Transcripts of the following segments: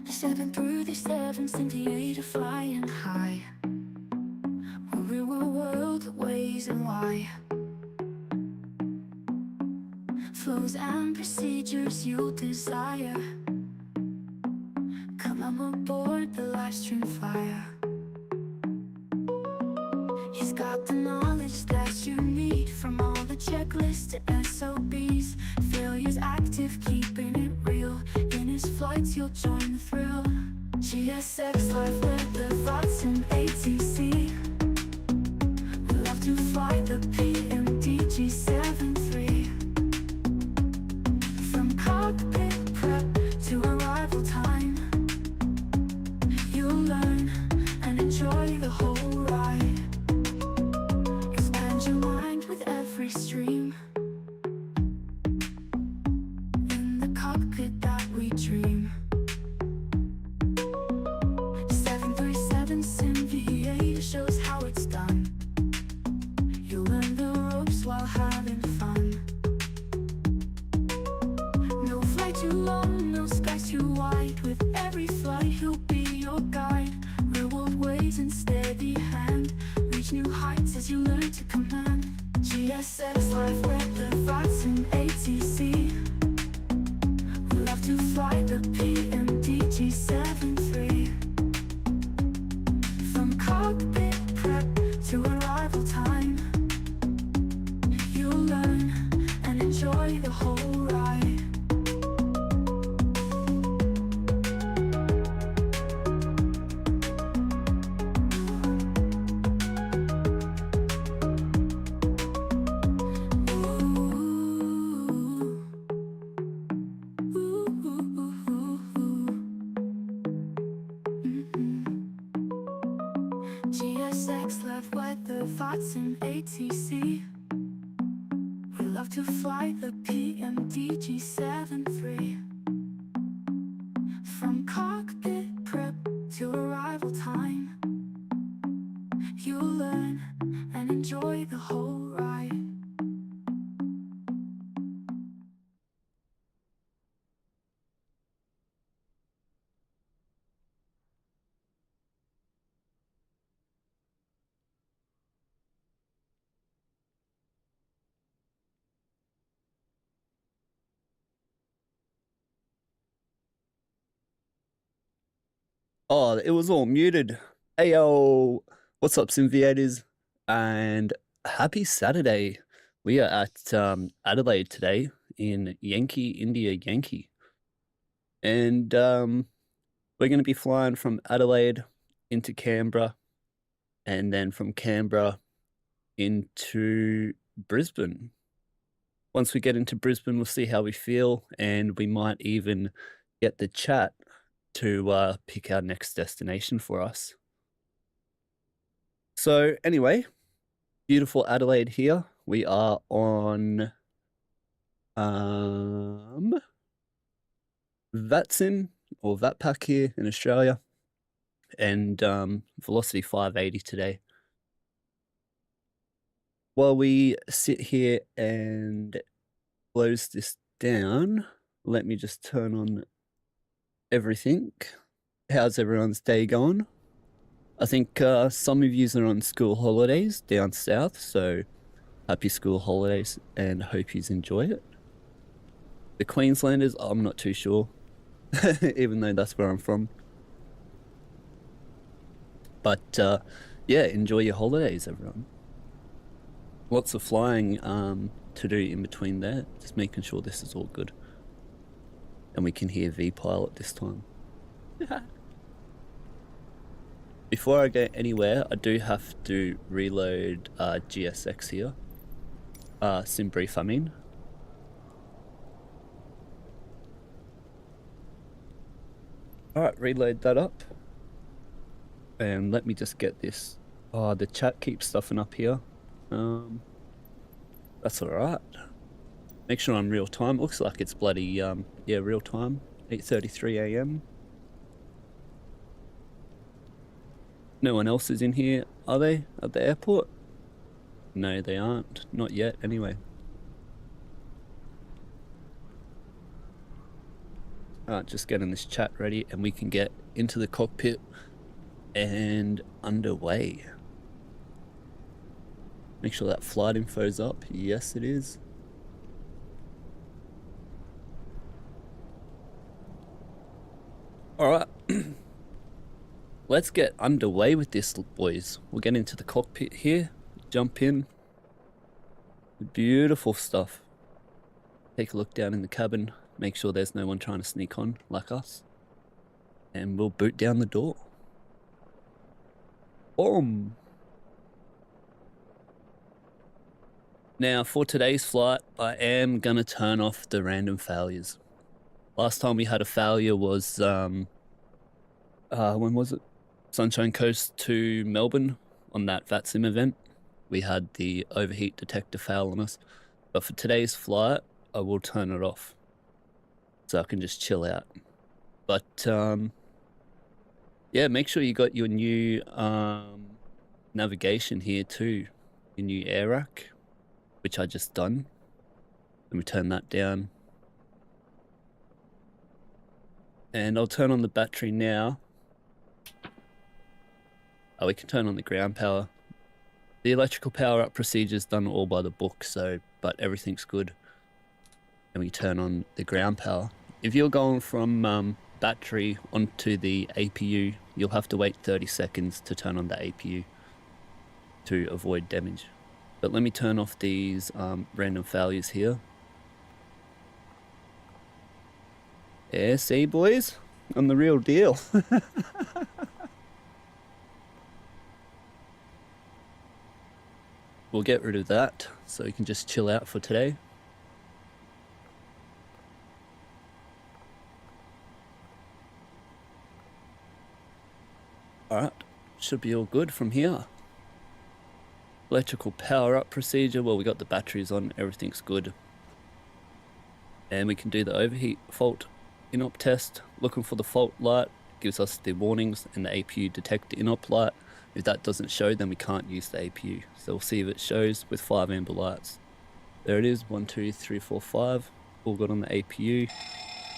Stepping through the seven, Simviator flying high. We're real world ways and why. Flows and procedures you'll desire. Come on aboard the live stream fire. He's got the knowledge that you need, from all the checklists to SOBs. Failure's active, keeping it real. In his flights you'll join the thrill. GSX Live with the Vatsim ATC. We love to fly the PMDG 73. From cockpit prep to arrival time, you'll learn and enjoy the whole ride. Expand your mind with every stream. In the cockpit that we dream. 737 Simviator shows how it's done. You'll learn the ropes while having fun. No flight too long, no skies too wide. With every flight he'll be your guide. Real world ways and steady hand. Reach new heights as you learn to command. GSX Live with the Vatsim ATC. We love to fly the PMDG 73. From cockpit prep to arrival time, you'll learn and enjoy the whole ride. GSX Live with the Vatsim ATC. We love to fly the PMDG 73. From cockpit prep to arrival time, you'll learn and enjoy the whole ride. Oh, it was all muted. Hey, yo, what's up, Simviators? And happy Saturday. We are at Adelaide today in Yankee, India, Yankee. And we're going to be flying from Adelaide into Canberra, and then from Canberra into Brisbane. Once we get into Brisbane, we'll see how we feel, and we might even get the chat to pick our next destination for us. So anyway, beautiful Adelaide here. We are on Vatsim or Vatpac here in Australia, and velocity 580 today. While we sit here and close this down, let me just turn on everything. How's everyone's day going? I think some of you are on school holidays down south, so happy school holidays and hope you enjoy it. The Queenslanders, I'm not too sure, even though that's where I'm from. But yeah, enjoy your holidays, everyone. Lots of flying to do in between there, just making sure this is all good. And we can hear V-Pilot this time. Before I go anywhere, I do have to reload GSX here. Sim brief, I mean. Alright, reload that up. And let me just get this. Oh, the chat keeps stuffing up here. That's alright. Make sure I'm real time. Looks like it's bloody, yeah, real time. 8:33 AM. No one else is in here, are they? At the airport? No, they aren't. Not yet, anyway. Just getting this chat ready and we can get into the cockpit and underway. Make sure that flight info's up. Yes, it is. All right. Let's get underway with this, boys. We'll get into the cockpit here, jump in. Beautiful stuff. Take a look down in the cabin, make sure there's no one trying to sneak on like us. And we'll boot down the door. Boom. Now for today's flight, I am going to turn off the random failures. Last time we had a failure was, when was it? Sunshine Coast to Melbourne on that Vatsim event. We had the overheat detector fail on us. But for today's flight, I will turn it off so I can just chill out. But yeah, make sure you got your new navigation here too, your new air rack, which I just done. Let me turn that down. And I'll turn on the battery now. Oh, we can turn on the ground power. The electrical power up procedure is done all by the book, so, but everything's good. And we turn on the ground power. If you're going from battery onto the APU, you'll have to wait 30 seconds to turn on the APU to avoid damage. But let me turn off these random failures here. Yeah, see boys? I'm the real deal. We'll get rid of that so you can just chill out for today. Alright, should be all good from here. Electrical power up procedure, well, we got the batteries on, everything's good. And we can do the overheat fault in-op test. Looking for the fault light, gives us the warnings, and the APU detect the in-op light. If that doesn't show, then we can't use the APU. So we'll see if it shows with 5 amber lights. There it is, 1, 2, 3, 4, 5. All good on the APU.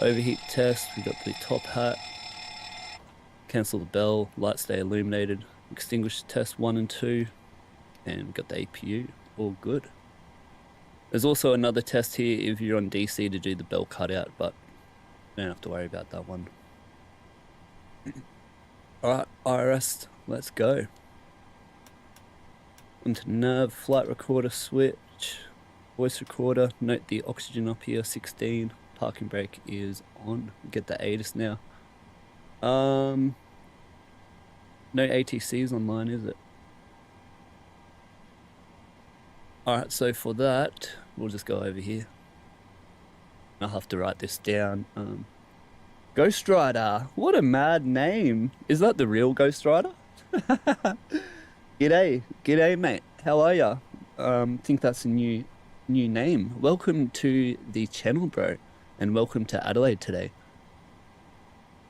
Overheat test, we got the top hat. Cancel the bell, lights stay illuminated. Extinguish test 1 and 2. And we got the APU, all good. There's also another test here if you're on DC to do the bell cutout, but you don't have to worry about that one. Alright, IRS, let's go. Onto nav, flight recorder switch, voice recorder. Note the oxygen up here, 16. Parking brake is on. Get the ATIS now. No ATCs online, is it? Alright, so for that, we'll just go over here. I'll have to write this down. Ghost Rider, what a mad name. Is that the real Ghost Rider? G'day mate, how are ya? Think that's a new name. Welcome to the channel, bro, and welcome to Adelaide today.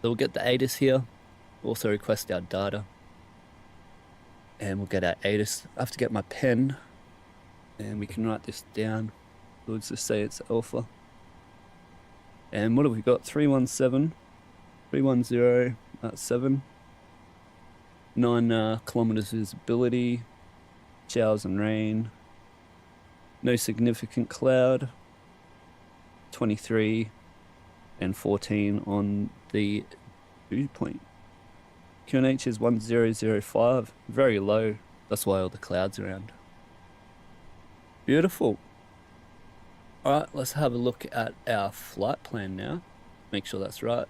So we'll get the ATIS here, also request our data, and we'll get our ATIS. I have to get my pen, and we can write this down. We'll just say it's alpha. And what have we got? 317, 310, 7. 9 kilometers visibility, showers and rain, no significant cloud, 23 and 14 on the dew point. QNH is 1005, very low, that's why all the clouds around. Beautiful. Alright, let's have a look at our flight plan now. Make sure that's right.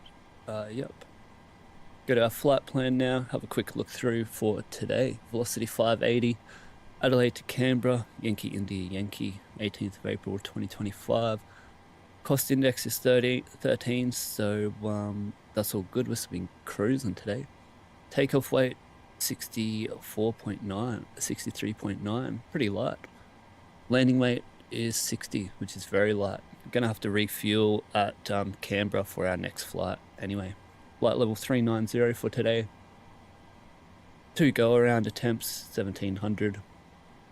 Yep. Go to our flight plan now, have a quick look through for today. Velocity 580, Adelaide to Canberra, Yankee India Yankee, 18th of April 2025. Cost index is 13, so that's all good. We're been cruising today. Takeoff weight 64.9, 63.9, pretty light. Landing weight is 60, which is very light. We're gonna have to refuel at Canberra for our next flight anyway. Flight level 390 for today. 2 go around attempts, 1700,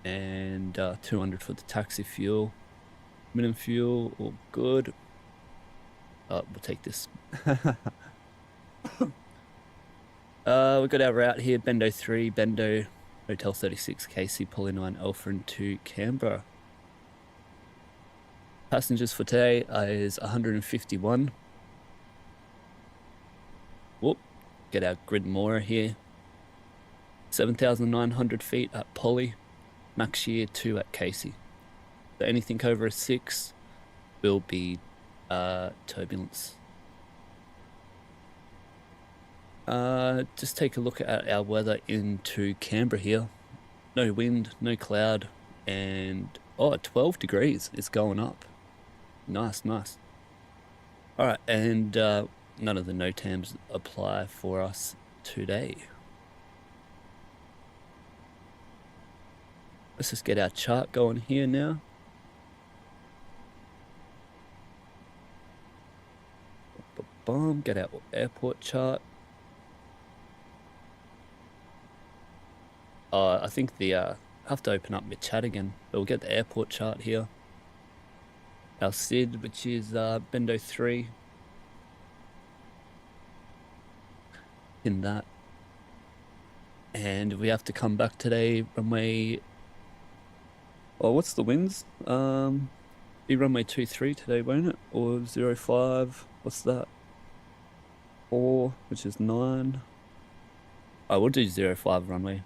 and 200 for the taxi fuel. Minimum fuel, all good. We'll take this. We've got our route here, Bendo 3, Bendo, Hotel 36, KC, Poly 9, Alpha and 2, Canberra. Passengers for today is 151. Whoop, get our grid moorer here. 7,900 feet at Poly, max shear 2 at Casey. So anything over a 6 will be turbulence. Just take a look at our weather into Canberra here. No wind, no cloud, and 12 degrees. It's going up. Nice, nice. All right, and none of the NOTAMs apply for us today. Let's just get our chart going here now. Boom, get our airport chart. I think I have to open up my chat again, but we'll get the airport chart here. Our SID, which is Bendo 3. In that. And we have to come back today, runway... Oh, what's the winds? Be runway 23 today, won't it? Or 05, what's that? 4, which is 9. Oh, we'll do 05 runway.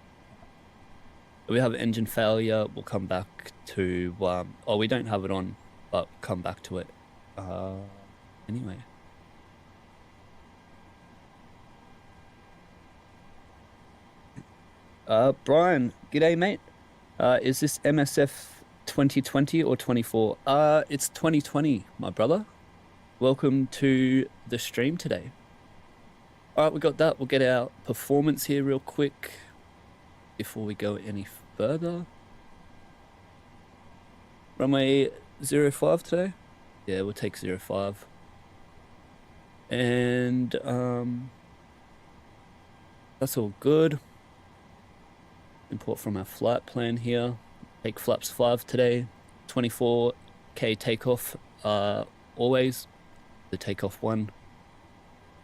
If we have engine failure, we'll come back to, we don't have it on, but come back to it. Anyway. Brian, g'day mate. Is this MSF 2020 or 24? It's 2020, my brother. Welcome to the stream today. All right, we got that. We'll get our performance here real quick before we go any further. Runway 05 today? Yeah, we'll take 05. And that's all good. Import from our flight plan here. Take flaps 5 today. 24K takeoff always. The takeoff 1.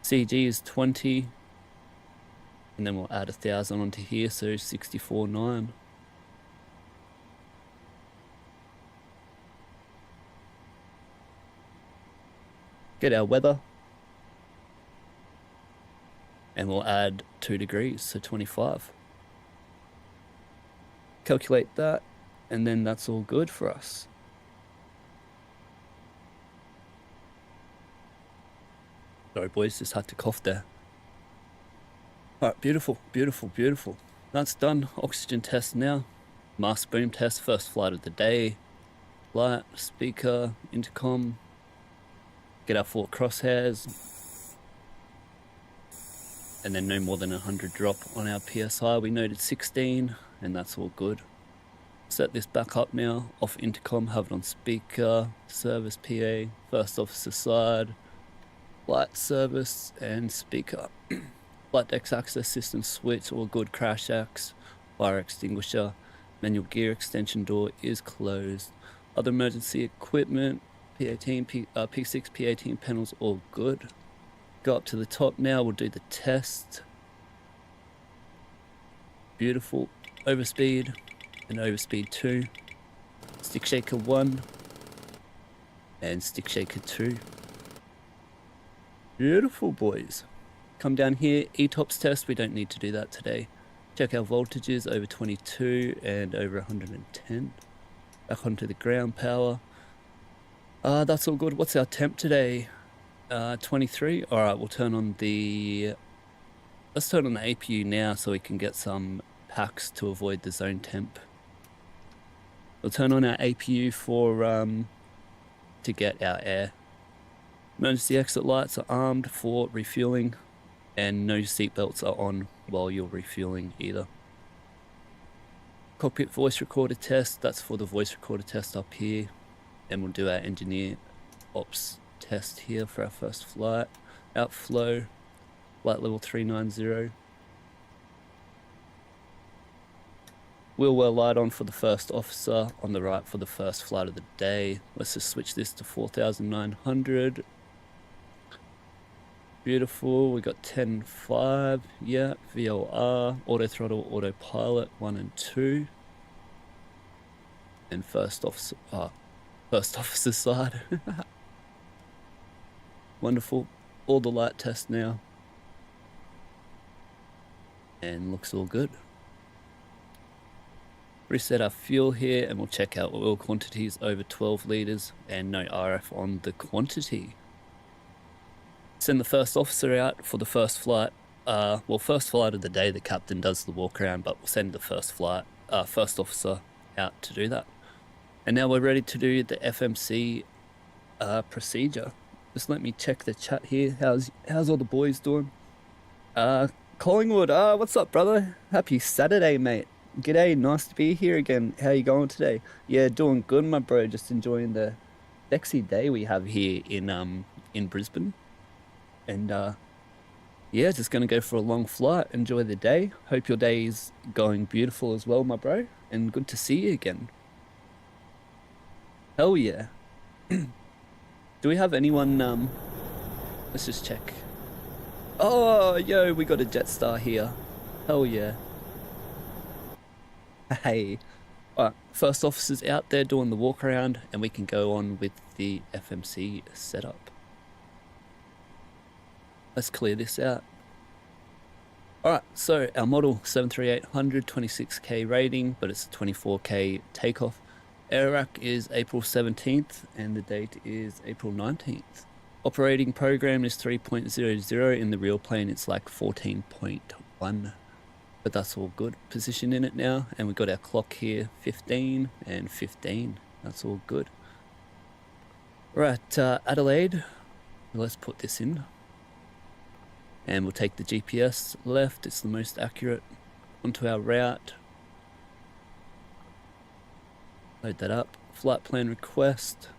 CG is 20. And then we'll add 1,000 onto here, so 64.9. Get our weather. And we'll add 2 degrees, so 25. Calculate that, and then that's all good for us. Sorry boys, just had to cough there. Alright, beautiful, beautiful, beautiful. That's done. Oxygen test now. Mask boom test, first flight of the day. Light, speaker, intercom. Get our 4 crosshairs. And then no more than 100 drop on our PSI. We noted 16, and that's all good. Set this back up now. Off intercom, have it on speaker, service PA, first officer side, light service, and speaker. Flight deck's access system switch, all good. Crash axe, fire extinguisher, manual gear extension door is closed. Other emergency equipment, P18, P6, P18 panels, all good. Go up to the top now, we'll do the test. Beautiful. Overspeed and overspeed 2. Stick shaker 1 and stick shaker 2. Beautiful boys. Come down here, ETOPS test, we don't need to do that today. Check our voltages over 22 and over 110. Back onto the ground power. That's all good. What's our temp today? 23. All right, we'll turn on the... Let's turn on the APU now so we can get some packs to avoid the zone temp. We'll turn on our APU for to get our air. Emergency exit lights are armed for refueling, and no seatbelts are on while you're refueling either. Cockpit voice recorder test, that's for the voice recorder test up here. And we'll do our engineer ops test here for our first flight. Outflow, flight level 390. Wheel well light on for the first officer, on the right for the first flight of the day. Let's just switch this to 4,900. Beautiful. We got 10.5. Yeah. VLR, auto throttle, autopilot 1 and 2. And first officer side. Wonderful. All the light tests now. And looks all good. Reset our fuel here and we'll check out oil quantities over 12 litres and no RF on the quantity. Send the first officer out for the first flight. Well, first flight of the day, the captain does the walk around, but we'll send the first officer out to do that. And now we're ready to do the FMC procedure. Just let me check the chat here. How's all the boys doing? Collingwood, what's up, brother? Happy Saturday, mate. G'day, nice to be here again. How you going today? Yeah, doing good, my bro. Just enjoying the sexy day we have here in Brisbane. And yeah, just gonna go for a long flight. Enjoy the day. Hope your day is going beautiful as well, my bro. And good to see you again. Hell yeah. Do we have anyone? Let's just check. Oh, yo, we got a Jetstar here. Hell yeah. Hey. Alright, first officer's out there doing the walk around and we can go on with the FMC setup. Let's clear this out. Alright, so our model 73800, 26k rating, but it's a 24k takeoff. AirRack is April 17th and the date is April 19th. Operating program is 3.00. In the real plane it's like 14.1. But that's all good. Position in it now, and we've got our clock here, 15 and 15. That's all good. Right, Adelaide, let's put this in. And we'll take the GPS left, it's the most accurate, onto our route. Load that up. Flight plan request,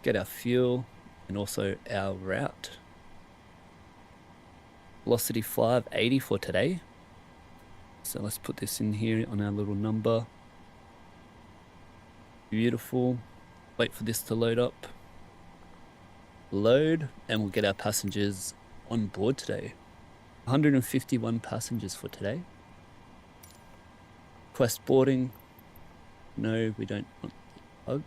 get our fuel, and also our route. Velocity 580 for today. So let's put this in here on our little number. Beautiful. Wait for this to load up. Load, and we'll get our passengers on board today. 151 passengers for today. Request boarding. No, we don't want the hug.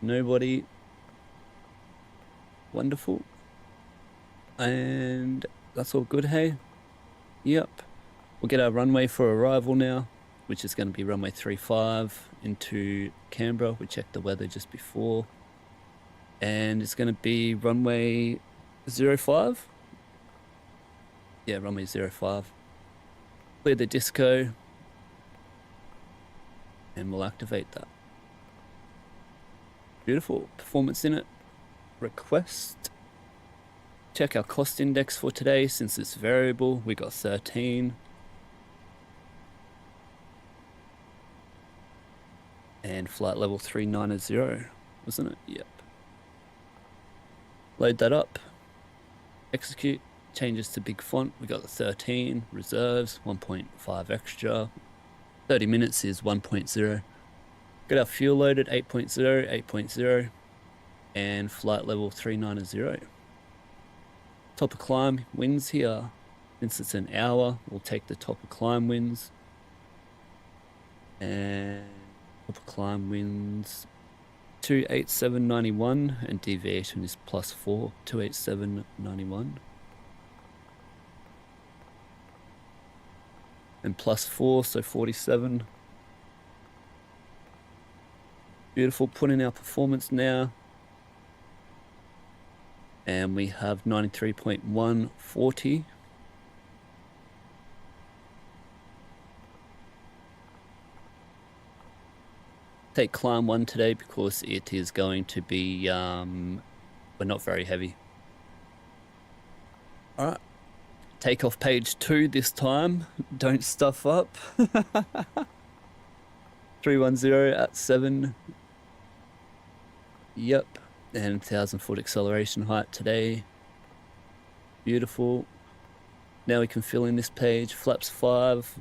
Nobody. Wonderful. And that's all good, hey? Yep. We'll get our runway for arrival now, which is going to be runway 35 into Canberra. We checked the weather just before. And it's going to be runway 05? Yeah, runway 05. Clear the disco. And we'll activate that. Beautiful. Performance in it. Request. Check our cost index for today. Since it's variable, we got 13. And flight level 390, wasn't it? Yep. Load that up. Execute. Changes to big font. We got the 13. Reserves, 1.5 extra. 30 minutes is 1.0. Got our fuel loaded, 8.0, 8.0. And flight level 390. Top of climb winds here. Since it's an hour, we'll take the top of climb winds. And top of climb winds 287.91 and deviation is +4, 287.91. And +4, so 47. Beautiful, put in our performance now. And we have 93.140. Take climb 1 today because it is going to be, but not very heavy. Alright. Takeoff page 2 this time. Don't stuff up. 310 at 7. Yep. And 1,000 foot acceleration height today. Beautiful. Now we can fill in this page. Flaps 5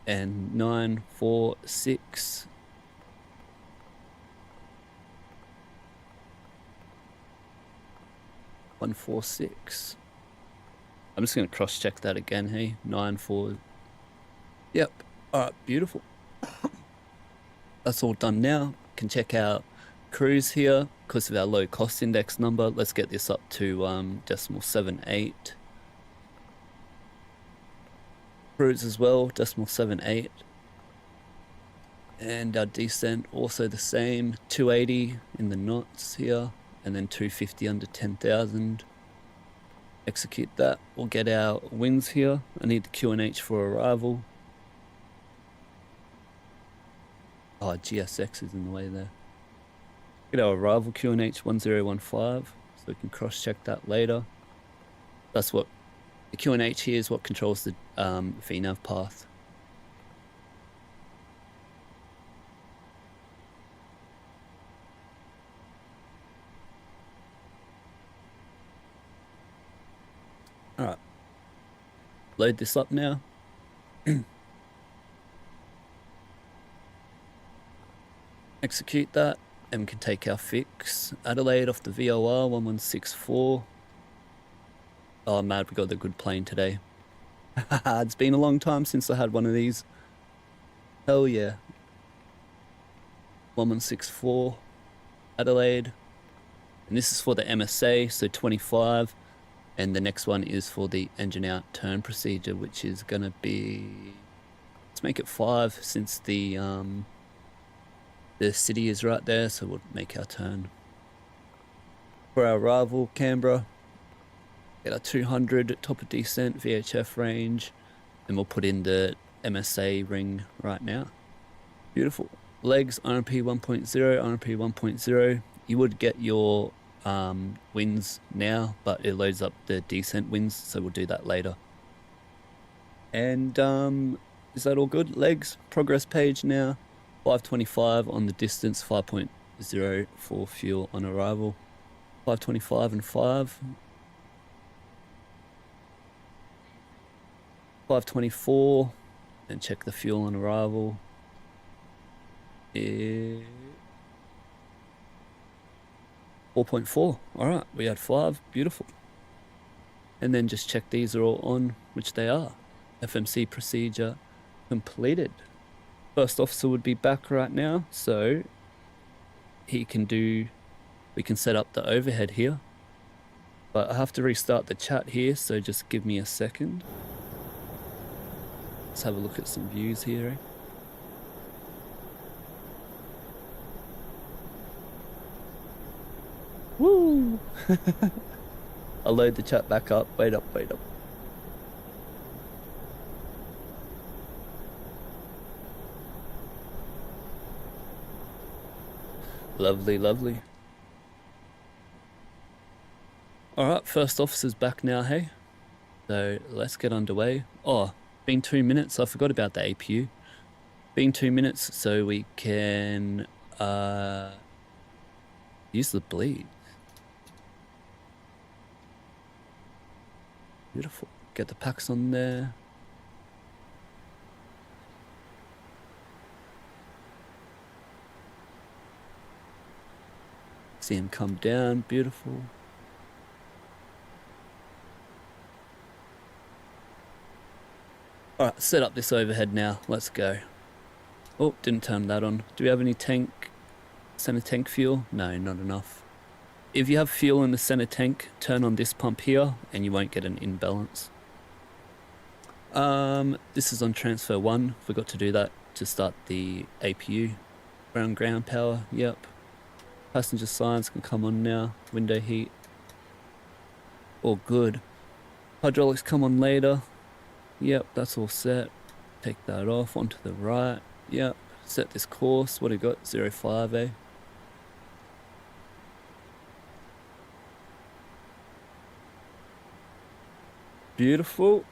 and 9, 4, 6. 146. I'm just going to cross check that again. Hey, 94. Yep. All right, beautiful. That's all done now. Can check out cruise here because of our low cost index number. Let's get this up to 0.78. Cruise as well, 0.78. And our descent also the same, 280 in the knots here, and then 250 under 10,000. Execute that. We'll get our winds here. I need the QNH for arrival. Oh, GSX is in the way there. Get our arrival QNH 1015, so we can cross-check that later. That's what the QNH here is, what controls the VNAV path. All right, load this up now. Execute that, and we can take our fix. Adelaide off the VOR 1164. Oh, mad, we got the good plane today. It's been a long time since I had one of these. Hell yeah. 1164, Adelaide. And this is for the MSA, so 25. And the next one is for the engine out turn procedure, which is gonna be, let's make it 5 since the city is right there, so we'll make our turn. For our arrival, Canberra, get our 200 top of descent, VHF range, and we'll put in the MSA ring right now. Beautiful. Legs, RMP 1.0, RMP 1.0. You would get your winds now, but it loads up the descent winds, so we'll do that later. And is that all good? Legs, progress page now, 525 on the distance, 5.0 for fuel on arrival, 525 and 5, 524, and check the fuel on arrival. 4.4. All right, we had 5. Beautiful. And then just check these are all on, which they are. FMC procedure completed. First officer would be back right now, so we can set up the overhead here. But I have to restart the chat here, so just give me a second. Let's have a look at some views here. Eh? Woo! I'll load the chat back up. Wait up. Lovely. Alright, first officer's back now, hey? So let's get underway. Oh, been 2 minutes. I forgot about the APU. Been 2 minutes, so we can use the bleed. Beautiful. Get the packs on there. See him come down. Beautiful. Alright, set up this overhead now. Let's go. Oh, didn't turn that on. Do we have any center tank fuel? No, not enough. If you have fuel in the center tank, turn on this pump here and you won't get an imbalance. This is on transfer 1. Forgot to do that to start the APU. Ground power, yep. Passenger signs can come on now. Window heat. All good. Hydraulics come on later. Yep, that's all set. Take that off onto the right. Yep, set this course. What do you got? 05, eh? Beautiful.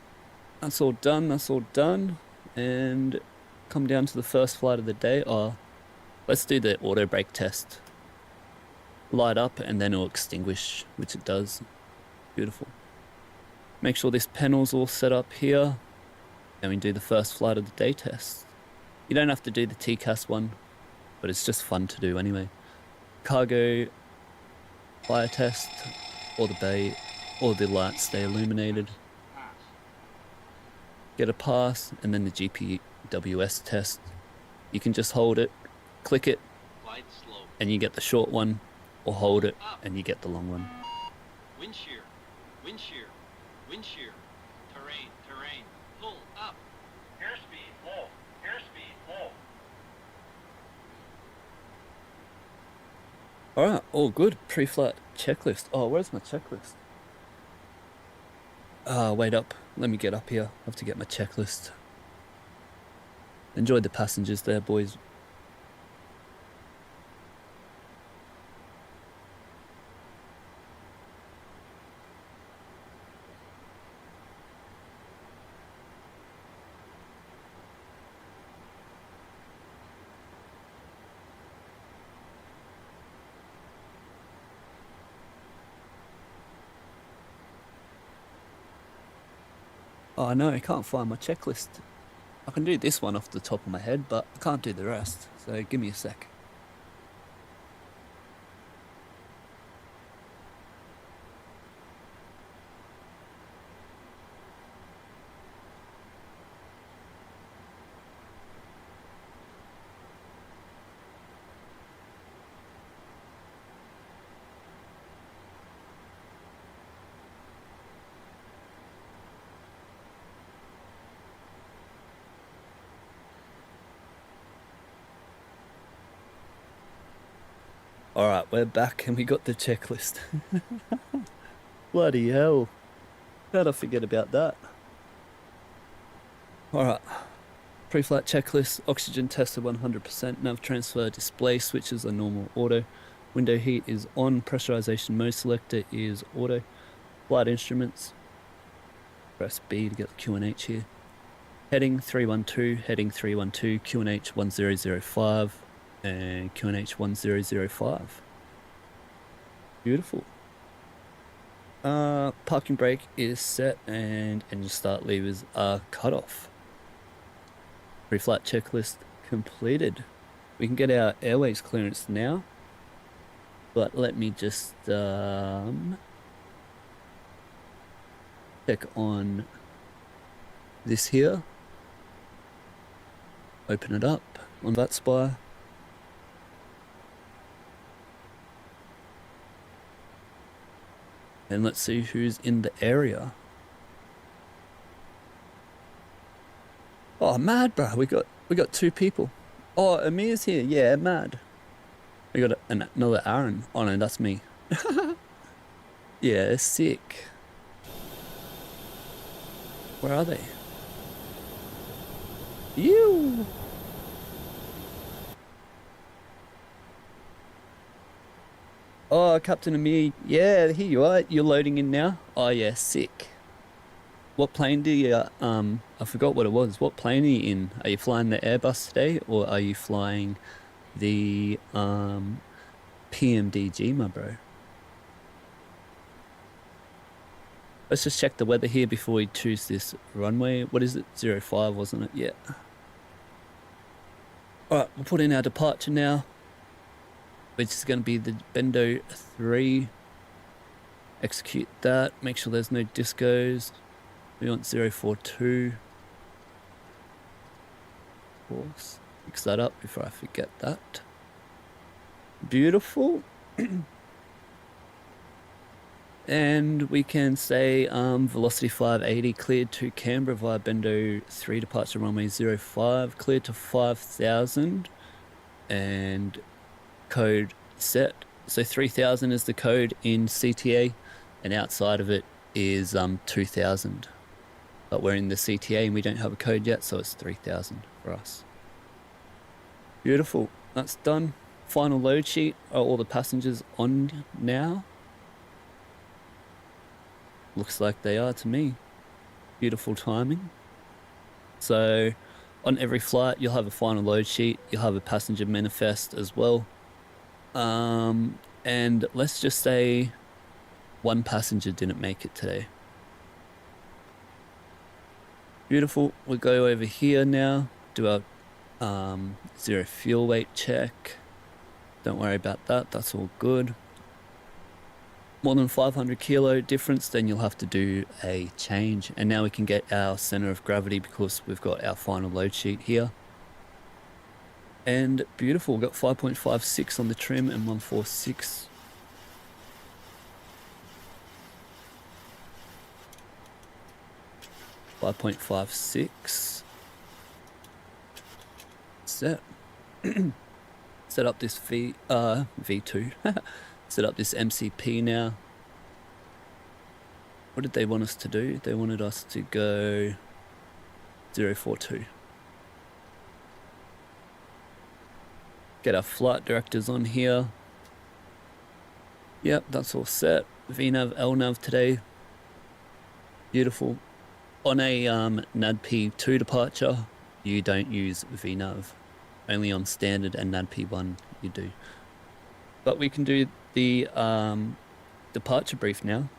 That's all done. And come down to the first flight of the day. Oh, let's do the auto brake test. Light up and then it'll extinguish, which it does. Beautiful. Make sure this panel's all set up here. And we do the first flight of the day test. You don't have to do the TCAS one, but it's just fun to do anyway. Cargo fire test, or the bay all the lights stay illuminated. Get a pass, and then the GPWS test. You can just hold it, click it, and you get the short one, or hold it, and you get the long one. Wind shear, wind shear, wind shear, terrain, terrain, pull up. Airspeed low, airspeed low. Alright, all good. Pre-flight checklist. Oh, where's my checklist? Wait up. Let me get up here. I have to get my checklist. Enjoy the passengers there, boys. Oh no, I can't find my checklist. I can do this one off the top of my head, but I can't do the rest. So give me a sec. Alright, we're back and we got the checklist. Bloody hell. How'd I forget about that? Alright. Pre-flight checklist. Oxygen tested 100%. Nav transfer display switches are normal auto. Window heat is on. Pressurization mode selector is auto. Flight instruments. Press B to get the QNH here. Heading 312. Heading 312. QNH 1005. And QNH 1005. Beautiful. Parking brake is set and engine start levers are cut off. Pre-flight checklist completed. We can get our airways clearance now, but let me just check on this here. Open it up on Vatsim. And let's see who's in the area. Oh, mad, bro. We got two people. Oh, Amir's here. Yeah, mad. We got another Aaron. Oh no, that's me. Yeah, sick. Where are they? You. Oh, Captain Amir. Yeah, here you are. You're loading in now. Oh yeah, sick. What plane do you, I forgot what it was. What plane are you in? Are you flying the Airbus today, or are you flying the, PMDG, my bro? Let's just check the weather here before we choose this runway. What is it? 05, wasn't it? Yeah. Alright, we'll put in our departure now, which is going to be the Bendo 3. Execute that. Make sure there's no discos. We want 042. Of course. Fix that up before I forget that. Beautiful. And we can say velocity 580 cleared to Canberra via Bendo 3 departure runway 05, cleared to 5000 and code set. So 3000 is the code in CTA and outside of it is 2000. But we're in the CTA and we don't have a code yet, so it's 3000 for us. Beautiful. That's done. Final load sheet. Are all the passengers on now? Looks like they are to me. Beautiful timing. So on every flight, you'll have a final load sheet. You'll have a passenger manifest as well. And let's just say one passenger didn't make it today. Beautiful. We'll go over here now, do our zero fuel weight check. Don't worry about that. That's all good. more than 500 kilo difference, then you'll have to do a change. And now we can get our center of gravity because we've got our final load sheet here. And beautiful, we've got 5.56 on the trim and 146. .56 set. Set up this V2. Set up this MCP now. What did they want us to do? They wanted us to go 042. Get our flight directors on here. Yep, that's all set. VNav, LNav today. Beautiful. On a NADP2 departure, you don't use VNav. Only on standard and NADP1 you do. But we can do the departure brief now.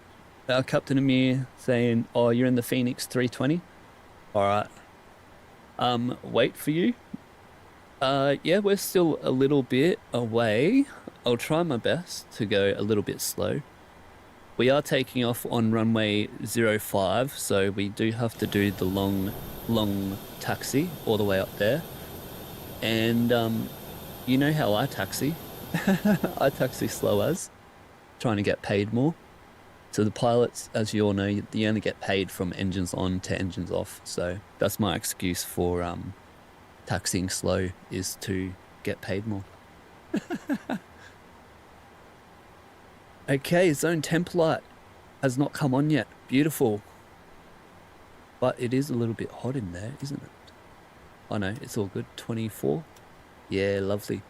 Our Captain Amir saying, oh, you're in the Phoenix 320? Alright. Wait for you. Yeah, we're still a little bit away. I'll try my best to go a little bit slow. We are taking off on runway 05, so we do have to do the long taxi all the way up there. And you know how I taxi. I taxi slow as, trying to get paid more. So the pilots, as you all know, you only get paid from engines on to engines off. So that's my excuse for taxiing slow, is to get paid more. Okay, zone temp light has not come on yet. Beautiful. But it is a little bit hot in there, isn't it? Oh no, it's all good. 24. Yeah, lovely.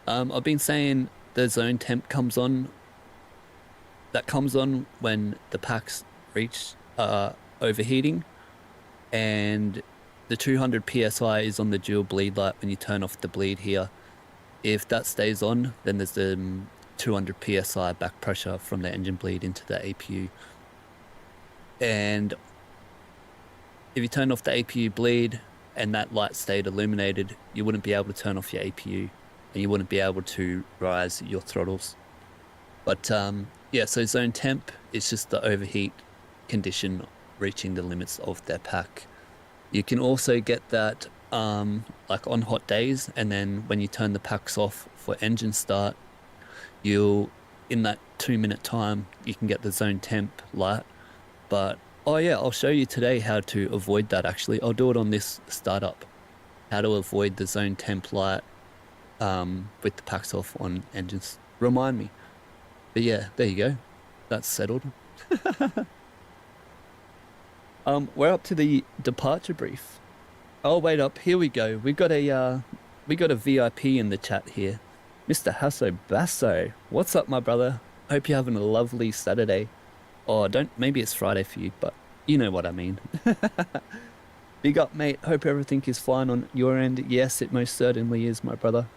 I've been saying the zone temp comes on. That comes on when the packs reach overheating, and the 200 psi is on the dual bleed light when you turn off the bleed here. If that stays on, then there's 200 psi back pressure from the engine bleed into the APU. And if you turn off the APU bleed and that light stayed illuminated, you wouldn't be able to turn off your APU and you wouldn't be able to rise your throttles. But yeah, so zone temp is just the overheat condition reaching the limits of their pack. You can also get that like on hot days, and then when you turn the packs off for engine start, you'll, in that 2-minute time, you can get the zone temp light. But oh yeah, I'll show you today how to avoid that. Actually, I'll do it on this startup, how to avoid the zone temp light with the packs off on engines. Remind me. But yeah, there you go, that's settled. We're up to the departure brief. Oh wait up, here we go. We got a VIP in the chat here. Mr. Hasso Basso, what's up, my brother? Hope you're having a lovely Saturday. Oh, maybe it's Friday for you, but you know what I mean. Big up, mate. Hope everything is fine on your end. Yes, it most certainly is, my brother.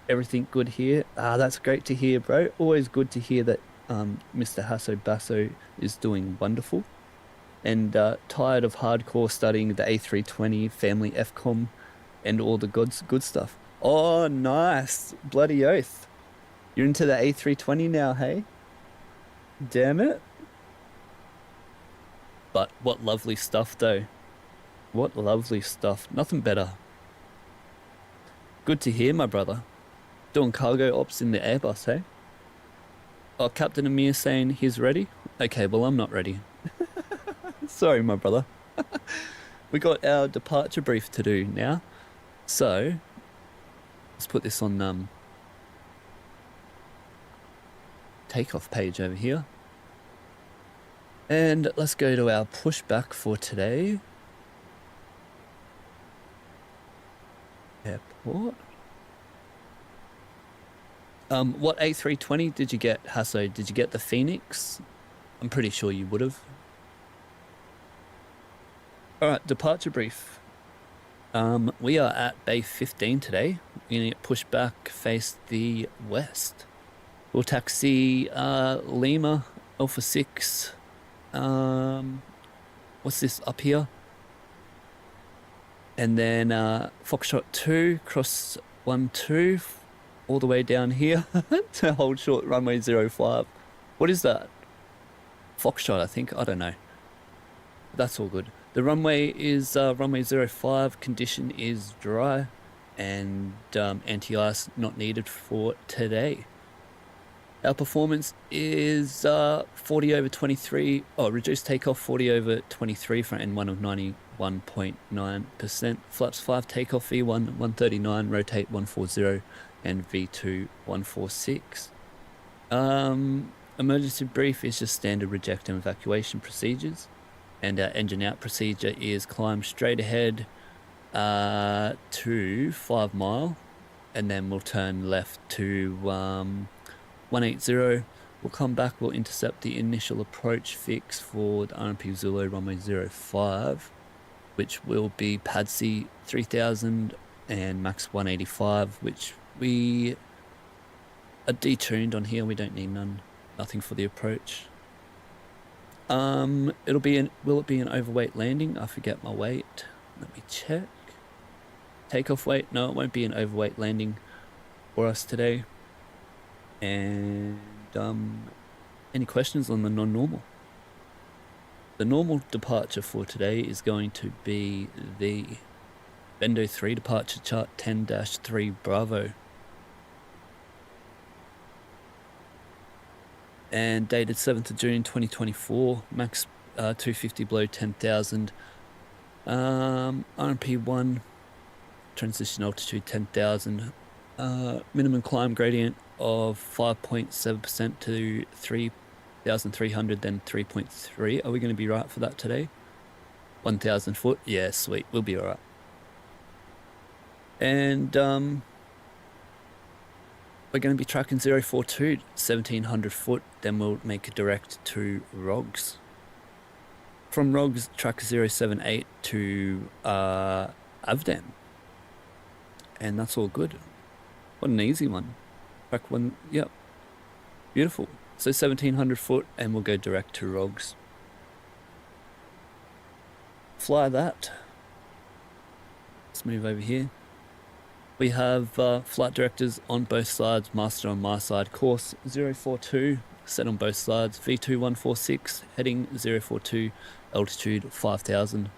Everything good here. That's great to hear, bro. Always good to hear that Mr. Hasso Basso is doing wonderful. And tired of hardcore studying the A320, family FCOM, and all the good stuff. Oh, nice. Bloody oath. You're into the A320 now, hey? Damn it. But what lovely stuff, though. What lovely stuff. Nothing better. Good to hear, my brother. Doing cargo ops in the Airbus, hey? Oh, Captain Amir saying he's ready? Okay, well, I'm not ready. Sorry, my brother. We got our departure brief to do now. So, let's put this on takeoff page over here. And let's go to our pushback for today. Airport. What A320 did you get, Hasso? Did you get the Phoenix? I'm pretty sure you would have. Alright, departure brief. We are at Bay 15 today. We're going to get pushed back, face the west. We'll taxi Lima, Alpha 6. What's this up here? And then Foxtrot 2, cross 12, all the way down here to hold short runway 05. What is that? Foxtrot, I think. I don't know. That's all good. The runway is runway 05. Condition is dry, and anti-ice not needed for today. Our performance is 40 over 23. Oh, reduced takeoff 40 over 23 for N1 of 91.9%. Flaps 5 takeoff V1 139, rotate 140, and V2 146. Emergency brief is just standard reject and evacuation procedures, and our engine out procedure is climb straight ahead to 5 mile, and then we'll turn left to 180. We'll come back, we'll intercept the initial approach fix for the RMP Zulu runway 05, which will be pad C 3000 and max 185, which we are detuned on here. We don't need nothing for the approach. Will it be an overweight landing? I forget my weight. Let me check. Takeoff weight? No, it won't be an overweight landing for us today. And any questions on the non-normal? The normal departure for today is going to be the Bendo 3 departure chart 10-3 Bravo. And dated 7th of June 2024, max 250 below 10,000. RMP1, transition altitude 10,000. Minimum climb gradient of 5.7% to 3,300, then 3.3. Are we going to be right for that today? 1,000 foot? Yeah, sweet. We'll be all right. And we're going to be tracking 042, 1,700 foot. Then we'll make a direct to Rogs. From Rogs, track 078 to Avdan. And that's all good. What an easy one. Track 1, yep. Beautiful. So 1,700 foot, and we'll go direct to Rogs. Fly that. Let's move over here. We have flight directors on both sides, master on my side, course 042, set on both sides, V2 146, heading 042, altitude 5,000.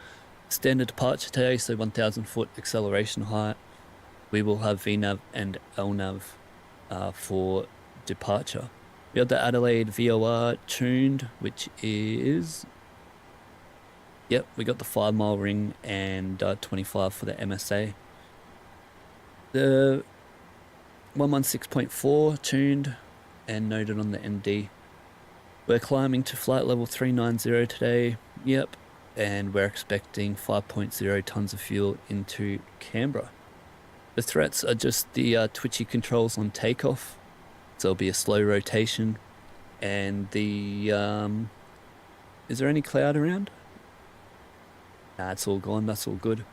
Standard departure today, so 1,000 foot acceleration height. We will have VNAV and LNAV for departure. We have the Adelaide VOR tuned, which is, yep, we got the 5 mile ring and 25 for the MSA. The 116.4 tuned and noted on the ND. We're climbing to flight level 390 today, yep, and we're expecting 5.0 tons of fuel into Canberra. The threats are just the twitchy controls on takeoff, so it'll be a slow rotation, and the, is there any cloud around? Nah, it's all gone, that's all good.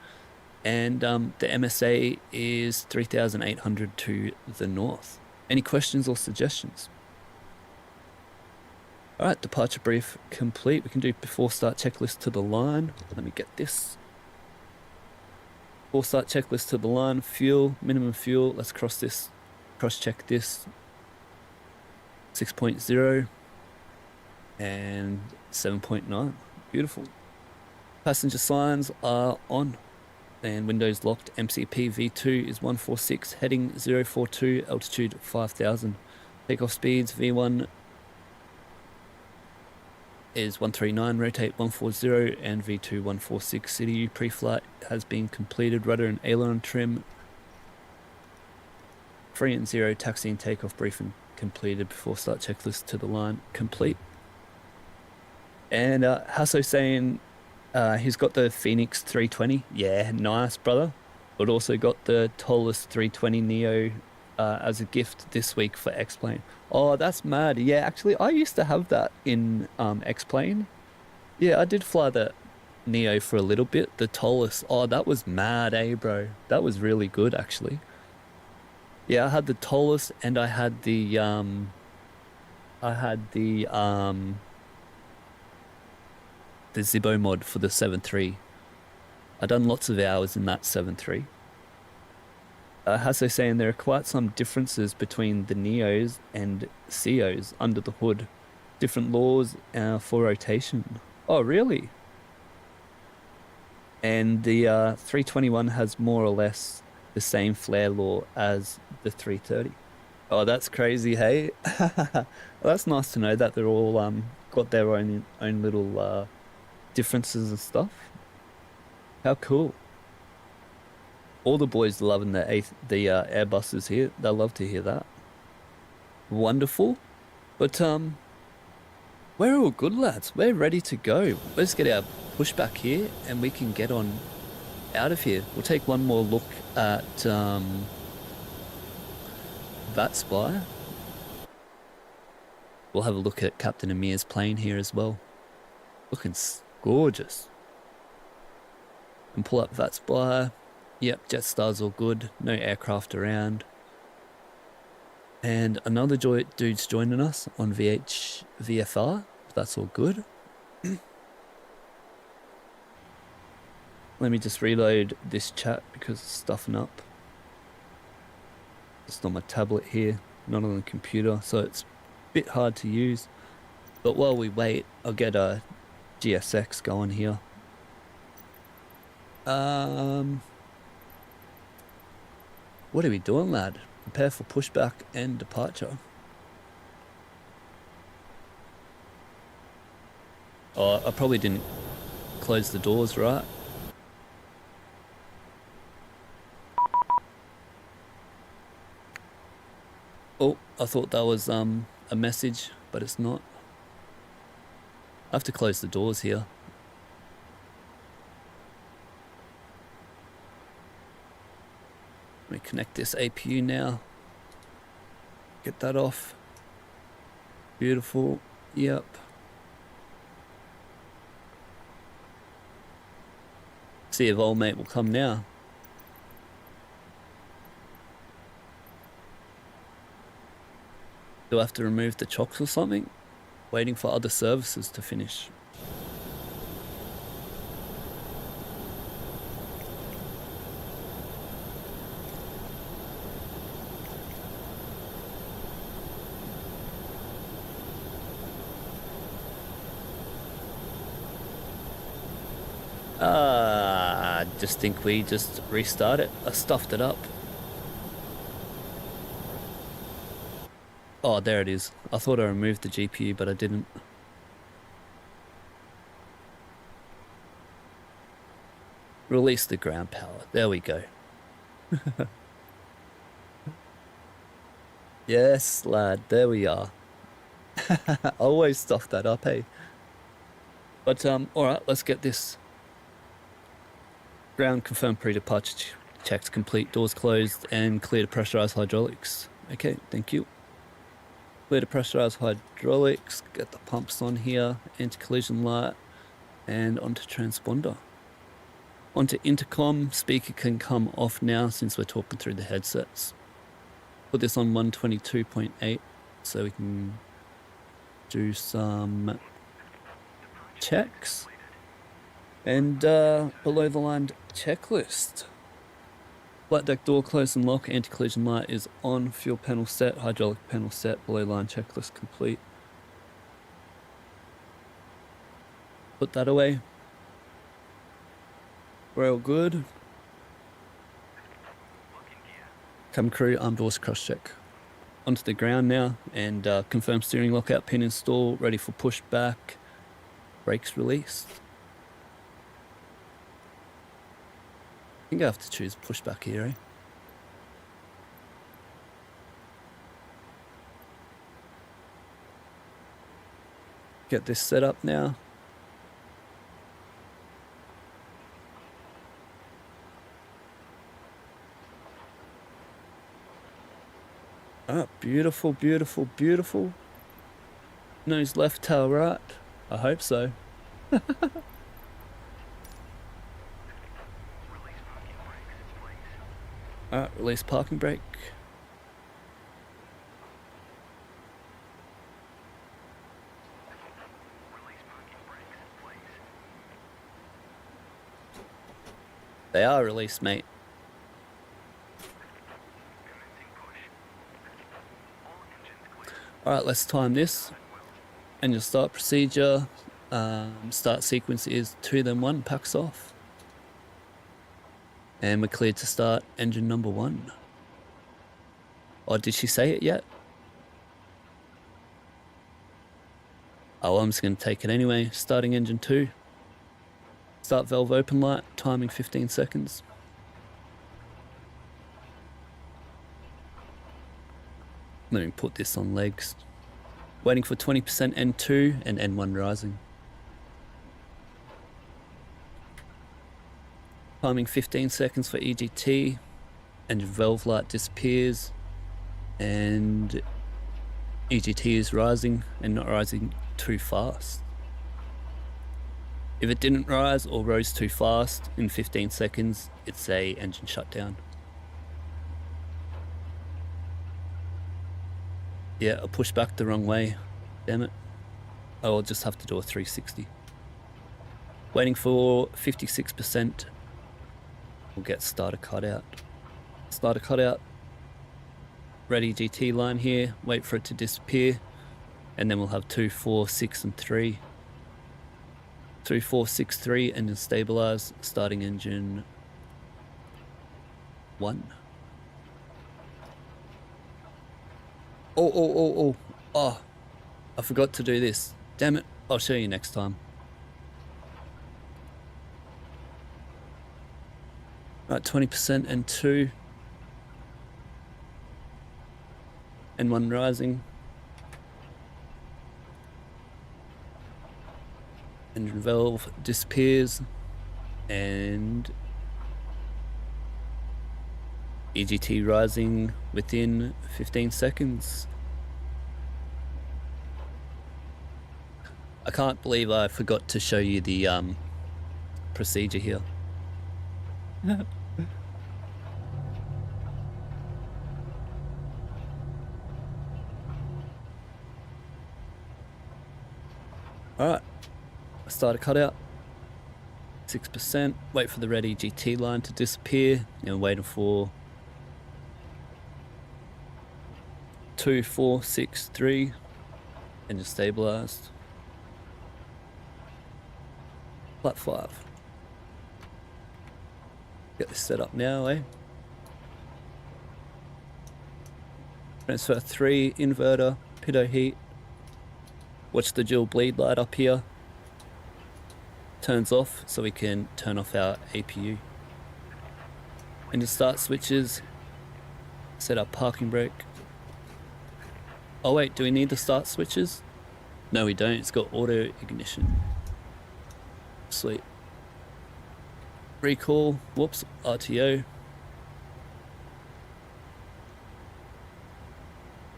And the MSA is 3,800 to the north. Any questions or suggestions? All right, departure brief complete. We can do before start checklist to the line. Let me get this. Before start checklist to the line. Fuel, minimum fuel. Let's cross check this. 6.0 and 7.9. Beautiful. Passenger signs are on. And windows locked. MCP V2 is 146, heading 042, altitude 5,000. Takeoff speeds V1 is 139, rotate 140, and V2 146. CDU pre-flight has been completed. Rudder and aileron trim. 3 and 0, taxi and takeoff briefing completed. Before start checklist to the line complete. And Hasso saying, he's got the Phoenix 320. Yeah, nice, brother. But also got the Tolus 320 Neo as a gift this week for X-Plane. Oh, that's mad. Yeah, actually, I used to have that in X-Plane. Yeah, I did fly the Neo for a little bit. The Tolus. Oh, that was mad, bro? That was really good, actually. Yeah, I had the Tolus and I had the Zibbo mod for the 7.3. I done lots of hours in that 7.3. Hasso saying there are quite some differences between the Neos and CEOs under the hood. different laws for rotation. Oh, really? And the 321 has more or less the same flare law as the 330. Oh, that's crazy, hey? Well, that's nice to know that they're all got their own little differences and stuff. How cool. All the boys loving the Airbuses here. They love to hear that. Wonderful. But we're all good, lads. We're ready to go. Let's get our pushback here and we can get on out of here. We'll take one more look at Vatsim. We'll have a look at Captain Amir's plane here as well. Looking gorgeous. And pull up Vatsim. Yep, Jetstar's all good. No aircraft around. And another dude's joining us on VFR. That's all good. Let me just reload this chat because it's stuffing up. Just on my tablet here, not on the computer, so it's a bit hard to use. But while we wait, I'll get a GSX going here. What are we doing, lad? Prepare for pushback and departure. Oh, I probably didn't close the doors, right? Oh, I thought that was a message, but it's not. I have to close the doors here. Let me connect this APU now. Get that off. Beautiful. Yep. See if old mate will come now. Do I have to remove the chocks or something? Waiting for other services to finish. I just think we just restart it. I stuffed it up. Oh, there it is. I thought I removed the GPU, but I didn't. Release the ground power. There we go. Yes, lad. There we are. I always stuff that up, hey. But, alright, let's get this. Ground confirmed pre-departure checks complete. Doors closed and clear to pressurized hydraulics. Okay, thank you. Clear to pressurized hydraulics. Get the pumps on here. Anti-collision light. And onto transponder. Onto intercom. Speaker can come off now since we're talking through the headsets. Put this on 122.8 so we can do some checks. And below the line checklist. Flight deck door closed and lock. Anti-collision light is on. Fuel panel set. Hydraulic panel set. Below line checklist complete. Put that away. We're all good. Cabin crew, arm doors cross check. Onto the ground now and confirm steering lockout pin install. Ready for pushback. Brakes released. I think I have to choose pushback here, eh? Get this set up now. Ah, beautiful, beautiful, beautiful. Nose left, tail right. I hope so. Alright, release parking brake. They are released, mate. Alright, let's time this. Engine start procedure. Start sequence is 2 then 1, packs off. And we're cleared to start engine number 1. Or did she say it yet? Oh, I'm just going to take it anyway. Starting engine 2. Start valve open light, timing 15 seconds. Let me put this on legs. Waiting for 20% N2 and N1 rising. Timing 15 seconds for EGT. Engine valve light disappears. And EGT is rising and not rising too fast. If it didn't rise or rose too fast in 15 seconds, it's a engine shutdown. Yeah, I pushed back the wrong way. Damn it. I'll just have to do a 360. Waiting for 56%. We'll get starter cutout. Starter cutout. Ready GT line here. Wait for it to disappear. And then we'll have 2, 4, 6 and 3. 2, 4, 6, 3 engine stabilize. Starting engine 1. Oh, I forgot to do this. Damn it. I'll show you next time. Right, 20% and 2. And 1 rising. Engine valve disappears. And EGT rising within 15 seconds. I can't believe I forgot to show you the procedure here. Alright, starter cutout. 6%. Wait for the ready GT line to disappear. And waiting for 2, 4, 6, 3. Engine stabilized. Flat 5. Get this set up now, eh? Transfer 3, inverter, pitot heat. Watch the dual bleed light up here. Turns off so we can turn off our APU. Engine start switches. Set up parking brake. Oh wait, do we need the start switches? No, we don't. It's got auto ignition. Sweet. Recall. Whoops. RTO.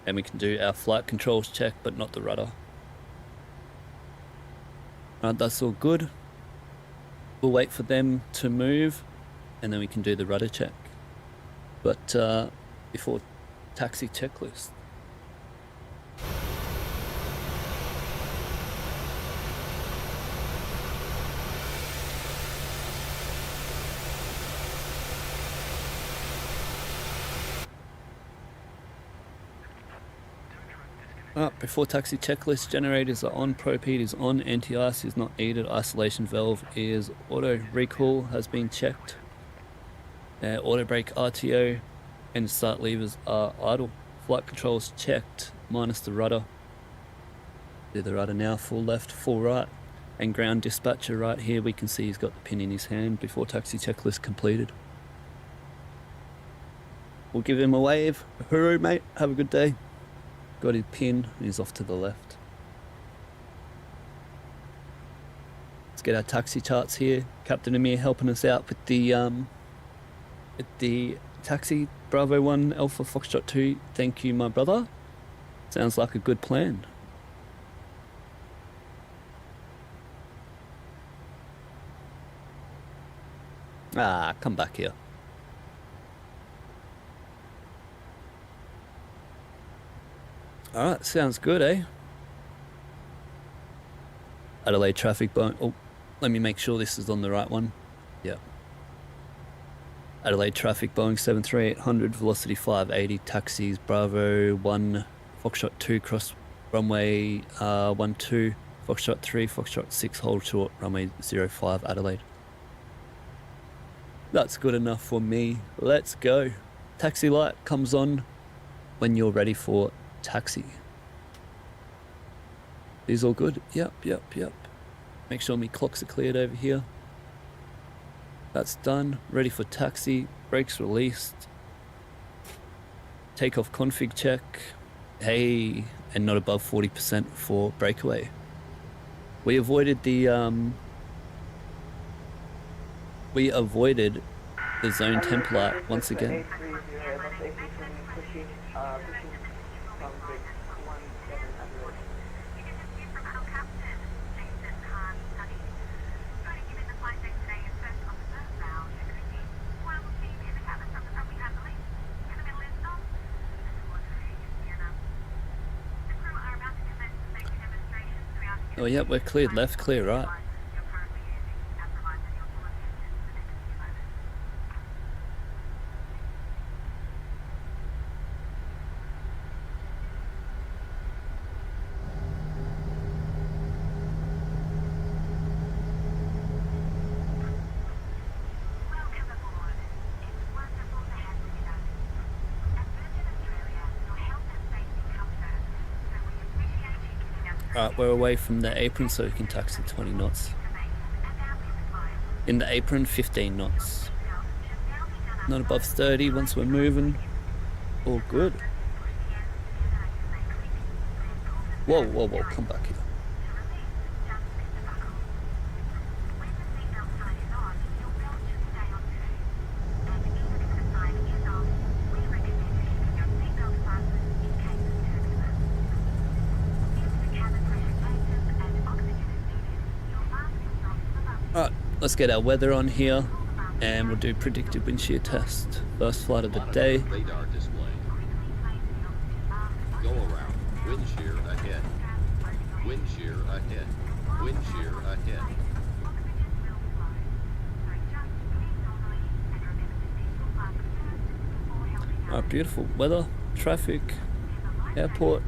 And we can do our flight controls check, but not the rudder. Alright, that's all good. We'll wait for them to move, and then we can do the rudder check. But before taxi checklist. Before taxi checklist, generators are on, probe heat is on, anti-ice is not needed, isolation valve is auto, recall has been checked, auto brake RTO, and start levers are idle. Flight controls checked, minus the rudder. Do the rudder now, full left, full right, and ground dispatcher right here, we can see he's got the pin in his hand before taxi checklist completed. We'll give him a wave. Hooroo mate, have a good day. Got his pin, he's off to the left. Let's get our taxi charts here. Captain Amir helping us out with the taxi. Bravo 1 Alpha Foxtrot 2. Thank you, my brother. Sounds like a good plan. Come back here. Alright, sounds good, eh? Adelaide traffic Boeing. Oh, let me make sure this is on the right one. Yeah. Adelaide traffic Boeing 73800, velocity 580, taxis Bravo 1, Foxtrot 2, cross runway 12, Foxtrot 3, Foxtrot 6, hold short, runway 05 Adelaide. That's good enough for me. Let's go. Taxi light comes on when you're ready for taxi. Is all good? Yep. Make sure my clocks are cleared over here. That's done. Ready for taxi. Brakes released. Takeoff config check. Hey, and not above 40% for breakaway. We avoided the zone template once again. Oh yep, we're cleared left, clear right. Alright, we're away from the apron so we can taxi 20 knots. In the apron, 15 knots. Not above 30 once we're moving. All good. Whoa, come back here. Alright, let's get our weather on here and we'll do predicted wind shear test. First flight of the day. Radar display. Go around. Wind shear ahead. Wind shear ahead. Wind shear ahead. Alright, beautiful weather, traffic, airport,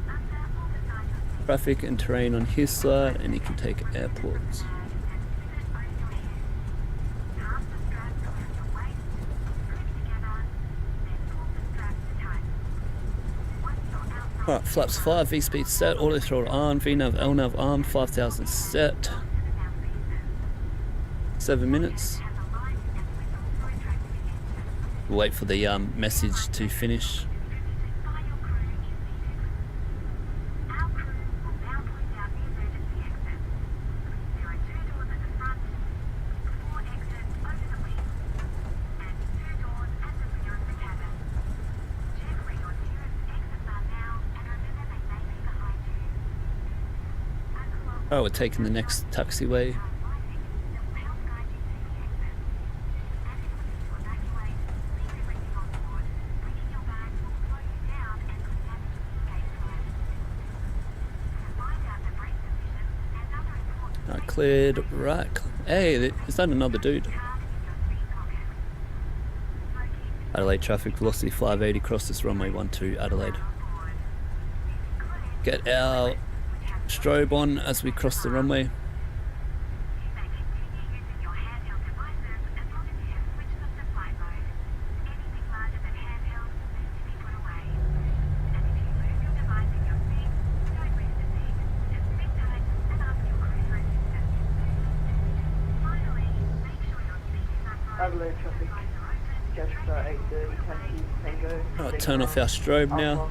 traffic and terrain on his side, and he can take airports. Alright, flaps 5, V-speed set, auto throttle on, VNAV, LNAV armed, 5000 set. 7 minutes. We'll wait for the message to finish. Oh, we're taking the next taxiway. Alright, cleared right. Hey, is that another dude? Adelaide traffic velocity 580 across this runway 12 Adelaide. Get our strobe on as we cross the runway. Adelaide traffic, Jasper 830, taxi, Tango. Alright, turn off our strobe now.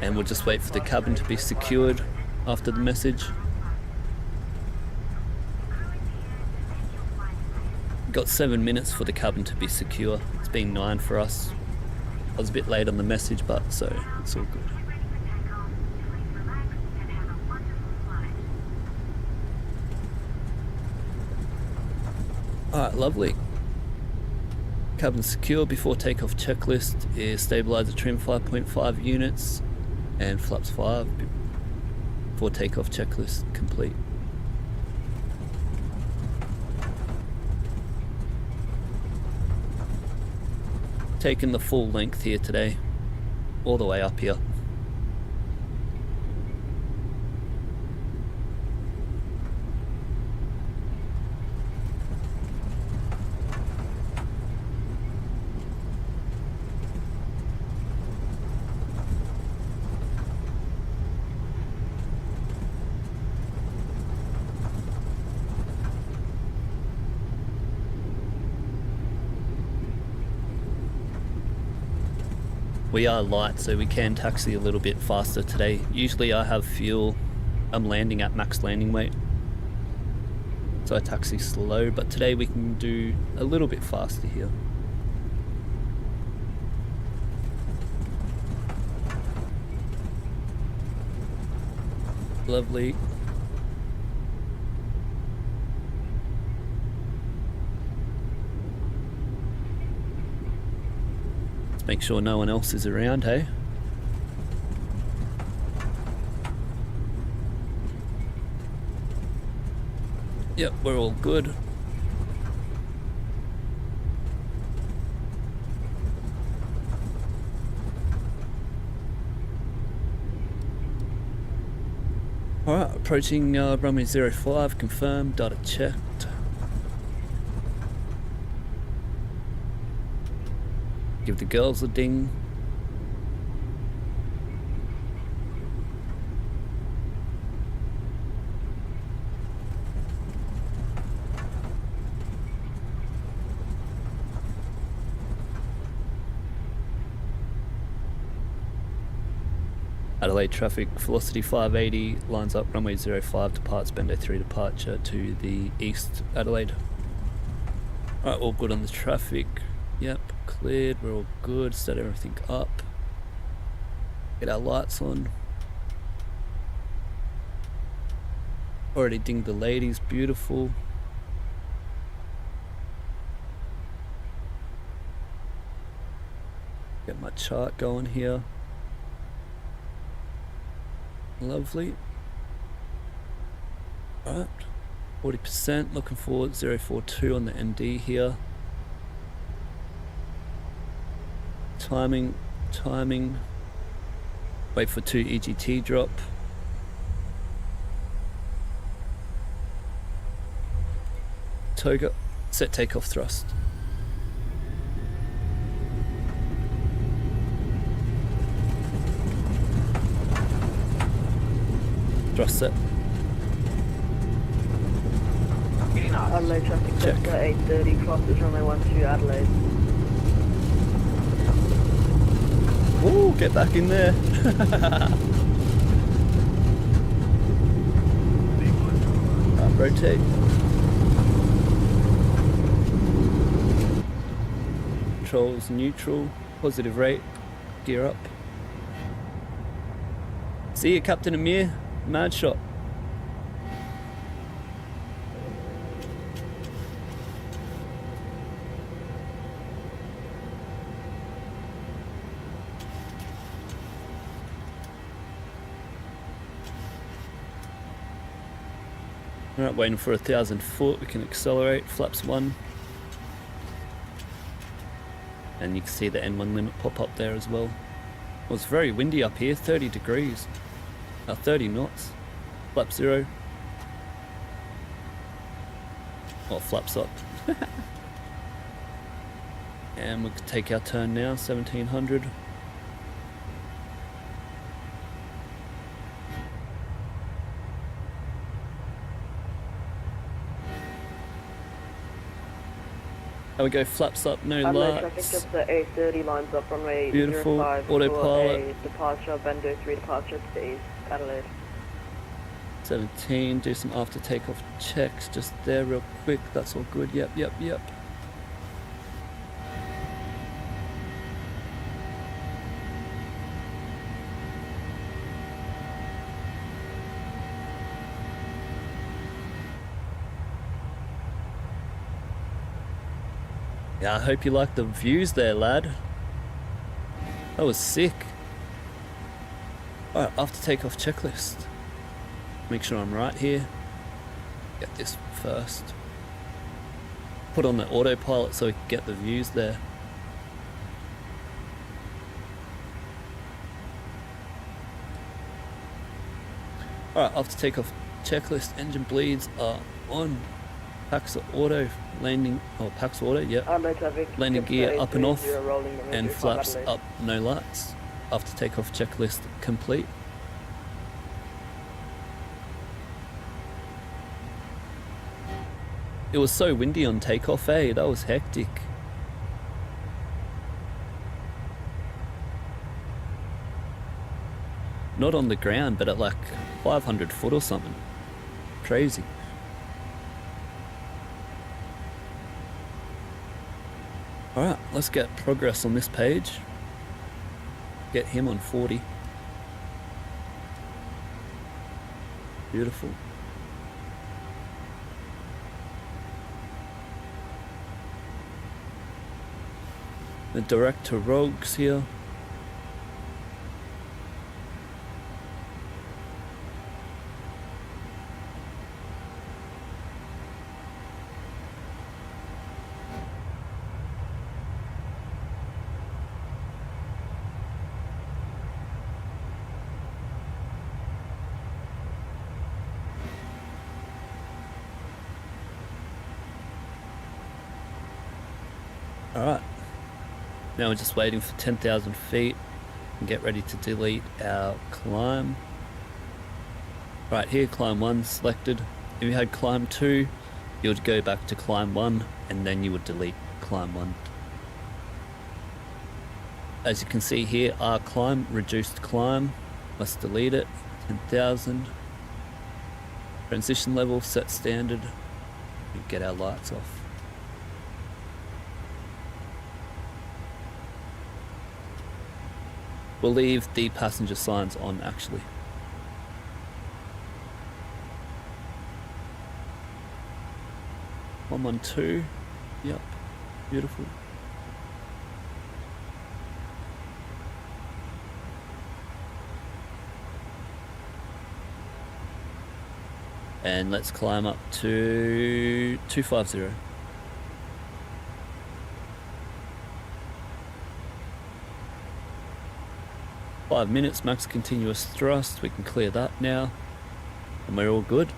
And we'll just wait for the cabin to be secured after the message. Got 7 minutes for the cabin to be secure. It's been 9 for us. I was a bit late on the message, but so it's all good. Alright, lovely. Cabin secure. Before takeoff checklist is stabilizer trim 5.5 units and flaps 5. Before takeoff checklist complete. Taking the full length here today, all the way up here. We are light, so we can taxi a little bit faster today. Usually I have fuel. I'm landing at max landing weight, so I taxi slow, but today we can do a little bit faster here. Lovely. Let's make sure no one else is around, hey? Yep, we're all good. Alright, approaching runway 05, confirmed, data checked. Give the girls a ding. Adelaide traffic, velocity 580, lines up runway 05, departs Bendo 3 departure to the east Adelaide. Alright, all good on the traffic. Yep, cleared, we're all good, set everything up. Get our lights on. Already dinged the ladies, beautiful. Get my chart going here. Lovely. Alright, 40%, looking for 042 on the ND here. Timing, wait for 2 EGT drop. Toga, set takeoff thrust. Thrust set. Adelaide traffic, Check. Delta 830, crosses runway 12 Adelaide. Ooh, get back in there. Rotate. Controls neutral, positive rate, gear up. See you, Captain Amir. Mad shot. Alright, waiting for 1,000 foot. We can accelerate. Flaps 1. And you can see the N1 limit pop up there as well. It was very windy up here, 30 degrees. 30 knots. Flap 0. Oh, flaps up. And we can take our turn now, 1700. There we go, flaps up, no Adelaide traffic, lights. just the 830 lines up runway Beautiful. 05 Autopilot. for a departure, Bendo 3 departure to the east Adelaide. 17, do some after takeoff checks just there real quick. That's all good. Yep. Yeah, I hope you like the views there, lad. That was sick. Alright, after takeoff checklist. Make sure I'm right here. Get this first. Put on the autopilot so we can get the views there. Alright, after takeoff checklist, engine bleeds are on. Packs are auto, landing, packs auto, yep. Adelaide traffic, Landing just gear the up and off, 830 rolling runway and 05 flaps Adelaide. up, no lights. After takeoff checklist complete. It was so windy on takeoff, eh? That was hectic. not on the ground, but at like 500 foot or something. Crazy. Alright, let's get progress on this page. Get him on 40. Beautiful. The director rogues here. Alright, now we're just waiting for 10,000 feet and get ready to delete our climb. Right here, climb 1 selected. If you had climb 2, you would go back to climb 1 and then you would delete climb 1. As you can see here, our climb, reduced climb, let's delete it, 10,000. Transition level, set standard, we get our lights off. We'll leave the passenger signs on actually. One on 2, yep, beautiful. And let's climb up to 250. Five minutes, max continuous thrust. We can clear that now. And we're all good.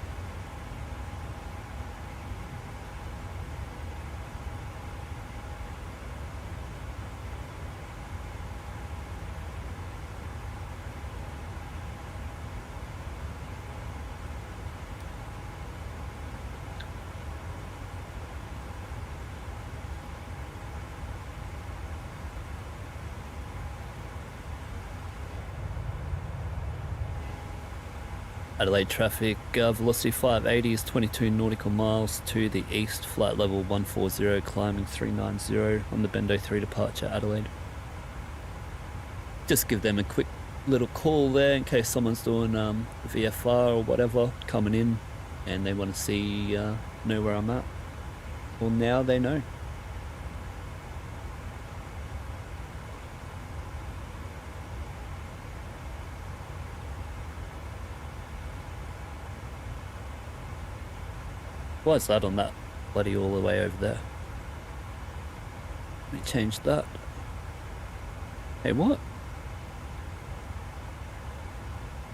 Adelaide traffic, velocity 580 is 22 nautical miles to the east, flight level 140, climbing 390 on the Bendo 3 departure Adelaide. Just give them a quick little call there in case someone's doing VFR or whatever coming in and they want to see, know where I'm at. Well, now they know. Why is that on that bloody all the way over there? Let me change that. Hey, what?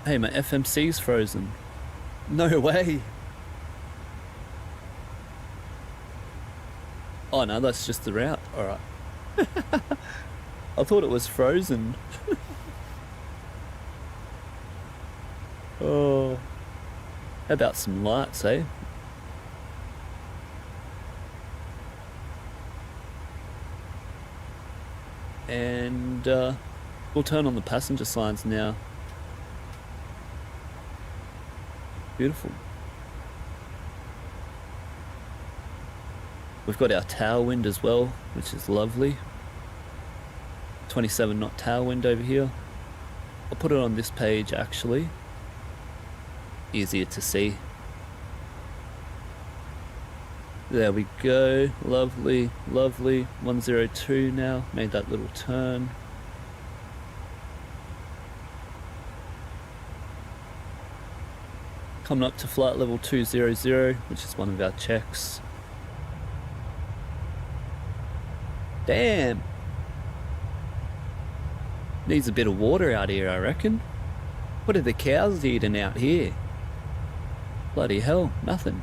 Hey, my FMC's frozen. No way. Oh no, that's just the route. Alright. I thought it was frozen. Oh. How about some lights, eh? And we'll turn on the passenger signs now. Beautiful. We've got our tailwind as well, which is lovely. 27 knot tailwind over here. I'll put it on this page actually. Easier to see. There we go, lovely, lovely. 102 now, made that little turn. Coming up to flight level 200, which is one of our checks. Damn! Needs a bit of water out here, I reckon. What are the cows eating out here? Bloody hell, nothing.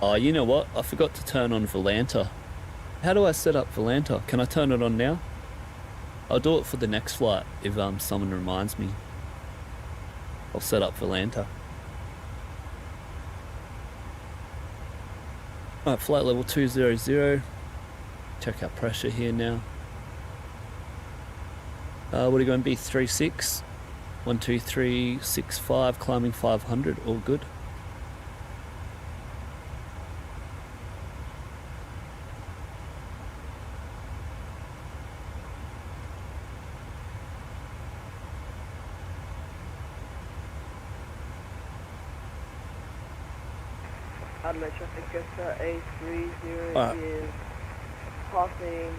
Oh, you know what? I forgot to turn on Volanta. How do I set up Volanta? Can I turn it on now? I'll do it for the next flight if someone reminds me. I'll set up Volanta. Alright, flight level 200. Check our pressure here now. What are you going to be? 36. 12365, climbing 500, all good. Adelaide traffic Costa A30 Alright. is passing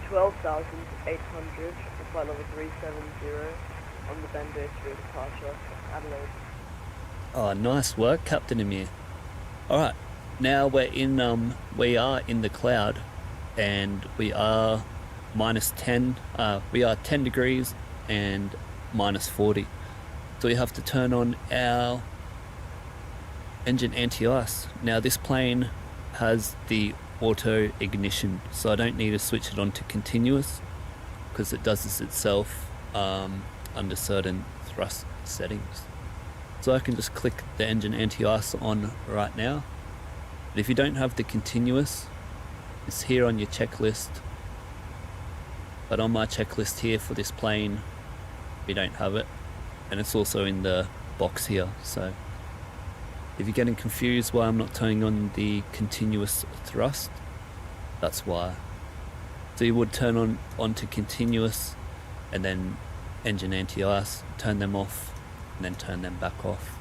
12,800, flight level 370 on the Bendo 3 departure, Adelaide. Oh, nice work, Captain Emir. Alright, now we are in the cloud, and we are -10, we are 10 degrees and -40. So we have to turn on our engine anti-ice. Now this plane has the auto ignition, so I don't need to switch it on to continuous because it does this itself under certain thrust settings. So I can just click the engine anti-ice on right now. But if you don't have the continuous, it's here on your checklist. But on my checklist here for this plane, we don't have it, and it's also in the box here. So if you're getting confused why I'm not turning on the continuous thrust, that's why. So you would turn on to continuous and then engine anti-ice, turn them off, and then turn them back off.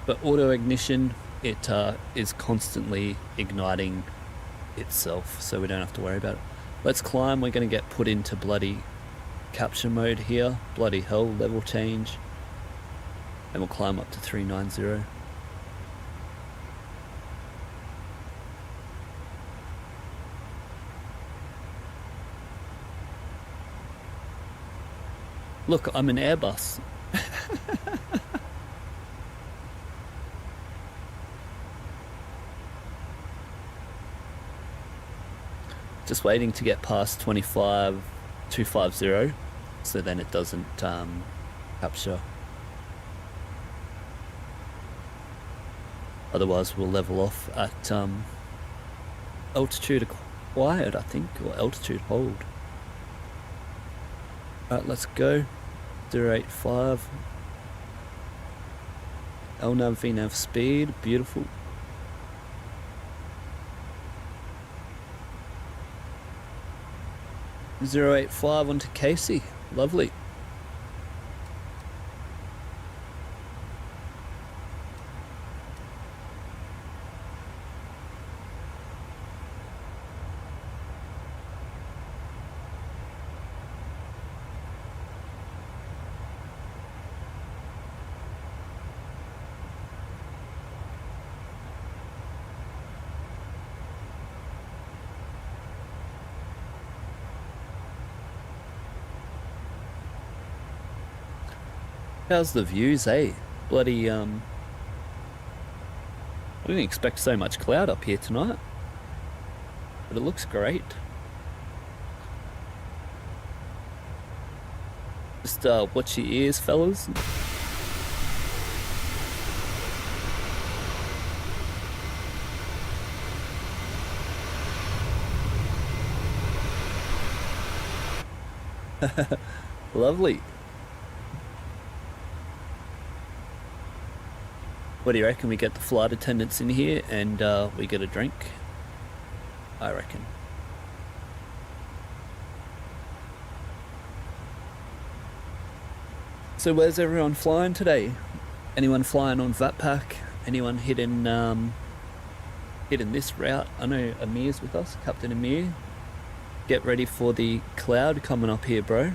But auto ignition, it is constantly igniting itself, so we don't have to worry about it. Let's climb. We're going to get put into bloody capture mode here. Bloody hell, level change. And we'll climb up to 390. Look, I'm an Airbus. Just waiting to get past 25,250, so then it doesn't capture. Otherwise we'll level off at altitude acquired, I think, or altitude hold. Alright, let's go. 085. LNAV VNAV speed, beautiful. .085 onto Casey, lovely. How's the views, eh? Bloody, I didn't expect so much cloud up here tonight, but it looks great. Just watch your ears, fellas. Lovely. What do you reckon? We get the flight attendants in here and we get a drink? I reckon. So where's everyone flying today? Anyone flying on Vatpac? Anyone hitting this route? I know Amir's with us, Captain Amir. Get ready for the cloud coming up here, bro.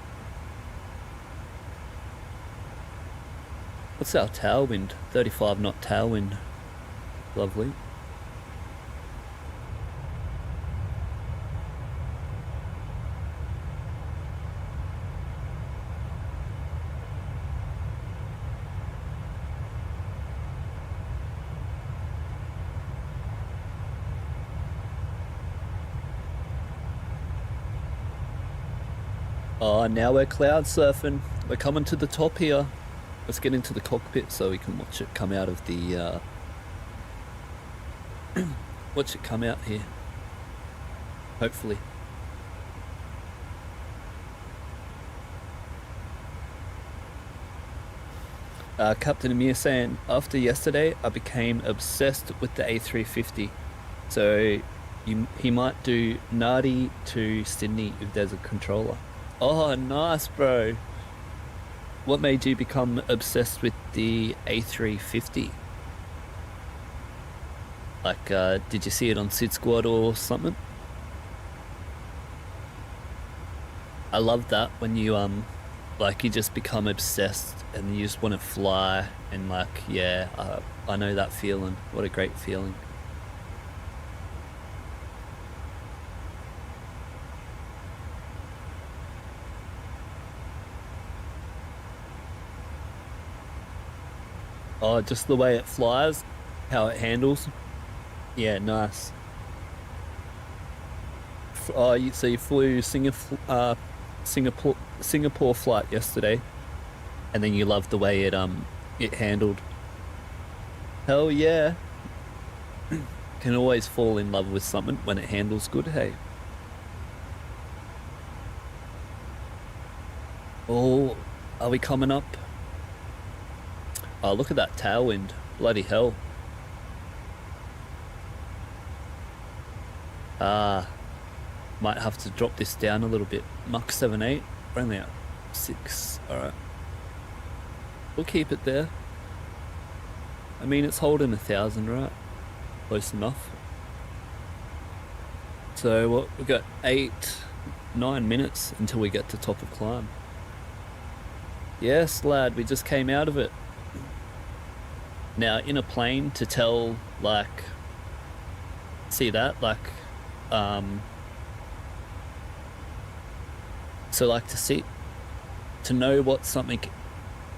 What's our tailwind? 35 knot tailwind. Lovely. Oh, now we're cloud surfing. We're coming to the top here. let's get into the cockpit so we can watch it come out of the watch it come out here, hopefully. Captain Amir saying, after yesterday I became obsessed with the A350, so he might do Nadi to Sydney if there's a controller. Oh, nice, bro. What made you become obsessed with the A350? Like, did you see it on Sid Squad or something? I love that when you like you just become obsessed and you just want to fly, and like, yeah, I know that feeling. What a great feeling. Oh, just the way it flies, how it handles. Yeah, nice. Oh, so you flew Singapore flight yesterday, and then you loved the way it handled. Hell yeah. Can always fall in love with something when it handles good, hey. Oh, are we coming up? Oh, look at that tailwind. Bloody hell. Might have to drop this down a little bit. Mach 7.8. We're only at 6. Alright. We'll keep it there. I mean, it's holding 1,000, right? Close enough. So, what, we've got 9 minutes until we get to top of climb. Yes, lad, we just came out of it. Now, in a plane, to tell, like, see that, like, so like to know what something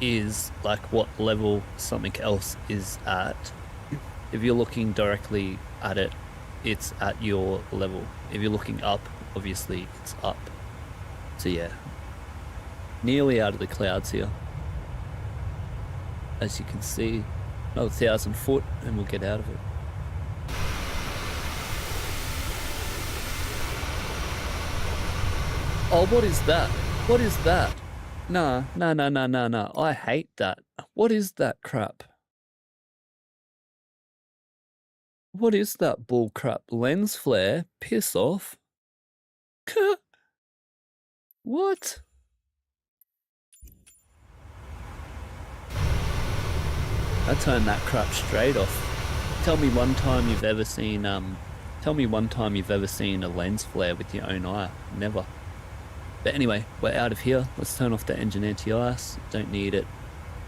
is, like what level something else is at, if you're looking directly at it, it's at your level. If you're looking up, obviously it's up. So yeah, nearly out of the clouds here. As you can see, another 1,000 foot and we'll get out of it. Oh, what is that? What is that? Nah. I hate that. What is that crap? What is that bull crap? Lens flare? Piss off. What? I turned that crap straight off. Tell me one time you've ever seen a lens flare with your own eye. Never. But anyway, we're out of here. Let's turn off the engine anti-ice. Don't need it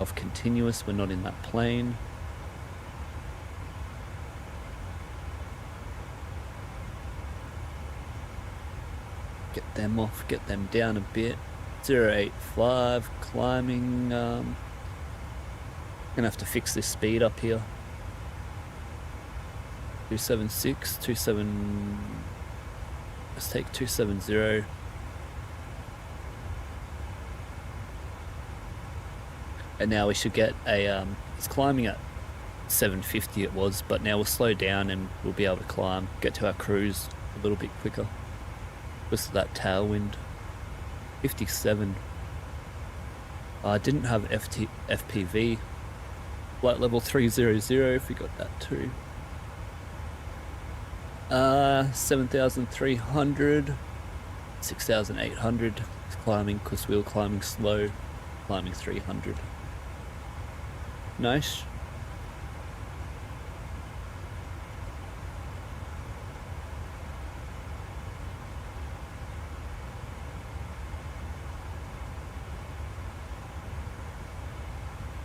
off continuous. We're not in that plane. Get them off, get them down a bit. 085, climbing. Gonna have to fix this speed up here. 276, 27. Let's take 270. And now we should get a, it's climbing at 750 it was, but now we'll slow down and we'll be able to climb, get to our cruise a little bit quicker. Just that tailwind. 57. I didn't have FPV. Flight level 300 if we got that too. 7,300. 6,800. It's climbing because we were climbing slow. Climbing 300. Nice.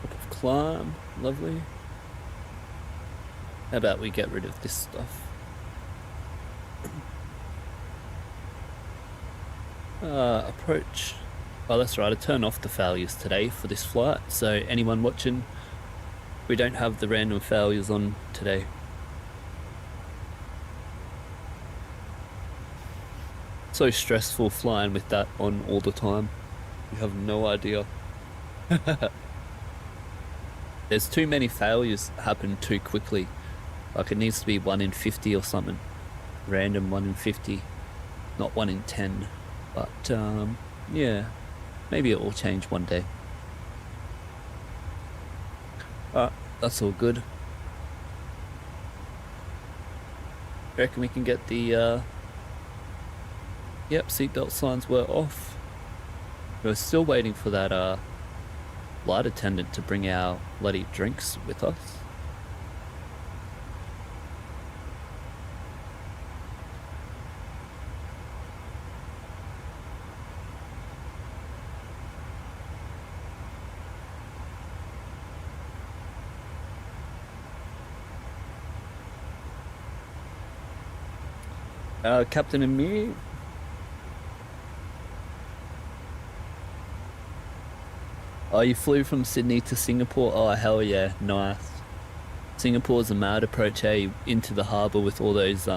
Up of climb, lovely. How about we get rid of this stuff? Approach. Oh, that's right, I turned off the failures today for this flight, so anyone watching, we don't have the random failures on today. So stressful flying with that on all the time. You have no idea. There's too many failures happen too quickly. Like it needs to be 1 in 50 or something. Random 1 in 50, not 1 in 10. But yeah, maybe it will change one day. That's all good. Reckon we can get the yep, seatbelt signs were off. We're still waiting for that flight attendant to bring our bloody drinks with us. Captain and me. Oh, you flew from Sydney to Singapore? Oh, hell yeah, nice. Singapore's a mad approach, hey, into the harbour with all those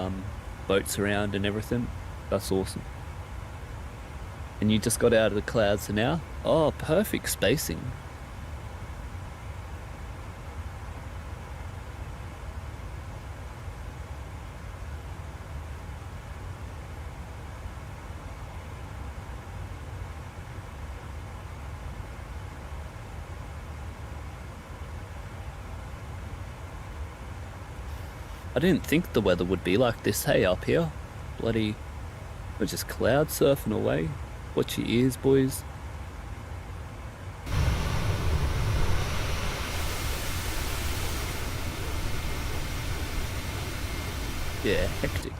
boats around and everything. That's awesome. And you just got out of the clouds now? Oh, perfect spacing. I didn't think the weather would be like this, hey, up here. Bloody, we're just cloud surfing away. Watch your ears, boys. Yeah, hectic.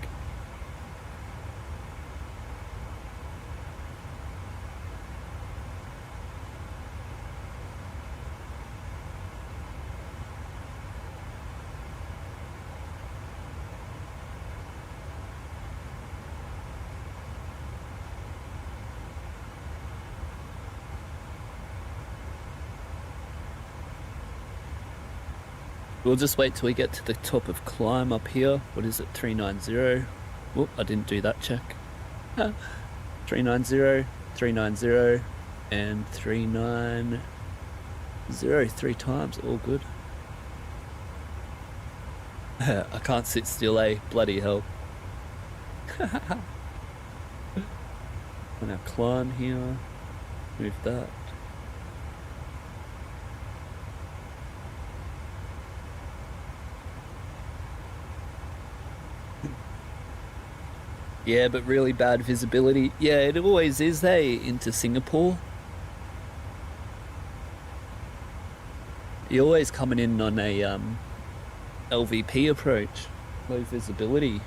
We'll just wait till we get to the top of climb up here. What is it, 390? Whoop, I didn't do that check. 390, 390, and 390. 3 times, all good. I can't sit still, eh? Bloody hell. And our climb here. Move that. Yeah, but really bad visibility. Yeah, it always is, hey, into Singapore. You're always coming in on a LVP approach. Low visibility.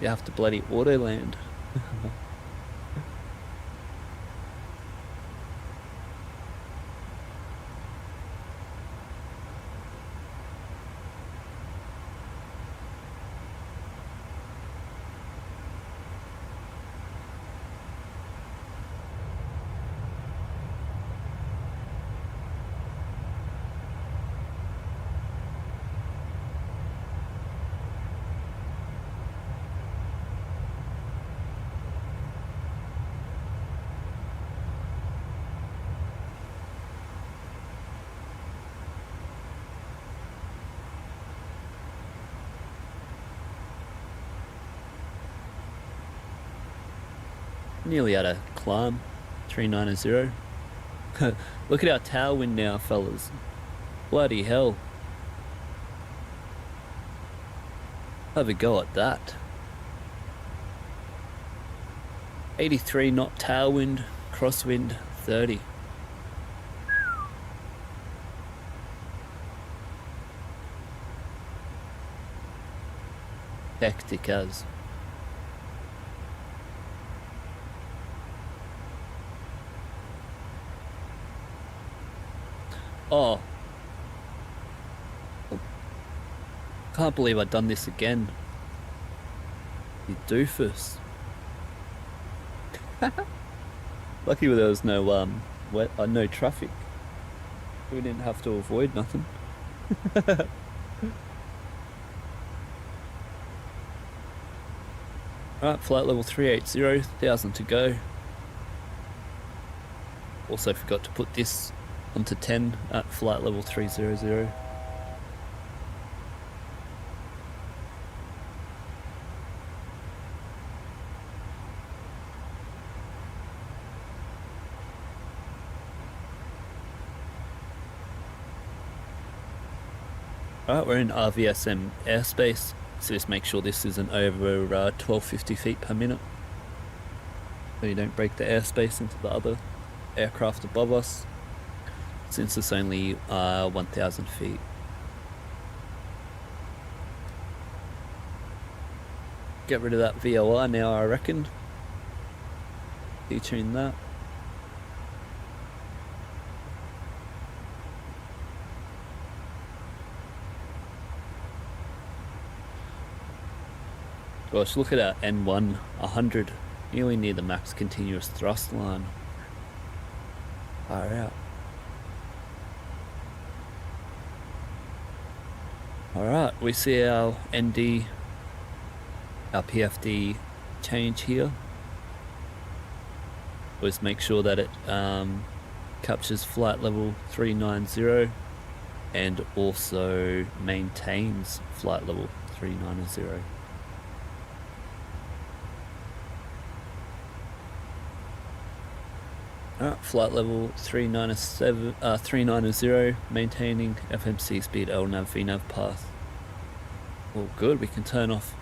You have to bloody auto land. Nearly at a climb, 390. Look at our tailwind now, fellas. Bloody hell. Have a go at that. 83 knot tailwind, crosswind 30. Hectic as. Oh. Can't believe I've done this again. You doofus. Lucky there was no no traffic. We didn't have to avoid nothing. Alright, flight level 380, 1,000 to go. Also forgot to put this onto 10 at flight level 300. Alright, we're in RVSM airspace, so just make sure this isn't over 1250 feet per minute, so you don't break the airspace into the other aircraft above us, since it's only 1000 feet. Get rid of that VOR now, I reckon. Detune that. Gosh, look at our N1 100, nearly near the max continuous thrust line. Far out. Alright, we see our ND, our PFD change here. Just make sure that it captures flight level 390 and also maintains flight level 390. Alright, flight level 390, maintaining FMC speed LNAV VNAV path. All good, we can turn off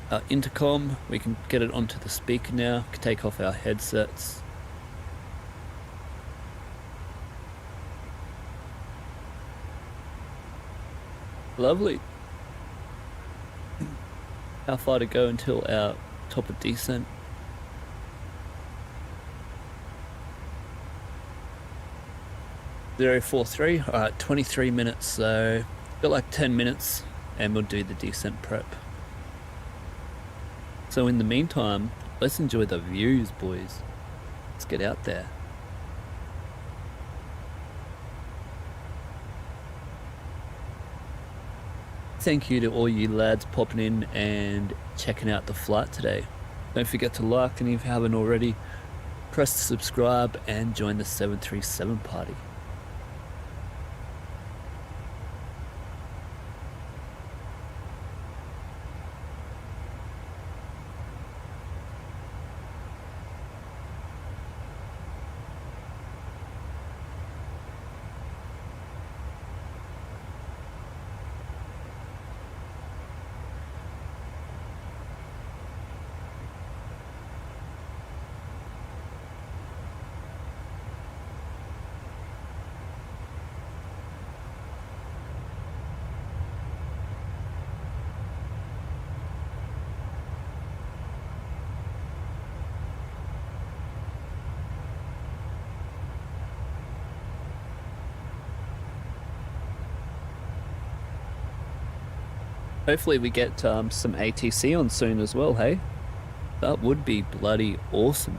our intercom, we can get it onto the speaker now, take off our headsets. Lovely. How far to go until our top of descent? 043, alright, 23 minutes, so got like 10 minutes and we'll do the descent prep. So in the meantime, let's enjoy the views, boys. Let's get out there. Thank you to all you lads popping in and checking out the flight today. Don't forget to like, and if you haven't already, press the subscribe and join the 737 party. Hopefully we get some ATC on soon as well, hey? That would be bloody awesome.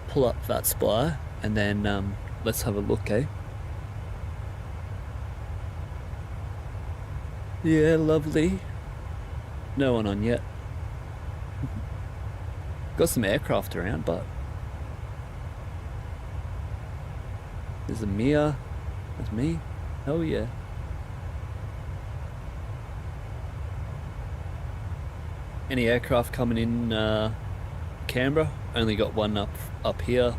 Pull up that spy and then let's have a look, eh? Yeah, lovely. No one on yet. Got some aircraft around, but there's a Mia. That's me. Hell yeah. Any aircraft coming in Canberra? Only got one up here,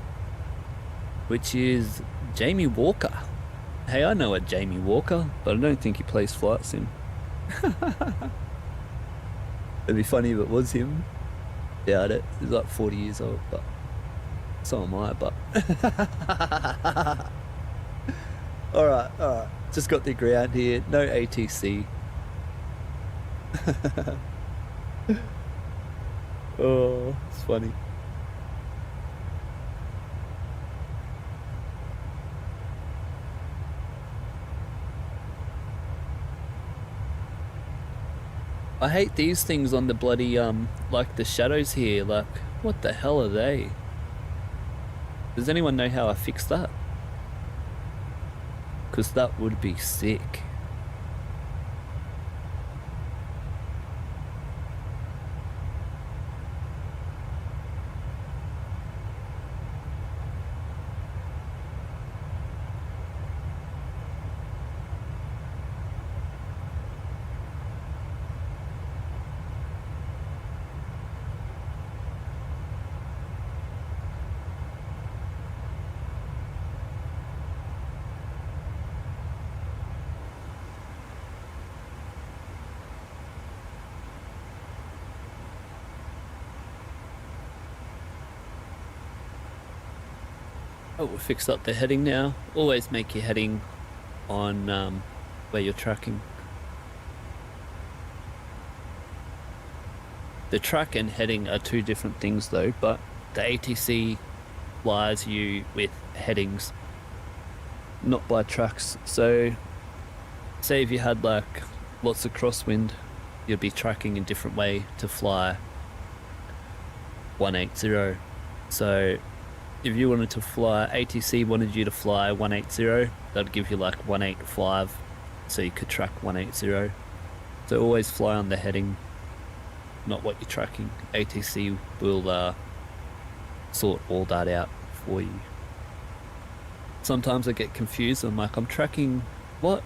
which is Jamie Walker. Hey, I know a Jamie Walker, but I don't think he plays flight sim. It'd be funny if it was him. Doubt it. He's like 40 years old, but so am I, but alright. Just got the ground here, no ATC. Oh, it's funny. I hate these things on the bloody, like the shadows here, like, what the hell are they? Does anyone know how I fix that? Because that would be sick. Oh, we fixed up the heading now. Always make your heading on where you're tracking. The track and heading are two different things though, but the ATC flies you with headings, not by tracks. So say if you had like lots of crosswind, you'd be tracking a different way to fly 180. So if you wanted to fly, ATC wanted you to fly 180, that'd give you like 185, so you could track 180. So always fly on the heading, not what you're tracking. ATC will sort all that out for you. Sometimes I get confused, I'm like, I'm tracking what?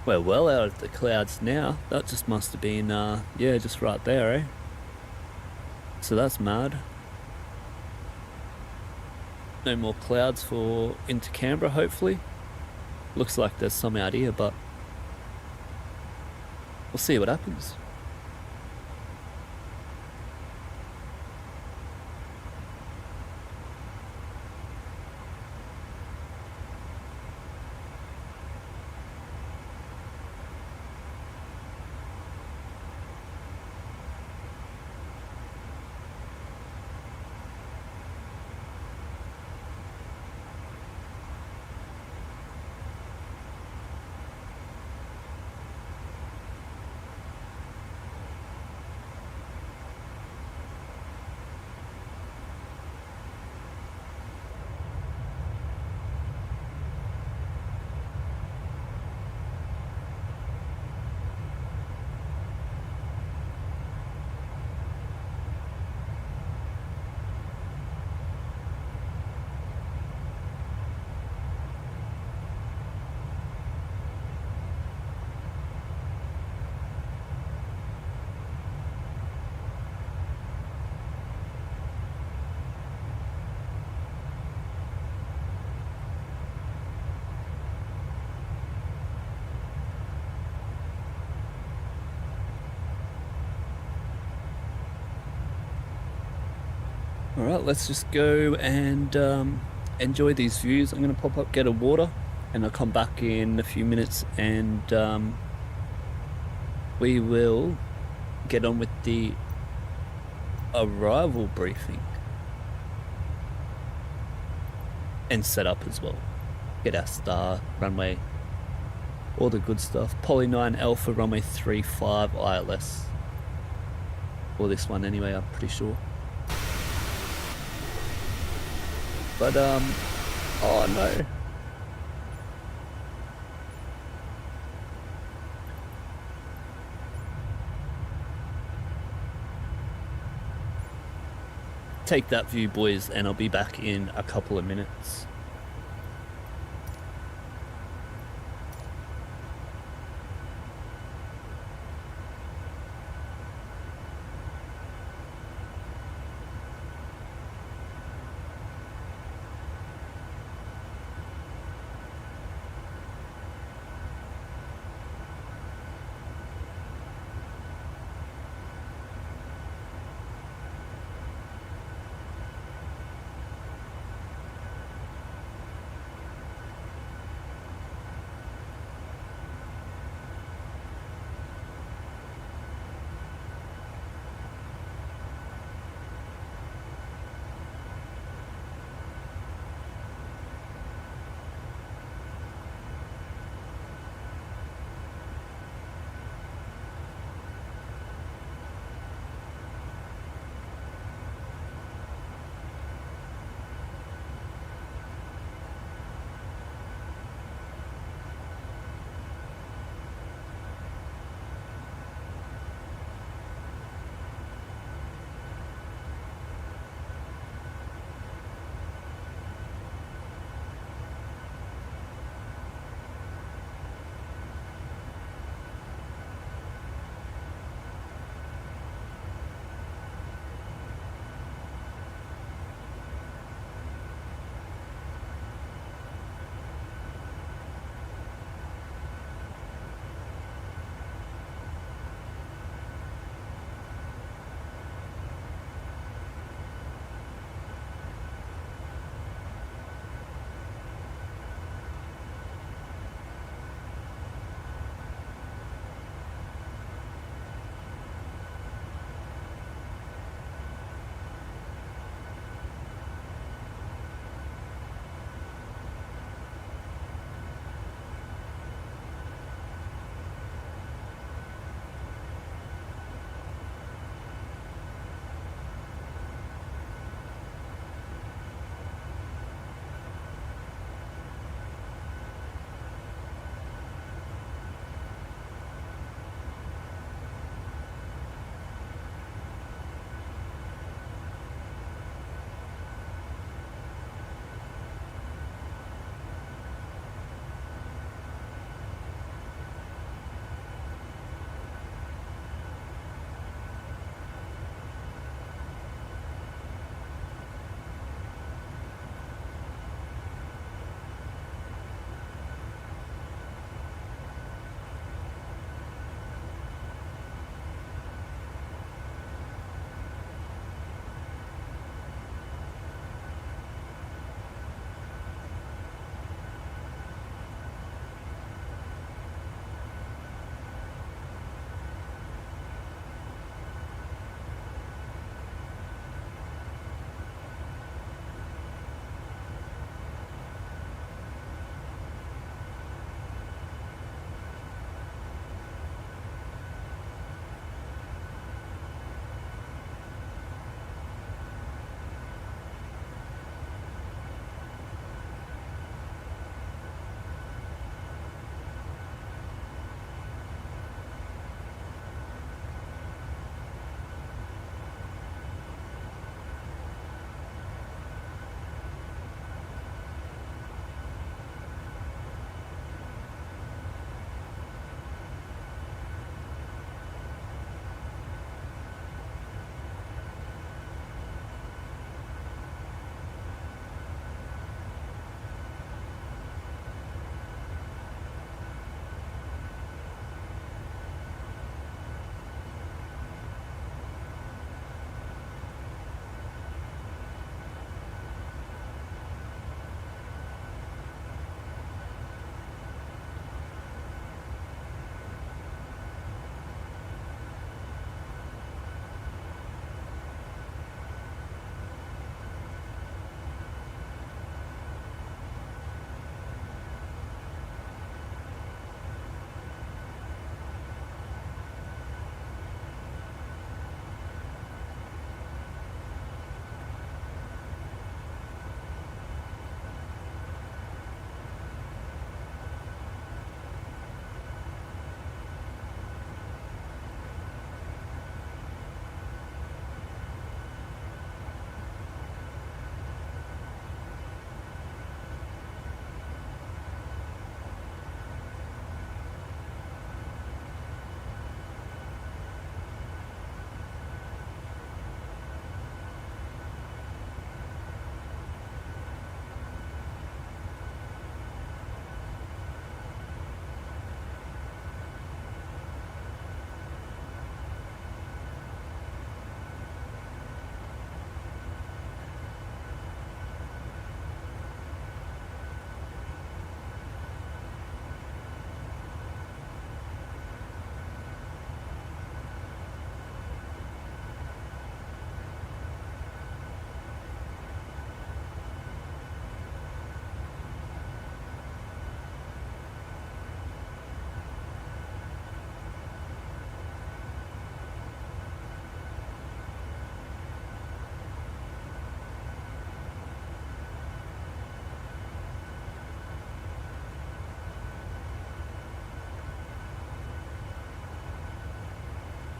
We're well out of the clouds now. That just must have been, yeah, just right there, eh? So that's mad. No more clouds for into Canberra, hopefully. Looks like there's some out here, but we'll see what happens. Alright, let's just go and enjoy these views. I'm going to pop up, get a water, and I'll come back in a few minutes and we will get on with the arrival briefing and set up as well. Get our star, runway, all the good stuff. Poly 9 Alpha, runway 35 ILS. Or this one anyway, I'm pretty sure. But, oh no. Take that view, boys, and I'll be back in a couple of minutes.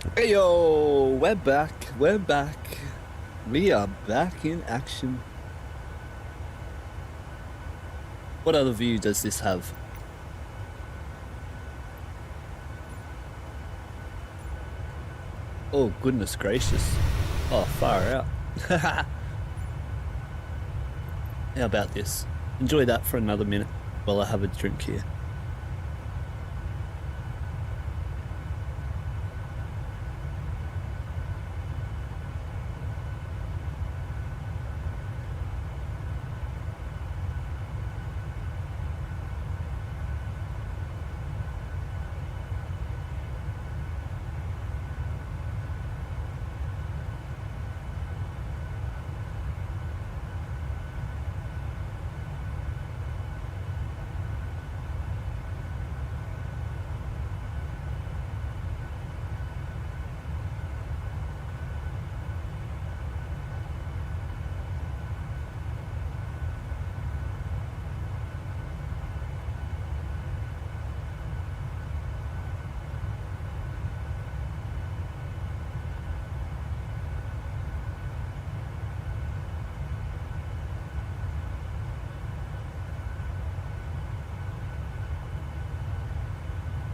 Hey yo, we're back. We're back. We are back in action. What other view does this have? Oh, goodness gracious. Oh, far out. How about this? Enjoy that for another minute while I have a drink here.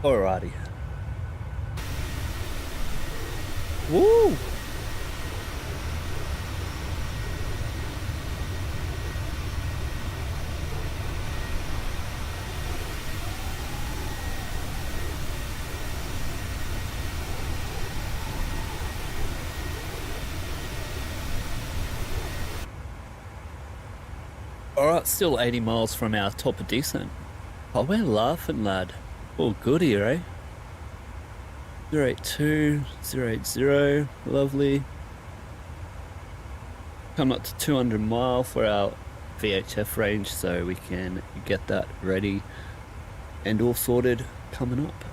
Alrighty. Woo! Alright, still 80 miles from our top of descent. Oh, we're laughing, lad. Oh, good here, eh? 082, 080, lovely. Come up to 200 mile for our VHF range, so we can get that ready and all sorted coming up.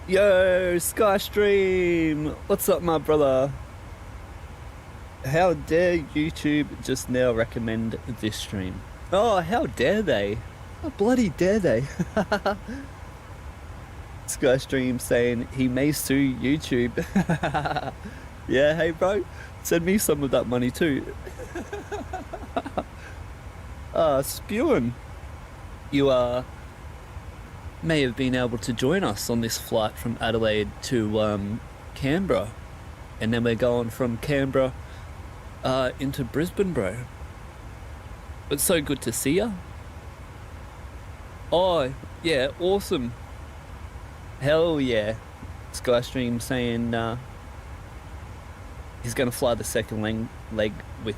Yo, Skystream! What's up, my brother? How dare YouTube just now recommend this stream? Oh, how dare they? How bloody dare they? Skystream saying he may sue YouTube. Yeah, hey bro, send me some of that money too. Spewing. You may have been able to join us on this flight from Adelaide to Canberra, and then we're going from Canberra into Brisbane, bro. It's so good to see ya. Oh yeah, awesome. Hell yeah. Skystream saying he's gonna fly the second leg with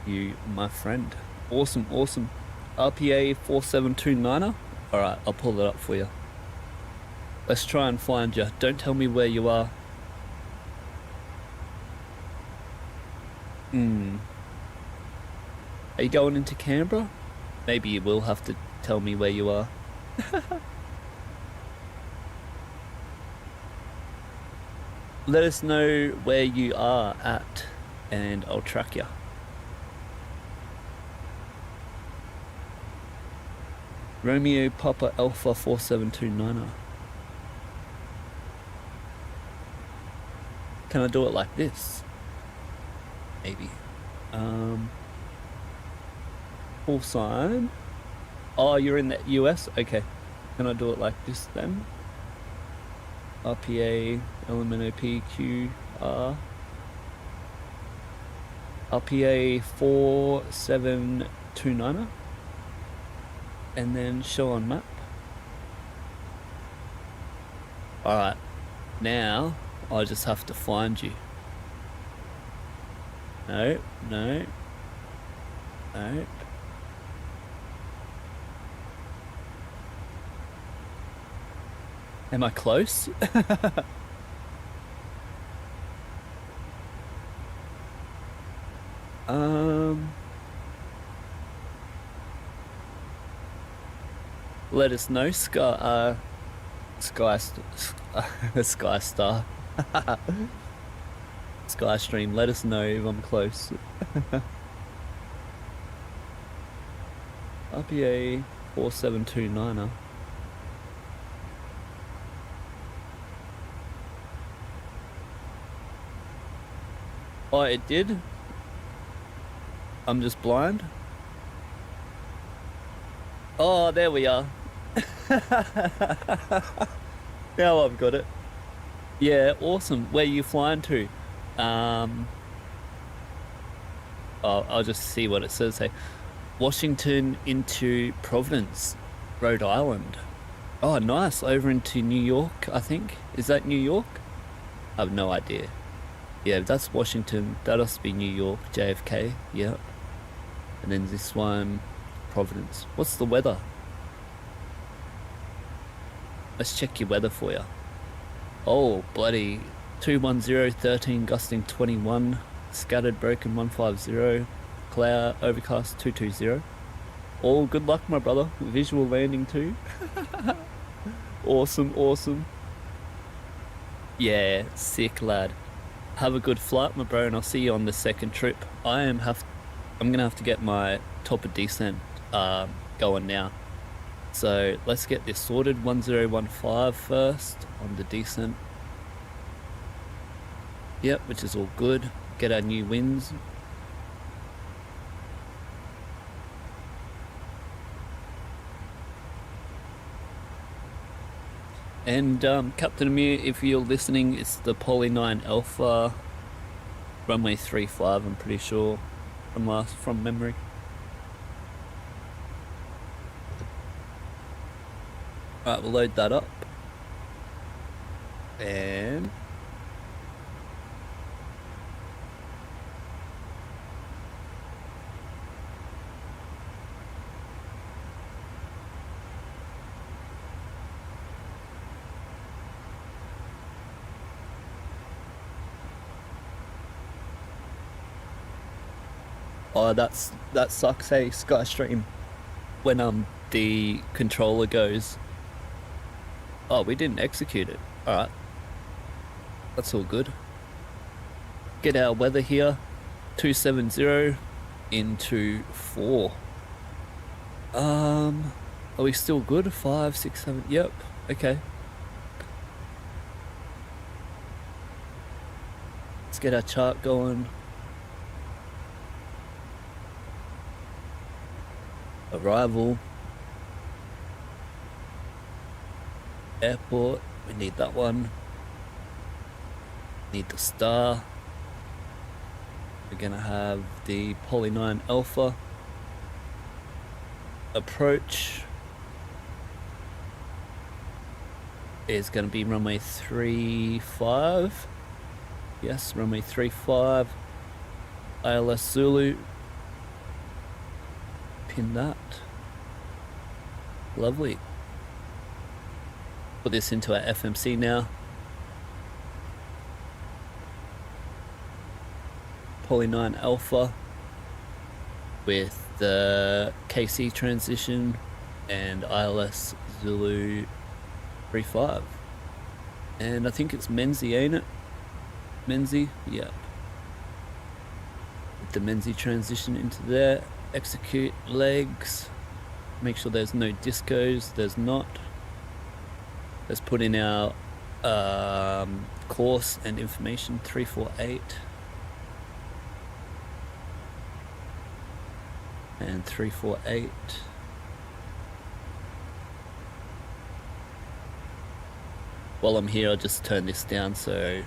you, my friend. Awesome, awesome. RPA 4729er. Alright, I'll pull it up for you. Let's try and find you. Don't tell me where you are. Are you going into Canberra? Maybe you will have to tell me where you are. Let us know where you are at and I'll track you. Romeo Papa Alpha 4729er. Can I do it like this? Maybe. Full sign. Oh, you're in the US? Okay. Can I do it like this then? RPA, LMNOP, QR. RPA 4729er. And then show on map. Alright, now I just have to find you. No, no, no. Am I close? let us know, Sky Sky Star. Sky Stream, let us know if I'm close. RPA 4729er. Oh, it did? I'm just blind? Oh, there we are. Now I've got it. Yeah, awesome. Where are you flying to? I'll just see what it says. Hey, Washington into Providence, Rhode Island. Oh, nice. Over into New York, I think. Is that New York? I have no idea. Yeah, that's Washington. That must be New York, JFK. Yeah. And then this one, Providence. What's the weather? Let's check your weather for you. Oh, bloody 210, 13, gusting 21, scattered, broken 150, cloud, overcast 220. All good luck, my brother. Visual landing too. Awesome, awesome. Yeah, sick lad. Have a good flight, my bro, and I'll see you on the second trip. I'm gonna have to get my top of descent going now. So let's get this sorted. 1015 first on the descent. Yep, which is all good. Get our new wins. And Captain Amir, if you're listening, it's the Poly 9 Alpha, runway 35, I'm pretty sure, from memory. Alright, we'll load that up. And oh, that sucks, hey, Skystream. When the controller goes, oh, we didn't execute it. Alright. That's all good. Get our weather here. 270 into 4. Are we still good? 5, 6, 7. Yep. Okay. Let's get our chart going. Arrival. Airport, we need that one. Need the star. We're gonna have the Poly 9 Alpha. Approach is gonna be runway 35. Yes, runway 35. ILS Zulu. Pin that. Lovely. Put this into our FMC now. Poly 9 Alpha with the KC transition and ILS Zulu 35. And I think it's Menzie, ain't it? Menzie? Yeah. With the Menzie transition into there. Execute legs. Make sure there's no discos. There's not. Let's put in our course and information 348 and 348. While I'm here, I'll just turn this down so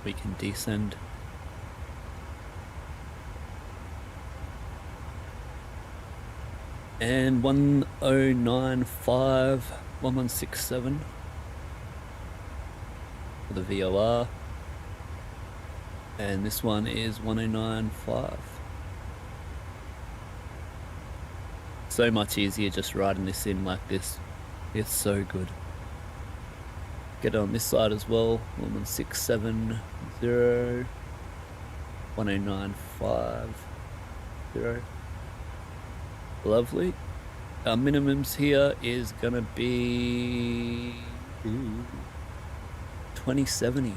we can descend. And 1095 1167 for the VOR, and this one is 1095. So much easier just writing this in like this. It's so good. Get it on this side as well. 11670 10950. Lovely. Our minimums here is gonna be 2070.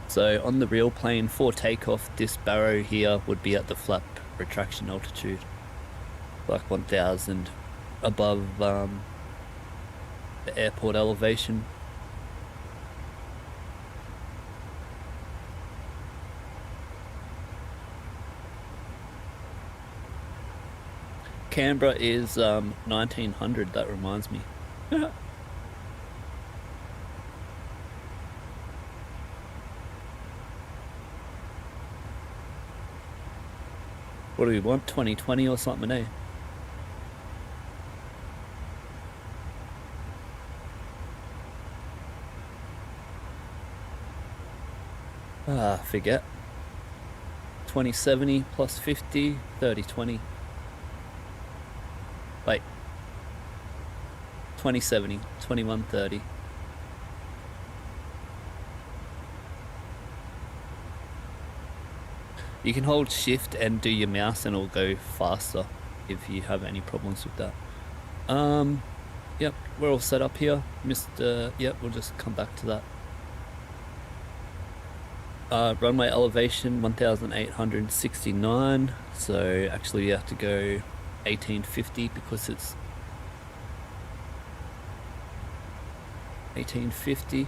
So on the real plane for takeoff, this barrow here would be at the flap retraction altitude, like 1000 above the airport elevation. Canberra is 1900, that reminds me. What do we want? 2020 or something, eh? Forget. 2070 plus 50, 3020. Wait. 2070, 2130. You can hold shift and do your mouse and it'll go faster if you have any problems with that. Yep, we're all set up here. Yep, we'll just come back to that. Runway elevation 1869, so actually we have to go 1850 because it's 1850.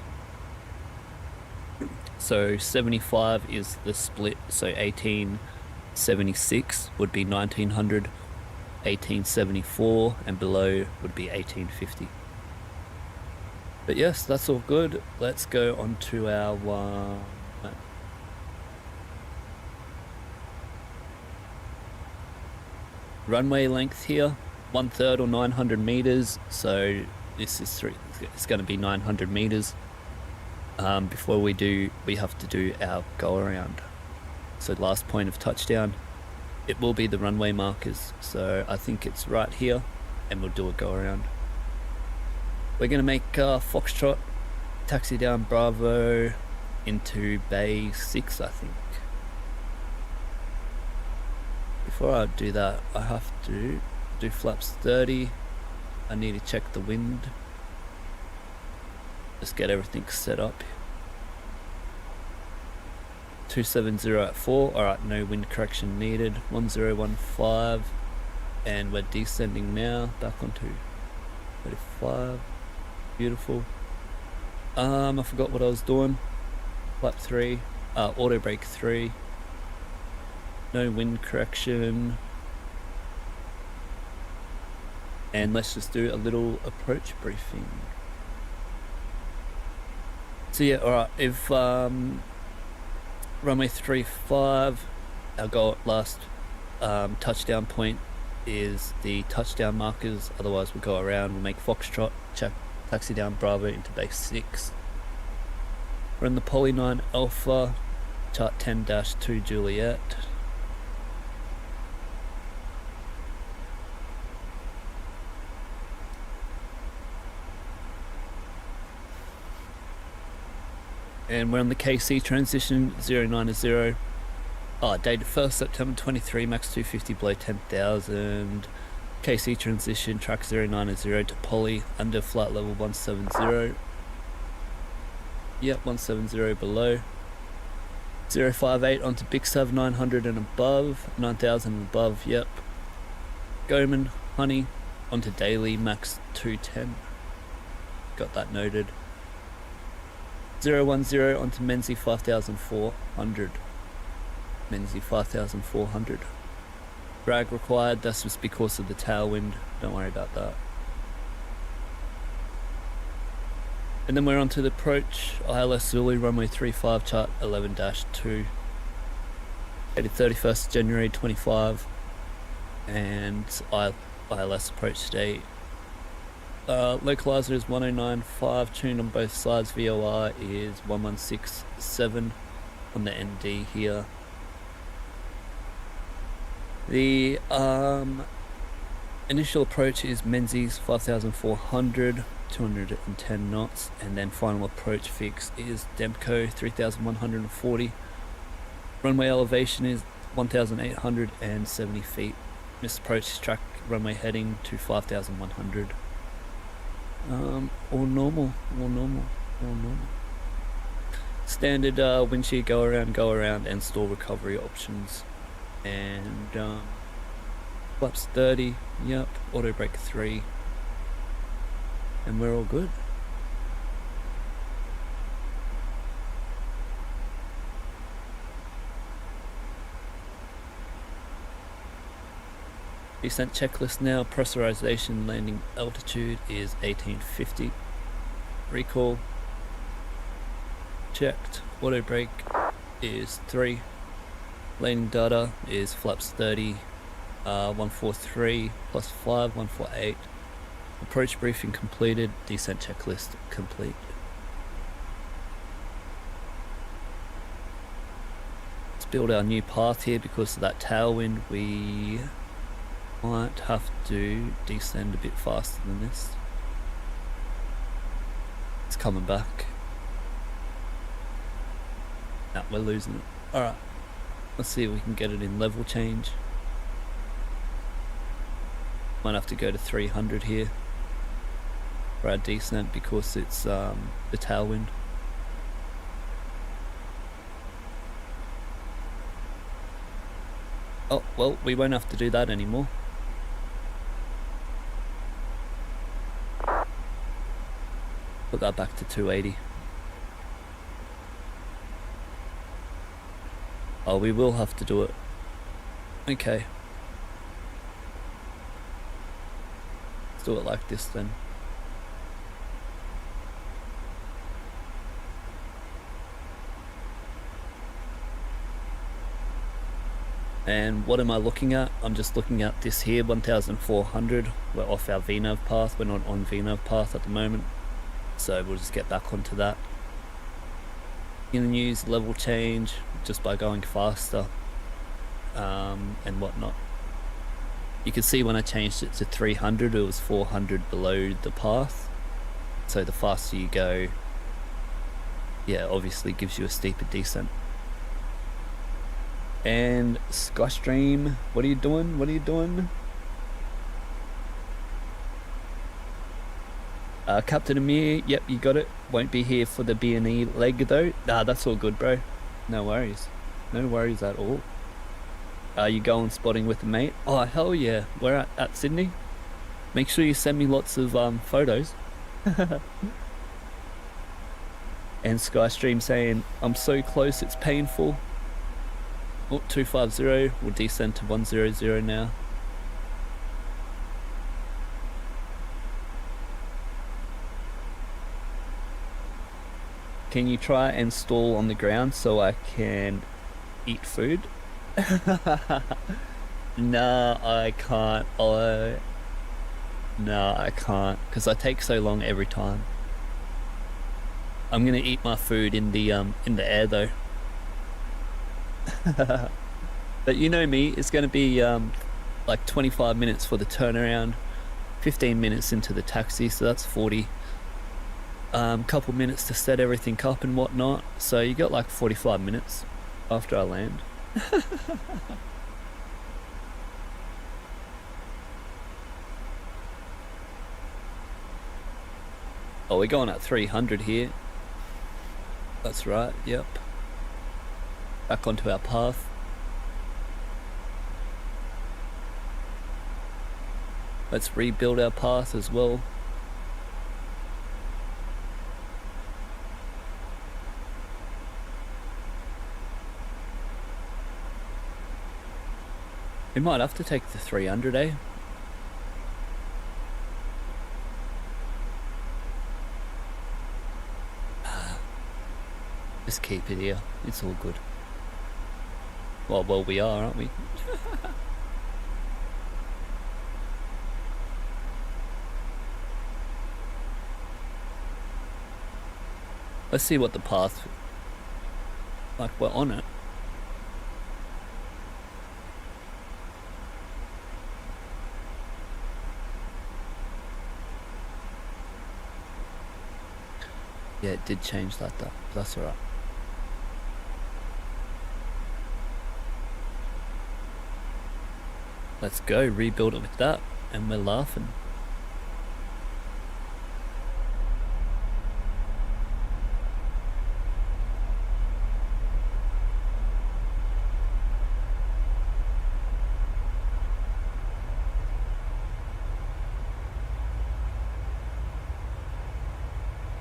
So 75 is the split, so 1876 would be 1900, 1874 and below would be 1850. But yes, that's all good. Let's go on to our runway length here, 1/3 or 900 meters. So this is it's going to be 900 meters. Before we have to do our go around. So last point of touchdown, it will be the runway markers. So I think it's right here and we'll do a go around. We're going to make Foxtrot, taxi down Bravo into Bay 6, I think. Before I do that, I have to do flaps 30. I need to check the wind. Just get everything set up. 270 at 4. Alright, no wind correction needed. 1015. And we're descending now. Back onto 35. Beautiful. I forgot what I was doing. Flap 3. Auto brake 3. No wind correction. And let's just do a little approach briefing. So yeah, alright, if runway 35, our goal last touchdown point is the touchdown markers, otherwise we'll go around, we'll make Foxtrot, check taxi down Bravo into base 6. We're in the Poly 9 Alpha, chart 10-2 Juliet. And we're on the KC transition 090. Dated 1st September 23, max 250 below 10,000. KC transition track 090 to Poly under flight level 170. Yep, 170 below. 058 onto Big Sav 900 and above, 9,000 and above, yep. Goman, Honey, onto Daily, max 210. Got that noted. 010 onto Menzie 5,400. Menzie 5,400. Drag required, that's just because of the tailwind, don't worry about that. And then we're on to the approach, ILS Zulu, runway 35, chart 11-2. Dated 31st January 25. And ILS approach date. Localizer is 1095, tuned on both sides. VOR is 1167 on the ND here. The initial approach is Menzies 5,400, 210 knots, and then final approach fix is Demco 3,140. Runway elevation is 1,870 feet. Missed approach track runway heading to 5,100. All normal, all normal, all normal. Standard wind shear go around and stall recovery options. And flaps 30, yep, auto brake 3. And we're all good. Descent checklist now. Pressurization landing altitude is 1850. Recall checked. Auto brake is 3. Landing data is flaps 30, 143 plus 5, 148. Approach briefing completed. Descent checklist complete. Let's build our new path here. Because of that tailwind, we might have to descend a bit faster than this. It's coming back. Nah, we're losing it. Alright, let's see if we can get it in level change. Might have to go to 300 here for our descent because it's the tailwind. Oh, well, we won't have to do that anymore. Put that back to 280. Oh, we will have to do it. Okay. Let's do it like this then. And what am I looking at? I'm just looking at this here, 1,400. We're off our VNAV path. We're not on VNAV path at the moment. So we'll just get back onto that. You can use level change just by going faster and whatnot. You can see when I changed it to 300, it was 400 below the path. So the faster you go, yeah, obviously gives you a steeper descent. And Skystream, what are you doing? What are you doing? Captain Amir, yep, you got it. Won't be here for the B&E leg though. Nah, that's all good, bro. No worries. No worries at all. Are you going spotting with a mate? Oh, hell yeah. We're at Sydney. Make sure you send me lots of photos. And Skystream saying, I'm so close, it's painful. Oh, 250. We'll descend to 100 now. Can you try and stall on the ground so I can eat food? Nah, I can't. Nah, I can't, because I take so long every time. I'm gonna eat my food in the air though. But you know me, it's gonna be like 25 minutes for the turnaround, 15 minutes into the taxi, so that's 40. Couple minutes to set everything up and whatnot, so you got like 45 minutes after I land. Oh, we're going at 300 here. That's right, yep. Back onto our path. Let's rebuild our path as well. We might have to take the 300, eh? Just keep it here. It's all good. Well, we are, aren't we? Let's see what the path... Like, we're on it. Yeah, it did change like that. That's alright. Let's go, rebuild it with that, and we're laughing.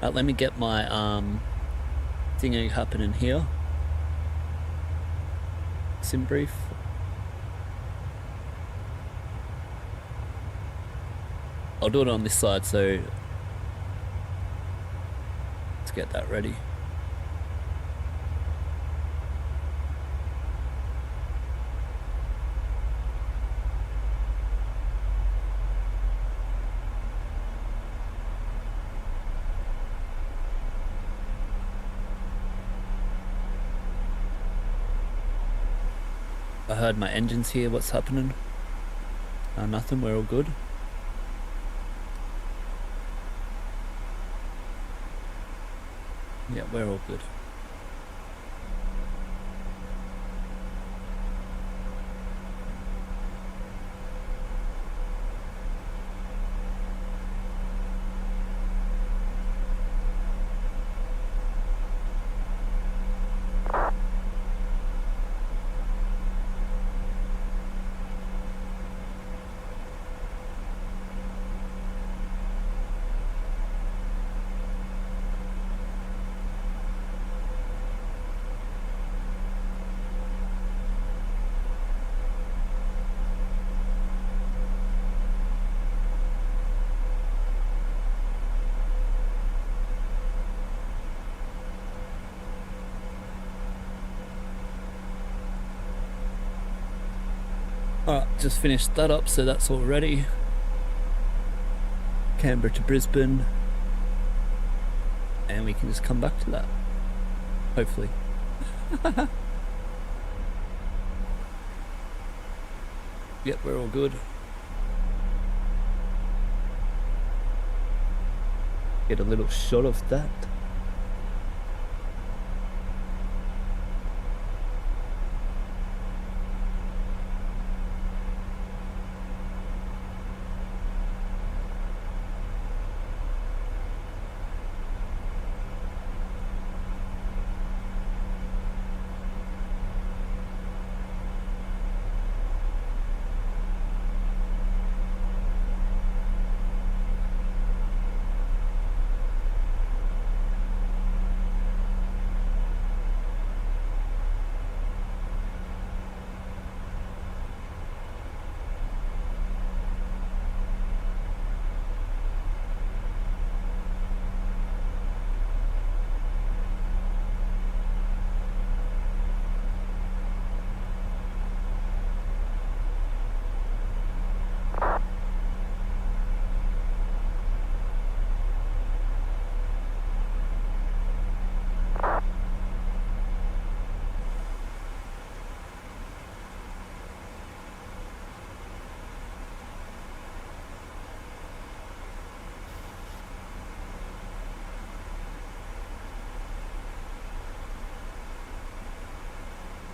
Let me get my thingy happening here. Sim brief. I'll do it on this side, so let's get that ready. I heard my engines here. What's happening? Nothing, we're all good. Yeah, we're all good. Alright, just finished that up, so that's all ready. Canberra to Brisbane. And we can just come back to that. Hopefully. Yep, we're all good. Get a little shot of that.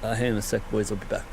Hang on a sec, boys, I'll be back.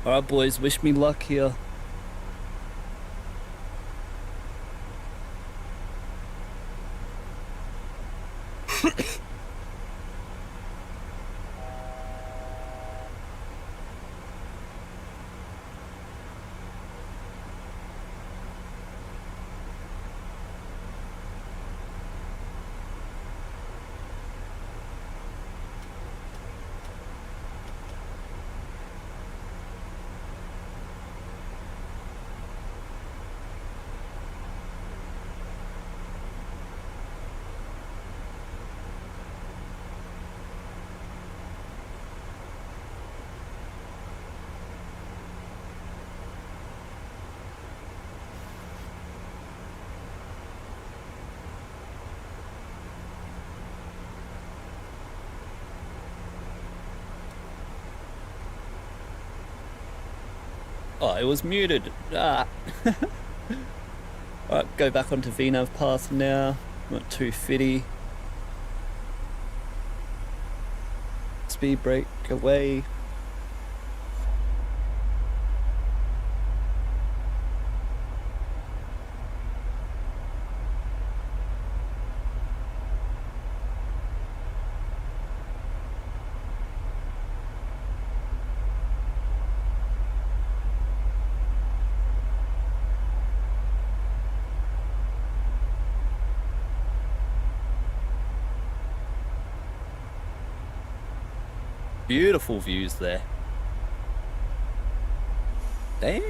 Alright boys, wish me luck here. Oh, it was muted. Ah. Alright, go back onto VNav path now. Not 250. Speed brake away. Beautiful views there. Damn.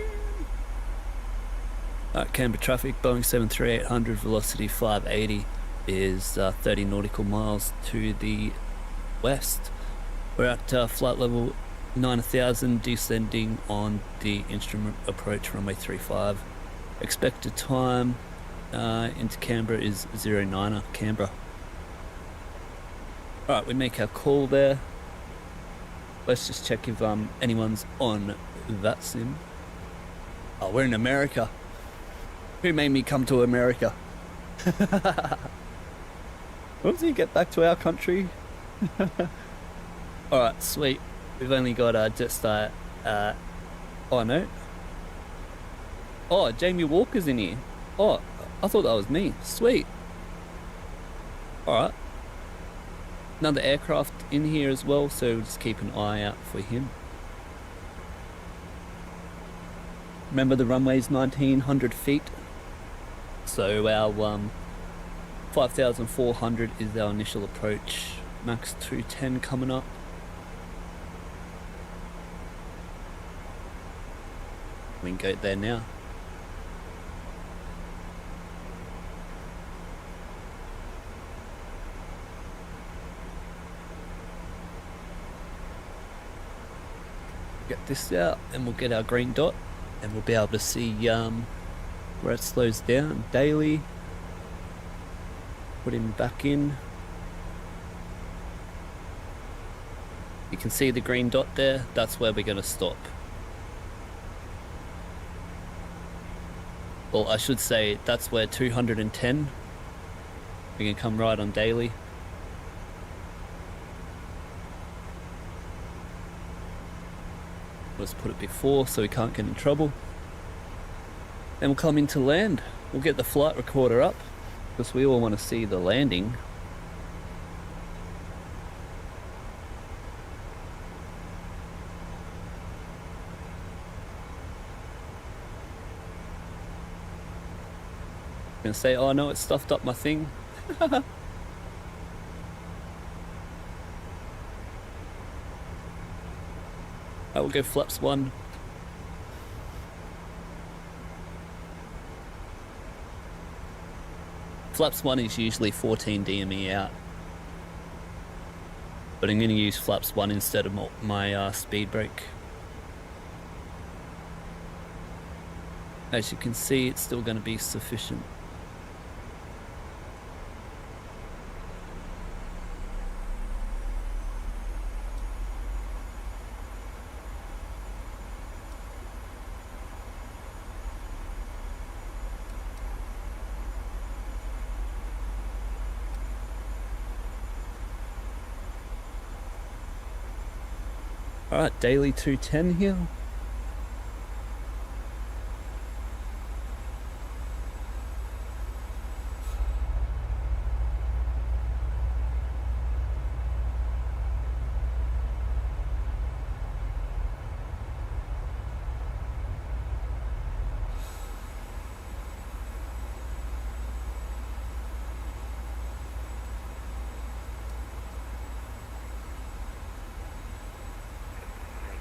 Alright, Canberra traffic, Boeing 737-800, velocity 580 is 30 nautical miles to the west. We're at flight level 9000, descending on the instrument approach runway 35. Expected time into Canberra is 09er Canberra. Alright, we make our call there. Let's just check if anyone's on Vatsim. Oh, we're in America. Who made me come to America? Once you get back to our country. Alright, sweet. We've only got Jetstar. Oh no. Oh, Jamie Walker's in here. Oh, I thought that was me. Sweet. Alright. Another aircraft in here as well, so we'll just keep an eye out for him. Remember, the runway's 1900 feet, so our 5400 is our initial approach. Max 210 coming up. We can go there now. Get this out and we'll get our green dot and we'll be able to see where it slows down daily. Put him back in. You can see the green dot there, that's where we're going to stop. Well, I should say that's where 210, we can come right on daily. Let's put it before so we can't get in trouble. Then we'll come into land. We'll get the flight recorder up because we all want to see the landing. I'm gonna say, oh no, it stuffed up my thing. I will go flaps 1. Flaps 1 is usually 14 DME out, but I'm going to use flaps 1 instead of my speed brake. As you can see, it's still going to be sufficient. Alright, daily 210 here.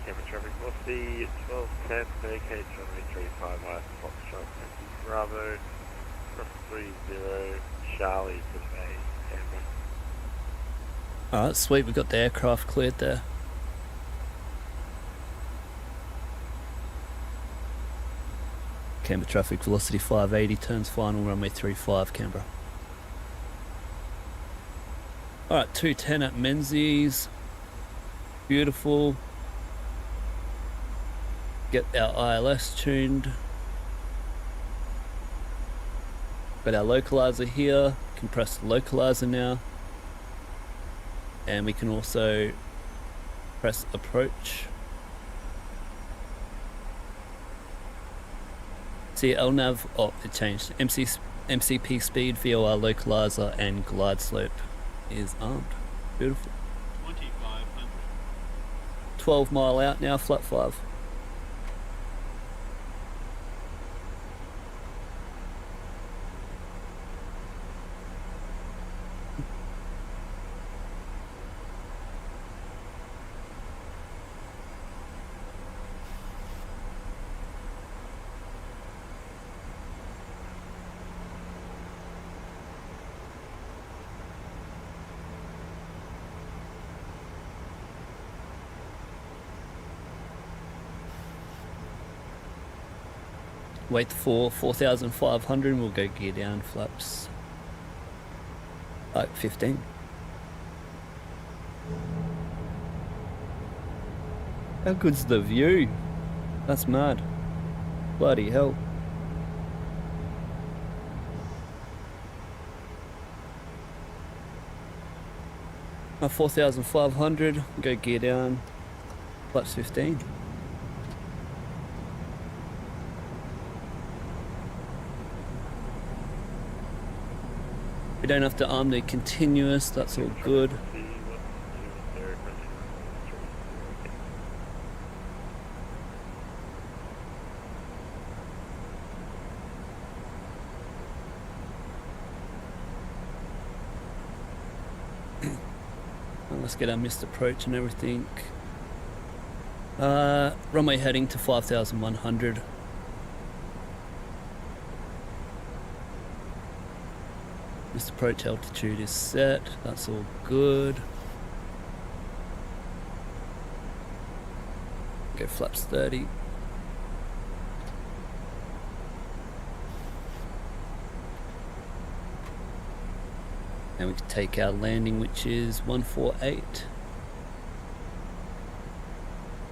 Canberra traffic velocity 1210, vacate runway 35 via Foxtrot, Yankee Bravo, cross 30, Charlie to Bay, Canberra. Alright, sweet, we got the aircraft cleared there. Canberra traffic velocity 580, turns final, runway 35, Canberra. Alright, 210 at Menzies. Beautiful. Get our ILS tuned. Got our localizer here. Can press the localizer now. And we can also press approach. See, LNAV, oh, it changed. MCP speed, VOR localizer, and glide slope is armed. Beautiful. 2500. 12 mile out now, flat 5. Wait for 4,500 and we'll go gear down, flaps like 15. How good's the view? That's mad. Bloody hell. Now 4,500, go gear down, flaps 15. We don't have to arm the continuous, that's all good. Let's get our missed approach and everything. Runway heading to 5,100. Missed approach altitude is set, that's all good. Go flaps 30. And we can take our landing, which is 148.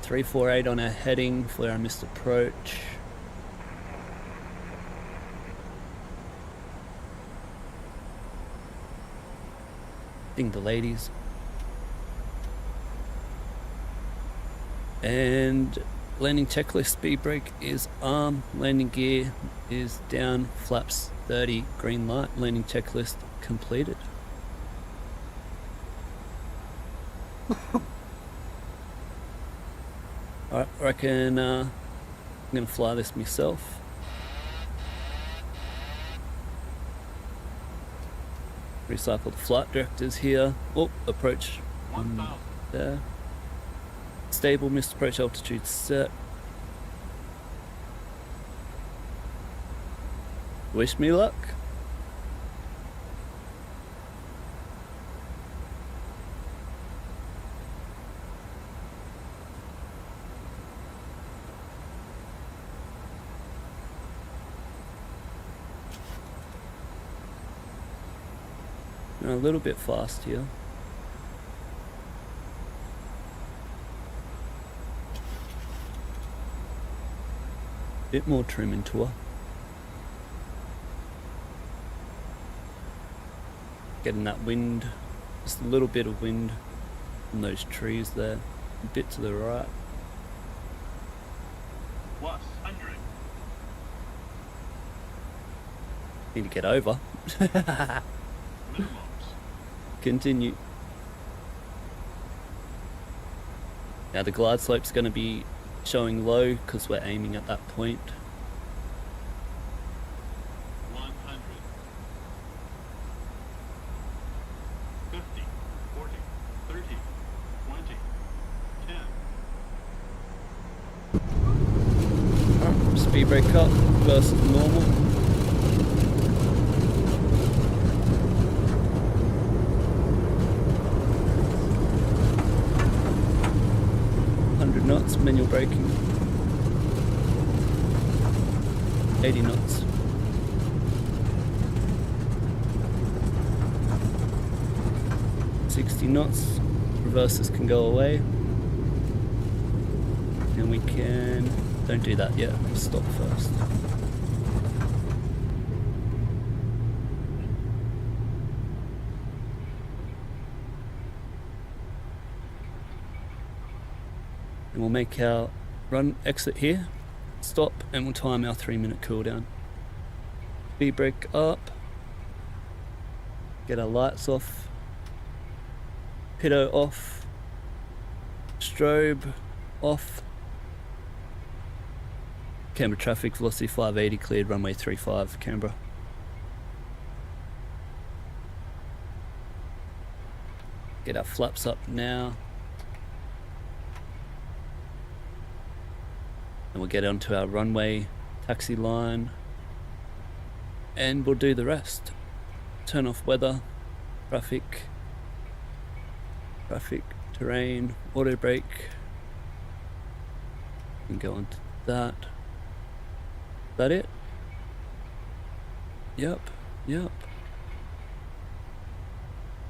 348 on our heading for our missed approach. Ding the ladies. And landing checklist, speed brake is arm, landing gear is down, flaps 30, green light, landing checklist completed. Alright, I reckon I'm gonna fly this myself. Recycle the flight directors here. Oh, approach 1000. there. Stable, missed approach altitude set. Wish me luck. A little bit fast here. Bit more trim into her. Getting that wind, just a little bit of wind from those trees there, a bit to the right. Plus 100. Need to get over. Minimums. Continue. Now the glide slope's going to be showing low because we're aiming at that point. 100. 50, 40, 30, 20, 10, speed brake up versus normal. Knots, manual braking. 80 knots. .60 reverses can go away. And we can, don't do that yet, stop first. And we'll make our run exit here, stop, and we'll time our 3-minute cooldown. Speed brake up, get our lights off, pitot off, strobe off, Canberra traffic, velocity 580, cleared, runway 35, Canberra. Get our flaps up now. And we'll get onto our runway taxi line and we'll do the rest. Turn off weather, traffic, terrain, auto brake, and go on to that. Is that it? Yep.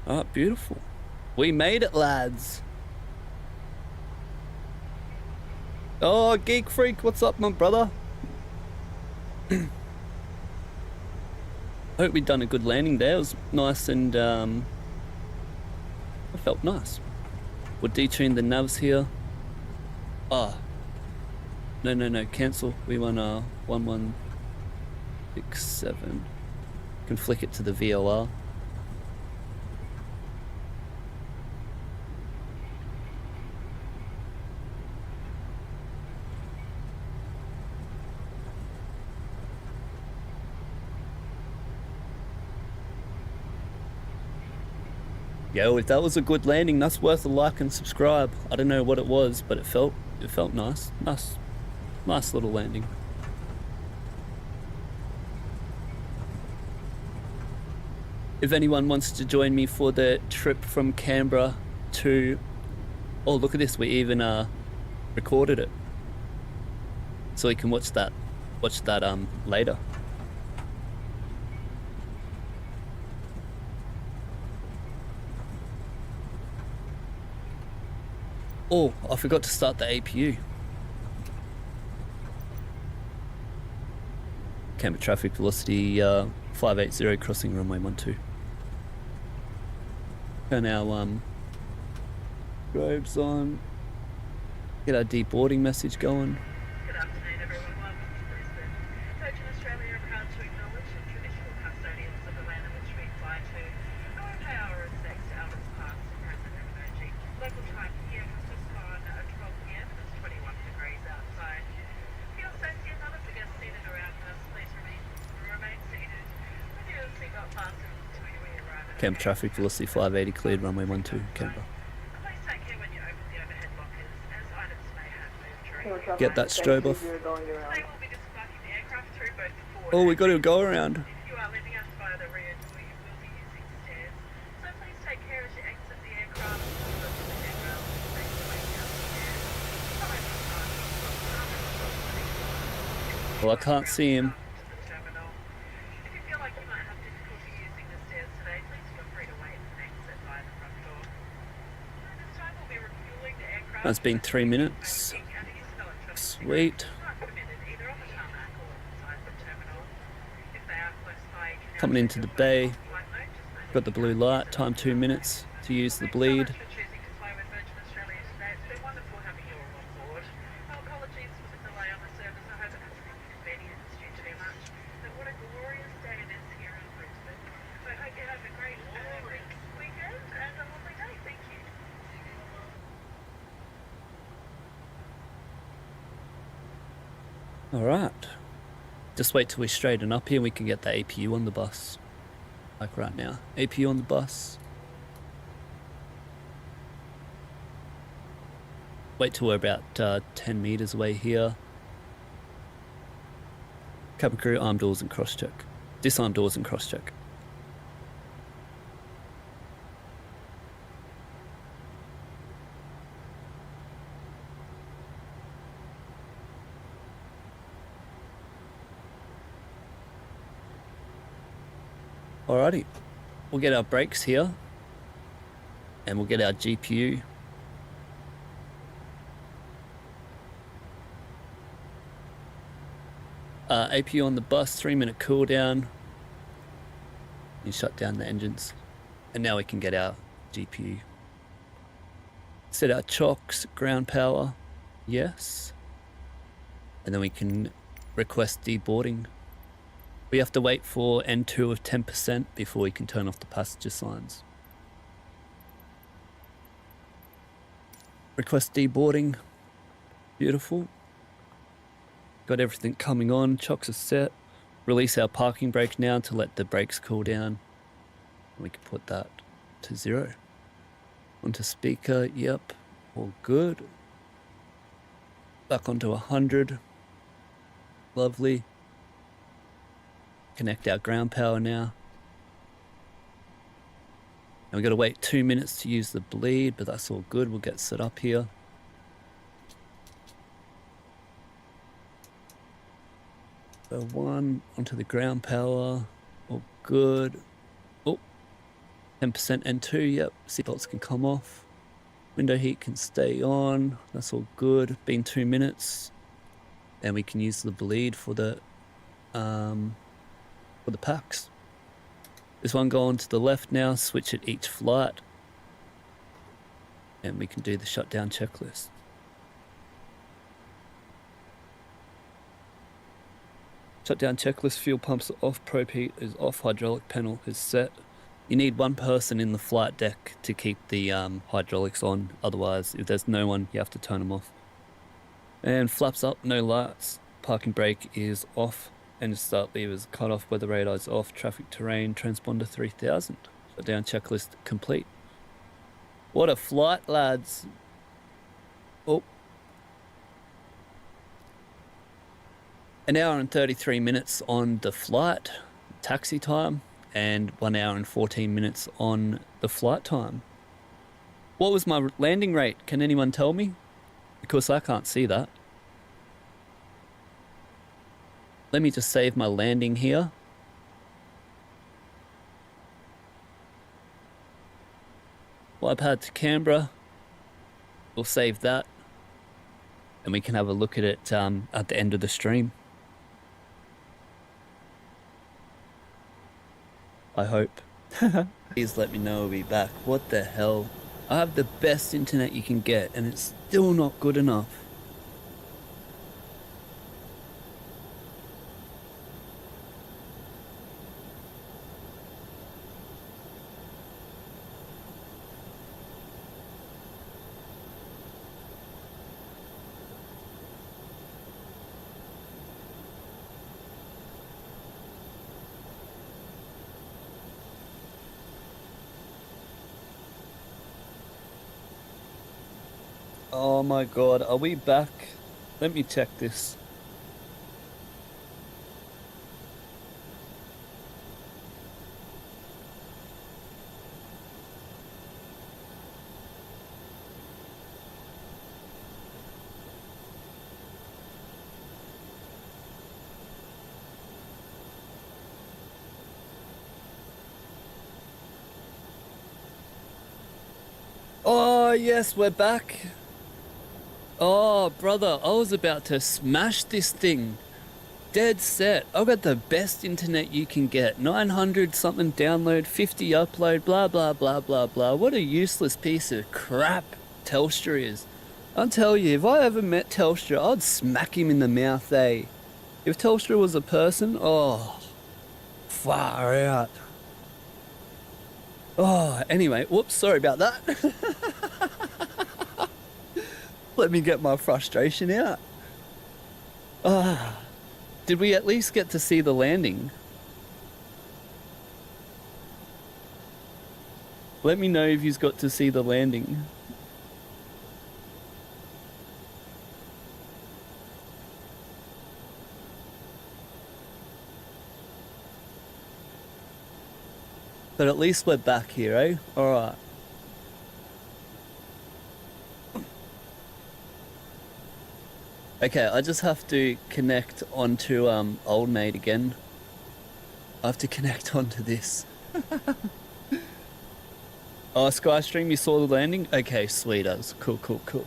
Ah, beautiful. We made it, lads. Oh, Geek Freak, what's up, my brother? Hope we've done a good landing there. It was nice and it felt nice. We'll detune the navs here. Ah. No, cancel. We want 1167. Can flick it to the VOR. Yo, if that was a good landing, that's worth a like and subscribe. I don't know what it was, but it felt nice. Nice little landing. If anyone wants to join me for the trip from Canberra to, oh look at this, we even recorded it, so you can watch that later. Oh, I forgot to start the APU. Canberra traffic, velocity 580, crossing runway 12. Turn our strobes on. Get our deboarding message going. Good afternoon, everyone. Welcome to Brisbane. Virgin Australia are proud to acknowledge the traditional custodians of the land in which we fly to. I want to pay our respects to elders past, present, and emerging. Local time here has just gone at 12 p.m. and it's 21 degrees outside. For your safety and other guests seated around us, please remain seated with your seatbelt fastened until we arrive at Canberra traffic, velocity 580, cleared, runway 12, Canberra. Please take care when you open the overhead lockers, as items may have moved during. Get that strobe off. They will be disembarking the aircraft through both the forward Oh, we and got to go around. If you are leaving us via the rear door, you will be using stairs. So please take care as you exit the aircraft. Look to the handrail and make your way down the stairs. Follow the signs from Well, I can't see him. to the terminal. If you feel like you might have difficulty using the stairs today, please feel free to wait and exit via the front door. During this time, we'll be refueling the aircraft. That's been 3 minutes. Sweet. Coming into the bay. Got the blue light. Time 2 minutes to use the bleed. Alright. Just wait till we straighten up here and we can get the APU on the bus. Like right now. APU on the bus. Wait till we're about 10 meters away here. Cabin crew, arm doors and cross check. Disarm doors and cross check. Alrighty, we'll get our brakes here and we'll get our GPU. APU on the bus, 3-minute cooldown. You shut down the engines. And now we can get our GPU. Set our chocks, ground power, yes. And then we can request deboarding. We have to wait for N2 of 10% before we can turn off the passenger signs. Request deboarding. Beautiful. Got everything coming on. Chocks are set. Release our parking brake now to let the brakes cool down. We can put that to 0. Onto speaker. Yep. All good. Back onto 100. Lovely. Connect our ground power now. And we've got to wait 2 minutes to use the bleed, but that's all good. We'll get set up here. So 1 onto the ground power. All good. Oh, 10% N2. Yep, seatbelts can come off. Window heat can stay on. That's all good. Been 2 minutes. And we can use the bleed for the packs. This one going to the left now, switch at each flight. And we can do the shutdown checklist. Shutdown checklist, fuel pumps are off, probe heat is off, hydraulic panel is set. You need one person in the flight deck to keep the hydraulics on, otherwise if there's no one you have to turn them off. And flaps up, no lights, parking brake is off. Engine start levers cut off, weather radar is off, traffic terrain, transponder 3000. Shutdown checklist complete. What a flight, lads. Oh. An hour and 33 minutes on the flight, taxi time, and 1 hour and 14 minutes on the flight time. What was my landing rate? Can anyone tell me? Because I can't see that. Let me just save my landing here. YPAD to Canberra. We'll save that. And we can have a look at it at the end of the stream. I hope. Please let me know I'll be back. What the hell? I have the best internet you can get and it's still not good enough. Oh my god, are we back? Let me check this. Oh yes, we're back. Oh, brother, I was about to smash this thing. Dead set. I've got the best internet you can get. 900 something download, 50 upload, blah, blah, blah, blah, blah. What a useless piece of crap Telstra is. I'll tell you, if I ever met Telstra, I'd smack him in the mouth, eh? If Telstra was a person, oh, far out. Oh, anyway, whoops, sorry about that. Let me get my frustration out. Did we at least get to see the landing? Let me know if you've got to see the landing. But at least we're back here, eh? Alright. Okay, I just have to connect onto Old Maid again. I have to connect onto this. Oh, Skystream, you saw the landing? Okay, sweet as. Cool, cool, cool.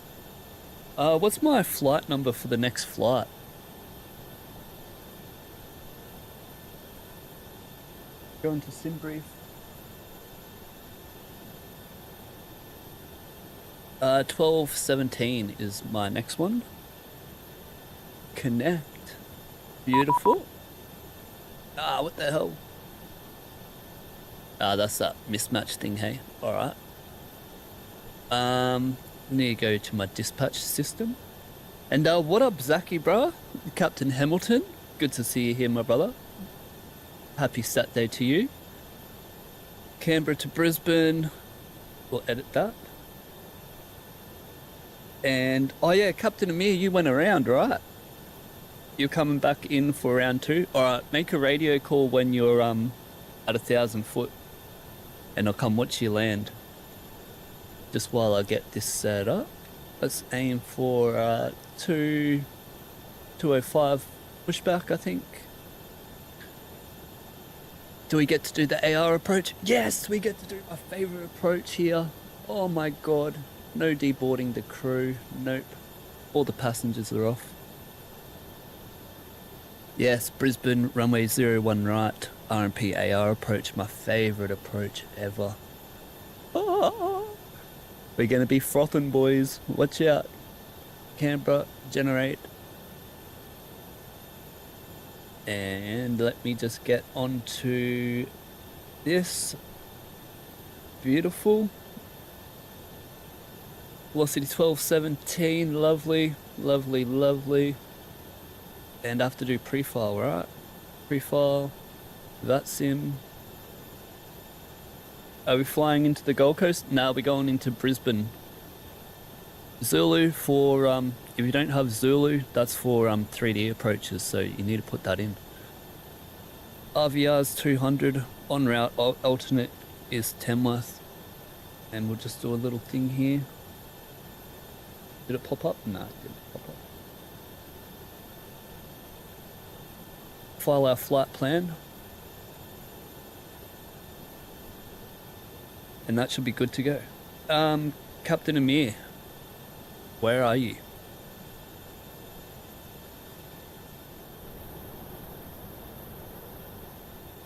What's my flight number for the next flight? Going to SimBrief. 12:17 is my next one. Connect. Beautiful. Ah, what the hell? Ah, that's that mismatch thing, hey? Alright. Need to go to my dispatch system. And what up, Zachy, bro? Captain Hamilton. Good to see you here, my brother. Happy Saturday to you. Canberra to Brisbane. We'll edit that. And, oh yeah, Captain Amir, you went around, right? You're coming back in for round 2? Alright, make a radio call when you're at 1,000 foot. And I'll come watch you land. Just while I get this set up. Let's aim for 205 pushback, I think. Do we get to do the AR approach? Yes, we get to do my favorite approach here. Oh my god. No deboarding the crew. Nope. All the passengers are off. Yes, Brisbane, runway 01 right. RMP AR approach, my favorite approach ever. Oh, we're gonna be frothing, boys. Watch out. Canberra, generate. And let me just get onto this. Beautiful. Velocity 12:17, lovely, lovely, lovely. And I have to do pre-file, right? Pre-file, Vatsim. Are we flying into the Gold Coast? No, we're going into Brisbane. Zulu for, if you don't have Zulu, that's for 3D approaches, so you need to put that in. RVR's 200, en route, alternate is Tamworth. And we'll just do a little thing here. Did it pop up? No, it didn't pop up. File our flight plan. And that should be good to go. Captain Amir, where are you?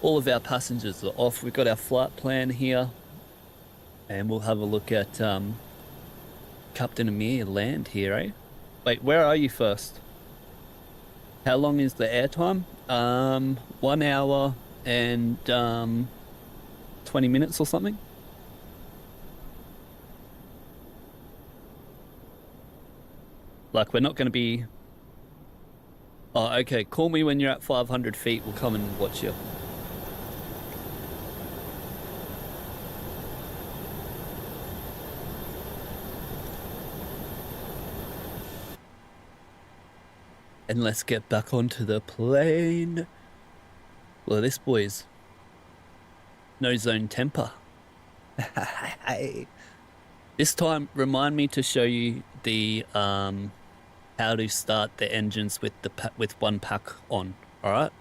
All of our passengers are off. We've got our flight plan here. And we'll have a look at Captain Amir land here, eh? Wait, where are you first? How long is the airtime? 1 hour and 20 minutes or something. Like, we're not going to be... Oh, okay. Call me when you're at 500 feet. We'll come and watch you. And let's get back onto the plane. Well, this boy's no zone temper. This time, remind me to show you the how to start the engines with with one pack on. All right,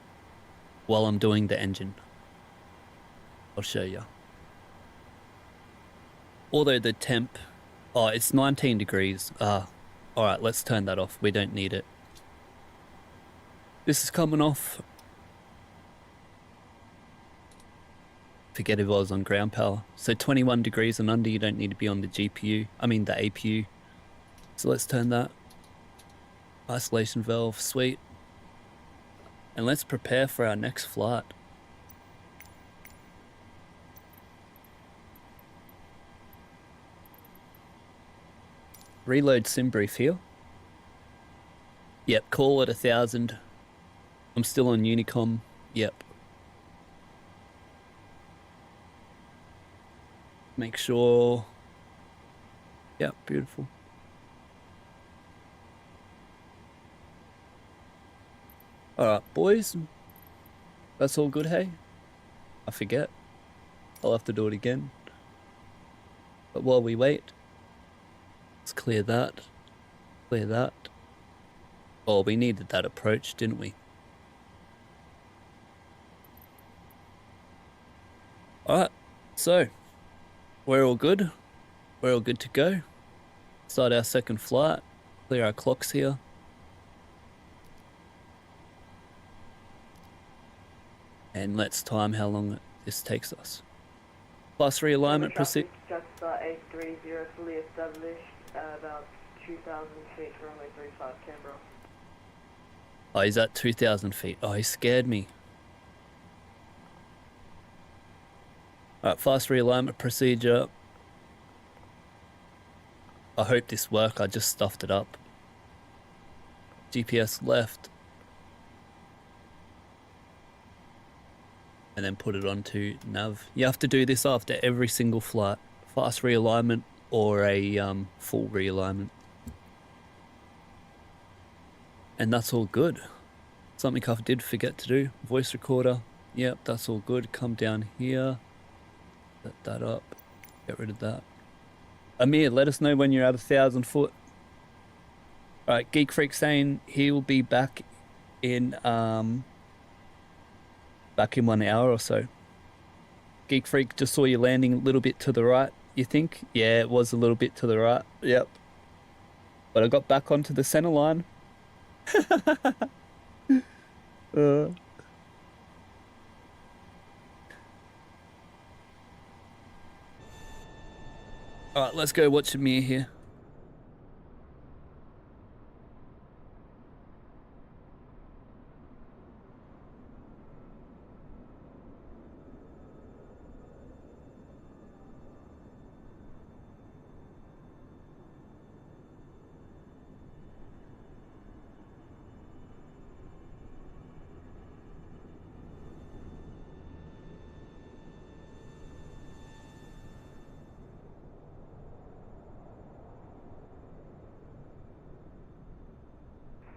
while I'm doing the engine, I'll show you. Although the temp, oh, it's 19 degrees. All right, let's turn that off. We don't need it. This is coming off. Forget if I was on ground power. So 21 degrees and under, you don't need to be on the GPU. I mean the APU. So let's turn that. Isolation valve, sweet. And let's prepare for our next flight. Reload SimBrief here. Yep, call at 1,000. I'm still on Unicom. Yep. Make sure. Yep, beautiful. Alright, boys. That's all good, hey? I forget. I'll have to do it again. But while we wait, let's clear that. Clear that. Oh, we needed that approach, didn't we? Alright, so we're all good. We're all good to go. Start our second flight. Clear our clocks here. And let's time how long this takes us. Plus realignment proceed. Just 830 fully established, about 2,000 feet, runway 35 Canberra. Oh, he's at 2,000 feet. Oh, he scared me. Alright, fast realignment procedure. I hope this worked. I just stuffed it up. GPS left. And then put it onto nav. You have to do this after every single flight. Fast realignment or a full realignment. And that's all good. Something I did forget to do. Voice recorder. Yep, that's all good. Come down here. Set that up. Get rid of that. Amir, let us know when you're at 1,000 foot. Alright, Geek Freak saying he will be back in 1 hour or so. Geek Freak, just saw you landing a little bit to the right, you think? Yeah, it was a little bit to the right. Yep. But I got back onto the center line. Alright, let's go watch Amir here.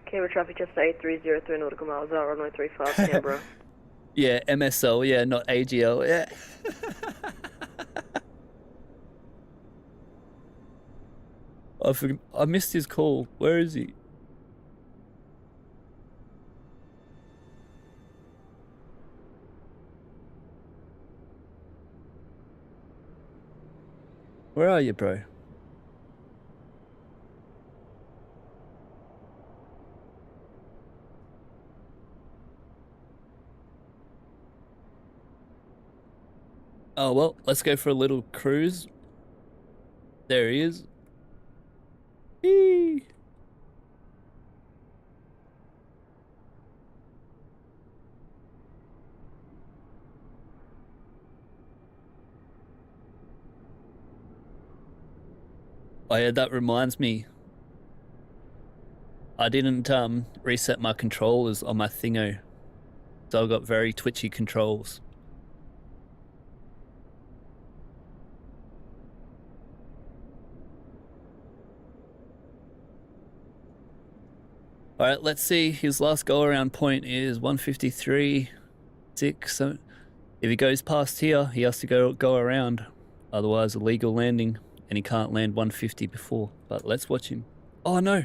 Canberra traffic just 8303 nautical miles out, runway 35 Canberra. Yeah, MSL, yeah, not AGL, yeah. I missed his call. Where is he? Where are you, bro? Oh, well, let's go for a little cruise. There he is. Eee. Oh yeah, that reminds me. I didn't reset my controllers on my thingo, so I've got very twitchy controls. Alright, let's see. His last go around point is 153.6. So if he goes past here, he has to go around. Otherwise, illegal landing, and he can't land 150 before. But let's watch him. Oh no!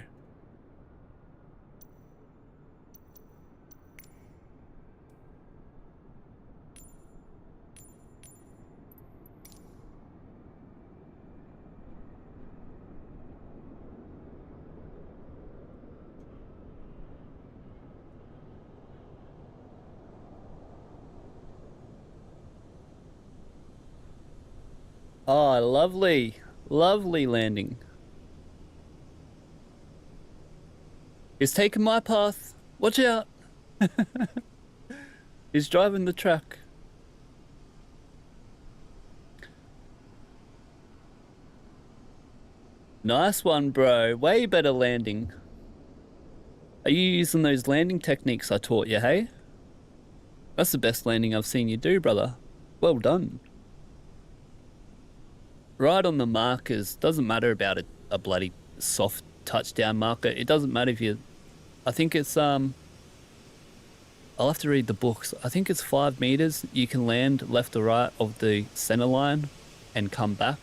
Oh, lovely. Lovely landing. He's taking my path. Watch out. He's driving the truck. Nice one, bro. Way better landing. Are you using those landing techniques I taught you, hey? That's the best landing I've seen you do, brother. Well done. Right on the markers. Doesn't matter about a bloody soft touchdown marker. It doesn't matter if you... I think it's... I I'll have to read the books. I think it's 5 meters. You can land left or right of the center line and come back.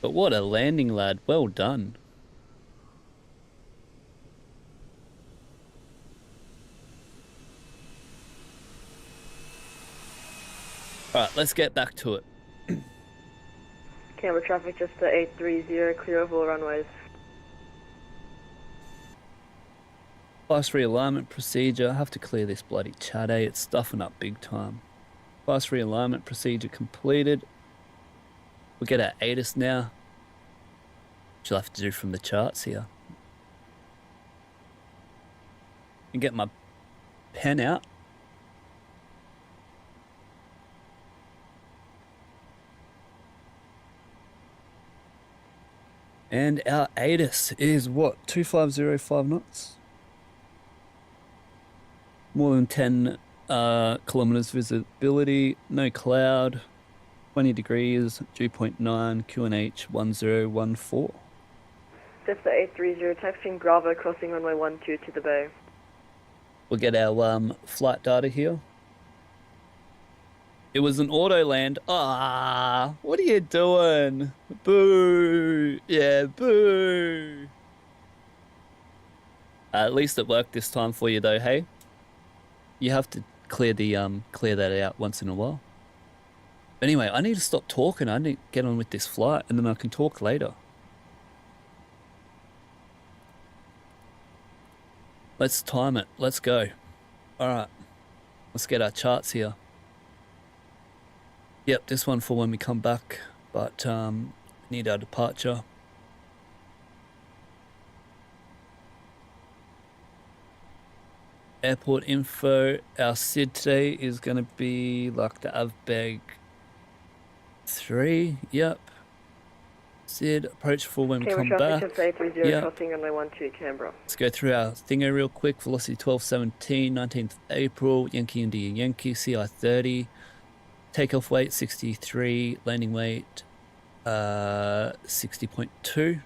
But what a landing, lad. Well done. Alright, let's get back to it. Canberra traffic just to 830, clear of all runways. Fast realignment procedure. I have to clear this bloody chat, eh? It's stuffing up big time. Fast realignment procedure completed. We'll get our ATIS now. Which I'll have to do from the charts here. And get my pen out. And our ATIS is what? 2505 knots? More than 10 kilometers visibility, no cloud, 20 degrees, dew point 9, QNH 1014. Just 830, taxiing Bravo, crossing runway 12 to the bay. We'll get our flight data here. It was an auto land. Ah, what are you doing? Boo! Yeah, boo! At least it worked this time for you though, hey? You have to clear that out once in a while. Anyway, I need to stop talking. I need to get on with this flight and then I can talk later. Let's time it. Let's go. Alright. Let's get our charts here. Yep, this one for when we come back, but need our departure. Airport info. Our SID today is going to be like the Avbeg 3. Yep. SID approach for when we come back. Yep. Crossing runway 12 Canberra. Let's go through our thingo real quick. Velocity 1217, 19th April, Yankee India Yankee, CI 30. Takeoff weight 63, landing weight 60.2.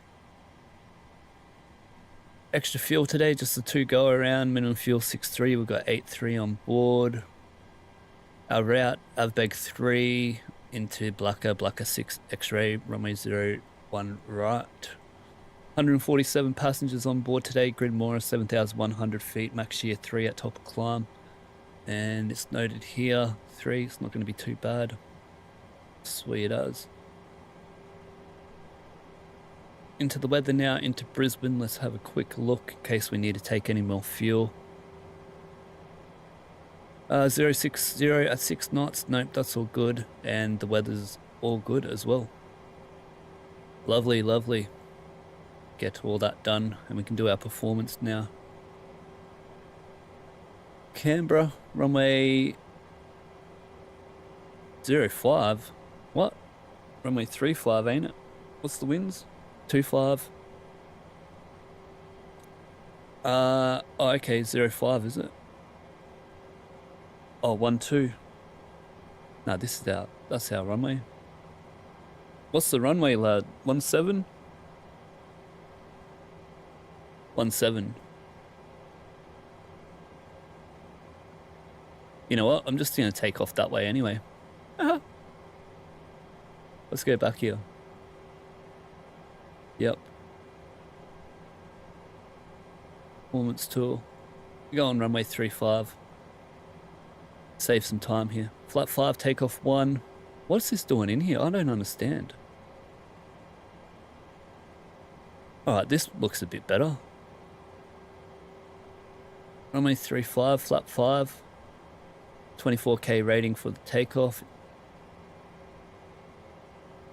Extra fuel today, just the 2 go around. Minimum fuel 6.3. We've got 8.3 on board. Our route Avbeg 3 into Blacker 6 X-ray, runway 01 right. 147 passengers on board today. Grid Mora 7,100 feet. Max shear 3 at top of climb. And it's noted here 3. It's not going to be too bad. Sweet as. Into the weather now, into Brisbane. Let's have a quick look in case we need to take any more fuel. 060 at 6 knots. Nope, that's all good. And the weather's all good as well. Lovely, lovely. Get all that done and we can do our performance now. Canberra, runway 05. What? Runway 35, ain't it? What's the winds? 25. Oh, okay, 05, is it? Oh, 12. No, this is that's our runway. What's the runway, lad? 17? 17. You know what? I'm just going to take off that way anyway. Let's go back here. Yep. Performance tool. We go on runway 35. Save some time here. Flight 5, takeoff 1. What's this doing in here? I don't understand. Alright, this looks a bit better. Runway 35, flat 5. 24k rating for the takeoff.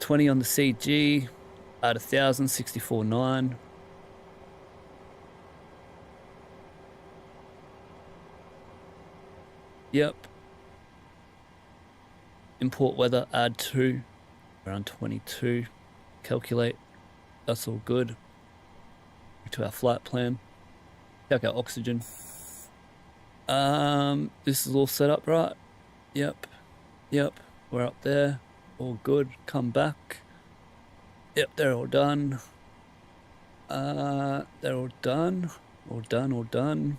20 on the CG. At 1,000, 64.9. Yep. Import weather, add 2. Around 22. Calculate. That's all good. To our flight plan. Check our oxygen. This is all set up right. Yep. Yep. We're up there. All good. Come back. Yep, they're all done. They're all done. All done, all done.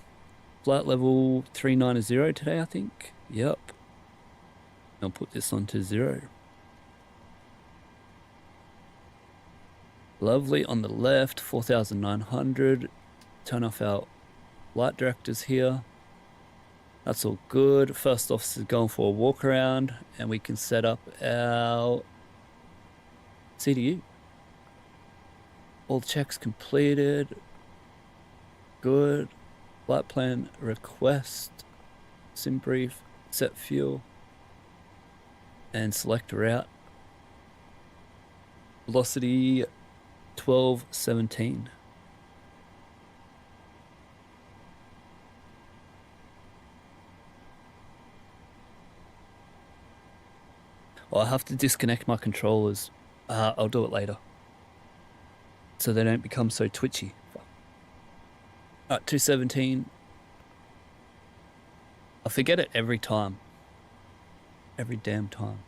Flight level 390 today, I think. Yep. I'll put this onto 0. Lovely. On the left, 4,900. Turn off our flight directors here. That's all good. First officer going for a walk around, and we can set up our CDU. All checks completed. Good. Flight plan request. Sim brief. Set fuel. And select route. Velocity 1217. I have to disconnect my controllers. I'll do it later, so they don't become so twitchy. Alright, 217. I forget it every time. Every damn time.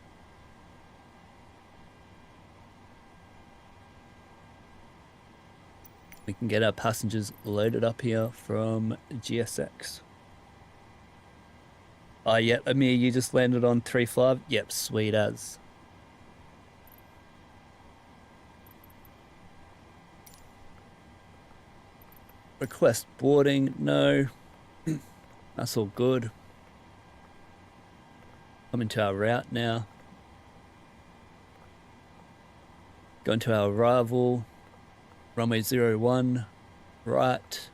We can get our passengers loaded up here from GSX. Yep, Amir, you just landed on 3-5. Yep, sweet as. Request boarding, no. That's all good. Coming to our route now. Going to our arrival. Runway 01, right.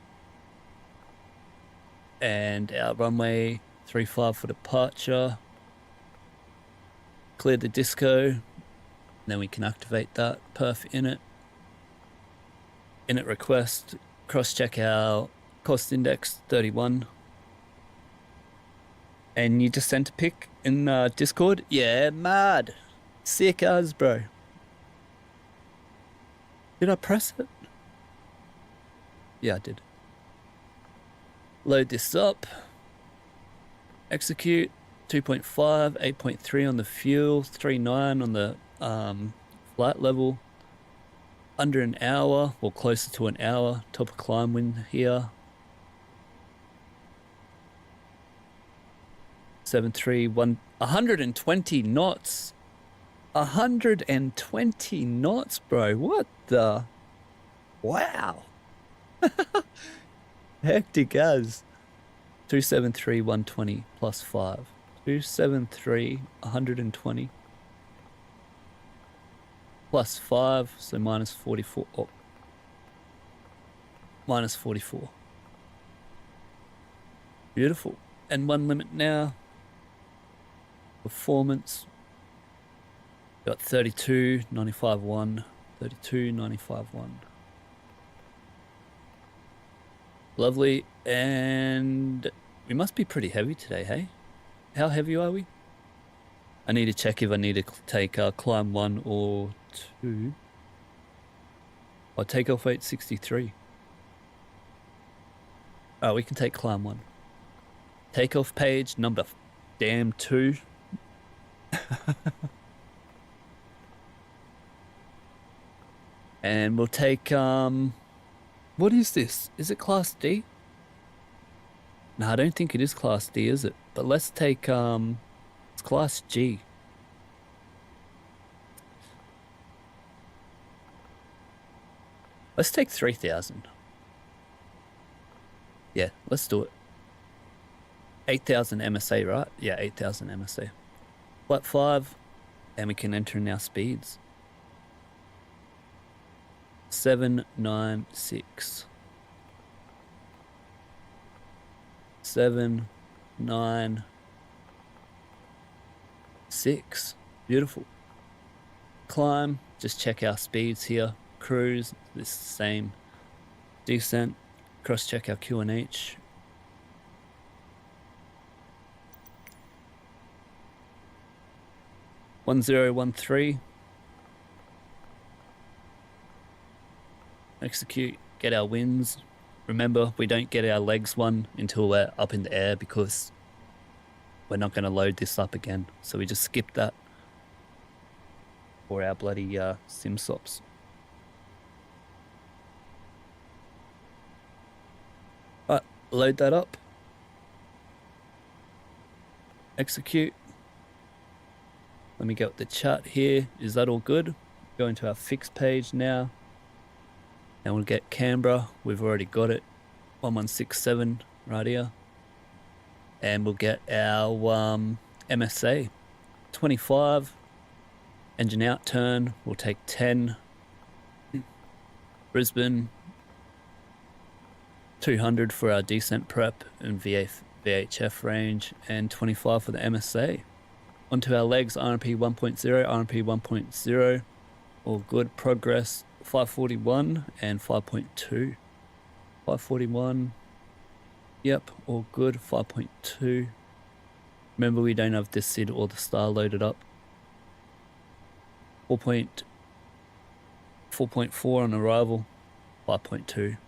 And our runway 35 for departure. Clear the disco. Then we can activate that. Perf init. Init request. Cross-check our cost index 31. And you just sent a pic in Discord? Yeah, mad. Sick as, bro. Did I press it? Yeah, I did. Load this up. Execute. 2.5, 8.3 on the fuel, 3.9 on the flight level. Under an hour, or closer to an hour. Top of climb wind here. 731, 120 knots. 120 knots, bro. What the? Wow. Hectic as. 273, 120 plus 5. 273, 120 plus 5, so minus 44. Oh. Minus 44. Beautiful. And one limit now. Performance. Got 32, 95, 1. 32, 95, 1. Lovely. And we must be pretty heavy today, hey? How heavy are we? I need to check if I need to take climb 1 or 2. Or take off 863. Oh, we can take climb 1. Takeoff page number damn 2. And we'll take what is this? Is it class D? No, I don't think it is class D, is it? But let's take it's class G. Let's take 3,000. Yeah, let's do it. 8,000 MSA, right? Yeah, 8,000 MSA. Flight 5, and we can enter in our speeds. 796. 796. Beautiful. Climb, just check our speeds here. Cruise, this same. Descent, cross check our QNH. One 1013. Execute, get our wins. Remember, we don't get our legs one until we're up in the air because we're not going to load this up again. So we just skip that for our bloody sim stops. load that up. Execute. Let me get the chart here. Is that all good? Go into our fixed page now. And we'll get Canberra. We've already got it. 1167 right here. And we'll get our MSA. 25. Engine out turn. We'll take 10. Brisbane. 200 for our descent prep and VHF range. And 25 for the MSA. Onto our legs, RMP 1.0, RMP 1.0, all good. Progress 541 and 5.2. 541, yep, all good. 5.2. Remember, we don't have the SID or the star loaded up. 4.4 on arrival, 5.2.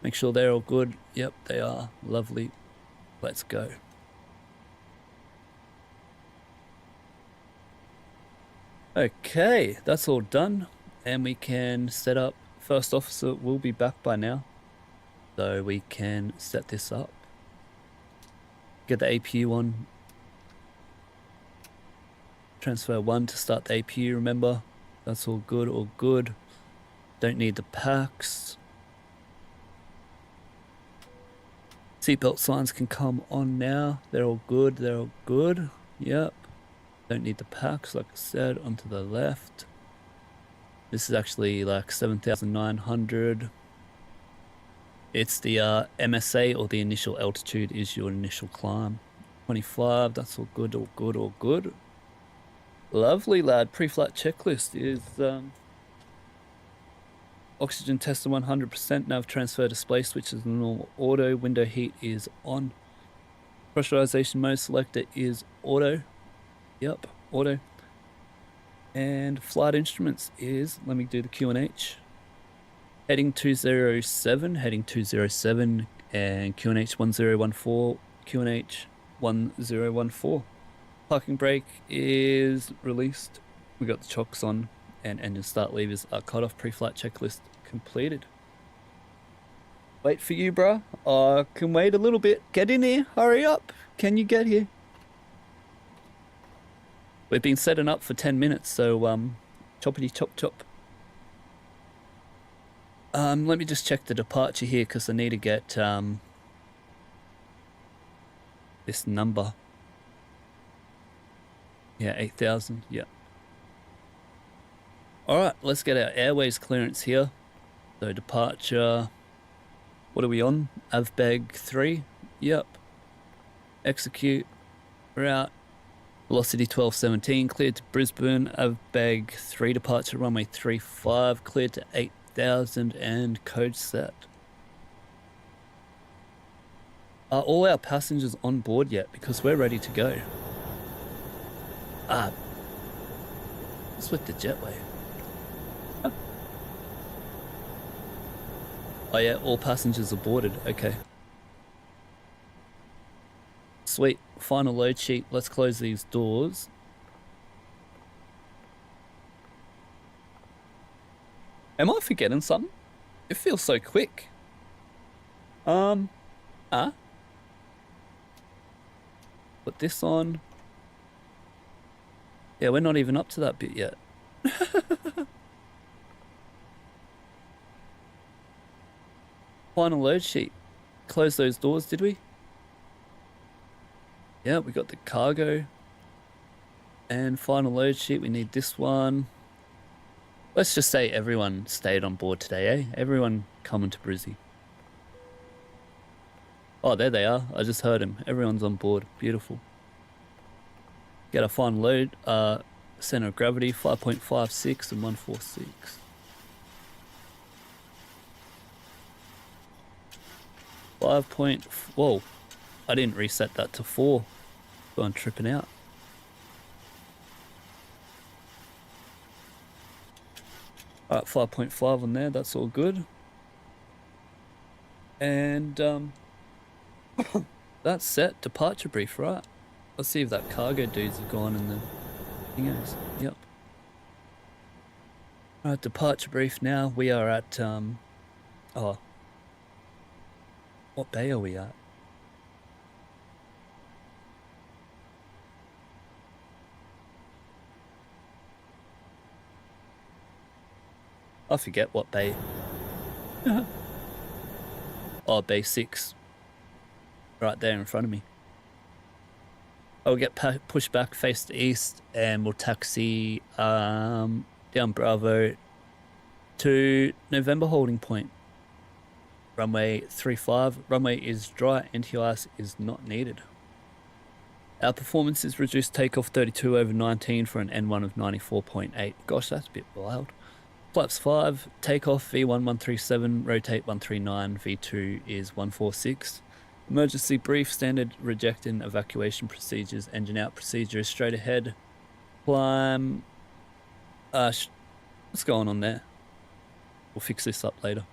Make sure they're all good. Yep, they are. Lovely. Let's go. Okay, that's all done, and we can set up. First officer will be back by now, so we can set this up. Get the APU on. Transfer 1 to start the APU, remember. That's all good, all good. Don't need the packs. Seatbelt signs can come on now. They're all good, they're all good. Yep. Don't need the packs, like I said, onto the left. This is actually like 7,900. It's the MSA, or the initial altitude is your initial climb. 25, that's all good, all good, all good. Lovely, lad. Pre-flight checklist is oxygen tester 100%, nav transfer display switch is normal auto, window heat is on. Pressurization mode selector is auto. Yep, auto. And flight instruments is, let me do the QNH. Heading 207, heading 207, and QNH 1014, QNH 1014. Parking brake is released. We got the chocks on, and engine start levers are cut off. Pre-flight checklist completed. Wait for you, bruh. I can wait a little bit. Get in here, hurry up. Can you get here? We've been setting up for 10 minutes, so choppity chop chop. Let me just check the departure here, because I need to get this number. Yeah, 8,000, yeah. Alright, let's get our airways clearance here. So departure, what are we on? Avbeg 3, yep. Execute, route. Velocity 1217, cleared to Brisbane. Avbeg 3 departure, runway 35, cleared to 8,000 and code set. Are all our passengers on board yet? Because we're ready to go. What's with the jetway? Huh. Oh yeah, all passengers are boarded, okay. Sweet, final load sheet. Let's close these doors. Am I forgetting something? It feels so quick. Put this on. Yeah, we're not even up to that bit yet. Final load sheet. Close those doors, did we? Yeah, we got the cargo. And final load sheet, we need this one. Let's just say everyone stayed on board today, eh? Everyone coming to Brizzy. Oh, there they are. I just heard him. Everyone's on board. Beautiful. Get a final load. Center of gravity, 5.56 and 146. Whoa. I didn't reset that to 4. So I'm tripping out. Alright, 5.5 on there, that's all good. And that's set. Departure brief, right? Let's see if that cargo dude's gone and the thing is. Yep. Alright, departure brief now. We are at What bay are we at? I forget what bay. Oh, bay 6. Right there in front of me. I'll get pushed back, face to east, and we'll taxi down Bravo to November holding point. Runway 35. Runway is dry, anti-ice is not needed. Our performance is reduced takeoff 32 over 19 for an N1 of 94.8. Gosh, that's a bit wild. Flaps 5, takeoff V1 137, rotate 139, V2 is 146. Emergency brief, standard reject and evacuation procedures, engine out procedure is straight ahead. Climb. What's going on there? We'll fix this up later.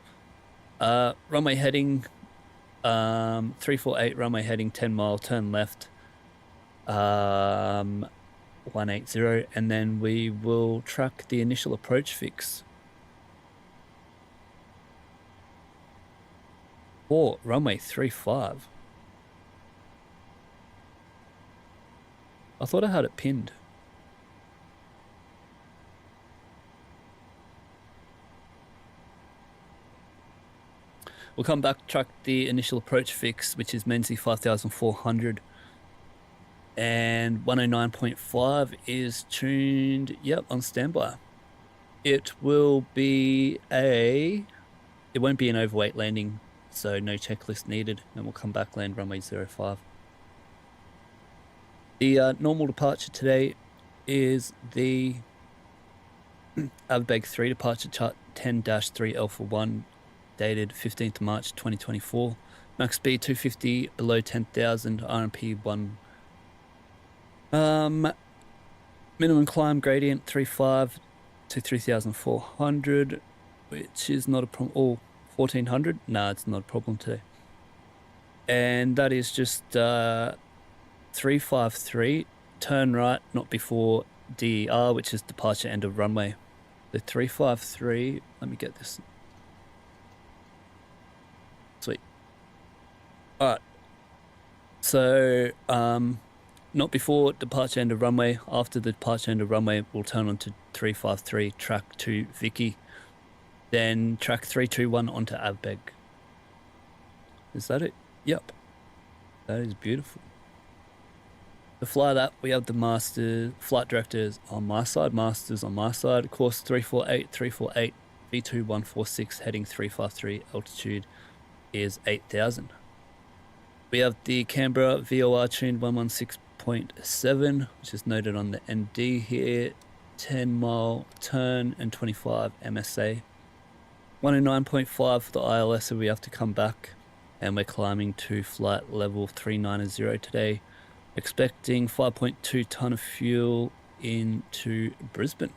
Runway heading 348, runway heading 10 mile, turn left 180, and then we will track the initial approach fix. Or runway 35. I thought I had it pinned. We'll come back, track the initial approach fix, which is Menzies 5400. And 109.5 is tuned, yep, on standby. It will be it won't be an overweight landing, so no checklist needed, and we'll come back, land runway 05. The normal departure today is the Avbeg 3 departure chart 10-3 Alpha 1, dated 15th March 2024. Max speed 250, below 10,000, RMP 1. Minimum climb gradient 35 to 3,400, which is not a problem. Oh, 1,400? Nah, it's not a problem today. And that is just 353, turn right, not before DER, which is departure end of runway. The 353, let me get this. Sweet. Alright. So, not before departure end of runway. After the departure end of runway, we'll turn on to 353, track to Vicky. Then track 321 onto Avbeg. Is that it? Yep. That is beautiful. To fly that, we have the master flight directors on my side, masters on my side. Course 348, 348, V2 146, heading 353, altitude is 8,000. We have the Canberra VOR tuned 116.7, which is noted on the ND here. 10 mile turn and 25 MSA. 109.5 for the ILS, so we have to come back, and we're climbing to flight level 390 today. Expecting 5.2 ton of fuel into Brisbane.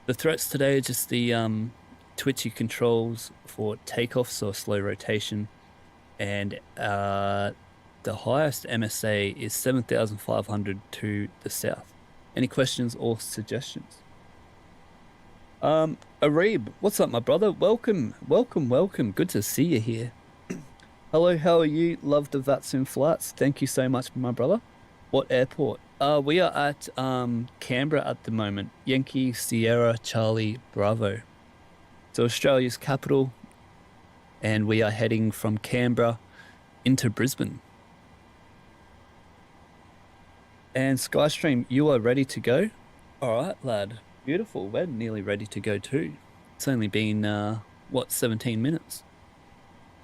The threats today are just the twitchy controls for takeoff, so a slow rotation, and the highest MSA is 7,500 to the south. Any questions or suggestions? Areeb, what's up, my brother? Welcome, welcome, welcome. Good to see you here. Hello, how are you? Love the Vatsim flights. Thank you so much, my brother. What airport? We are at Canberra at the moment. Yankee Sierra Charlie Bravo. So Australia's capital, and we are heading from Canberra into Brisbane. And Skystream, you are ready to go? All right, lad. Beautiful. We're nearly ready to go too. It's only been, what, 17 minutes?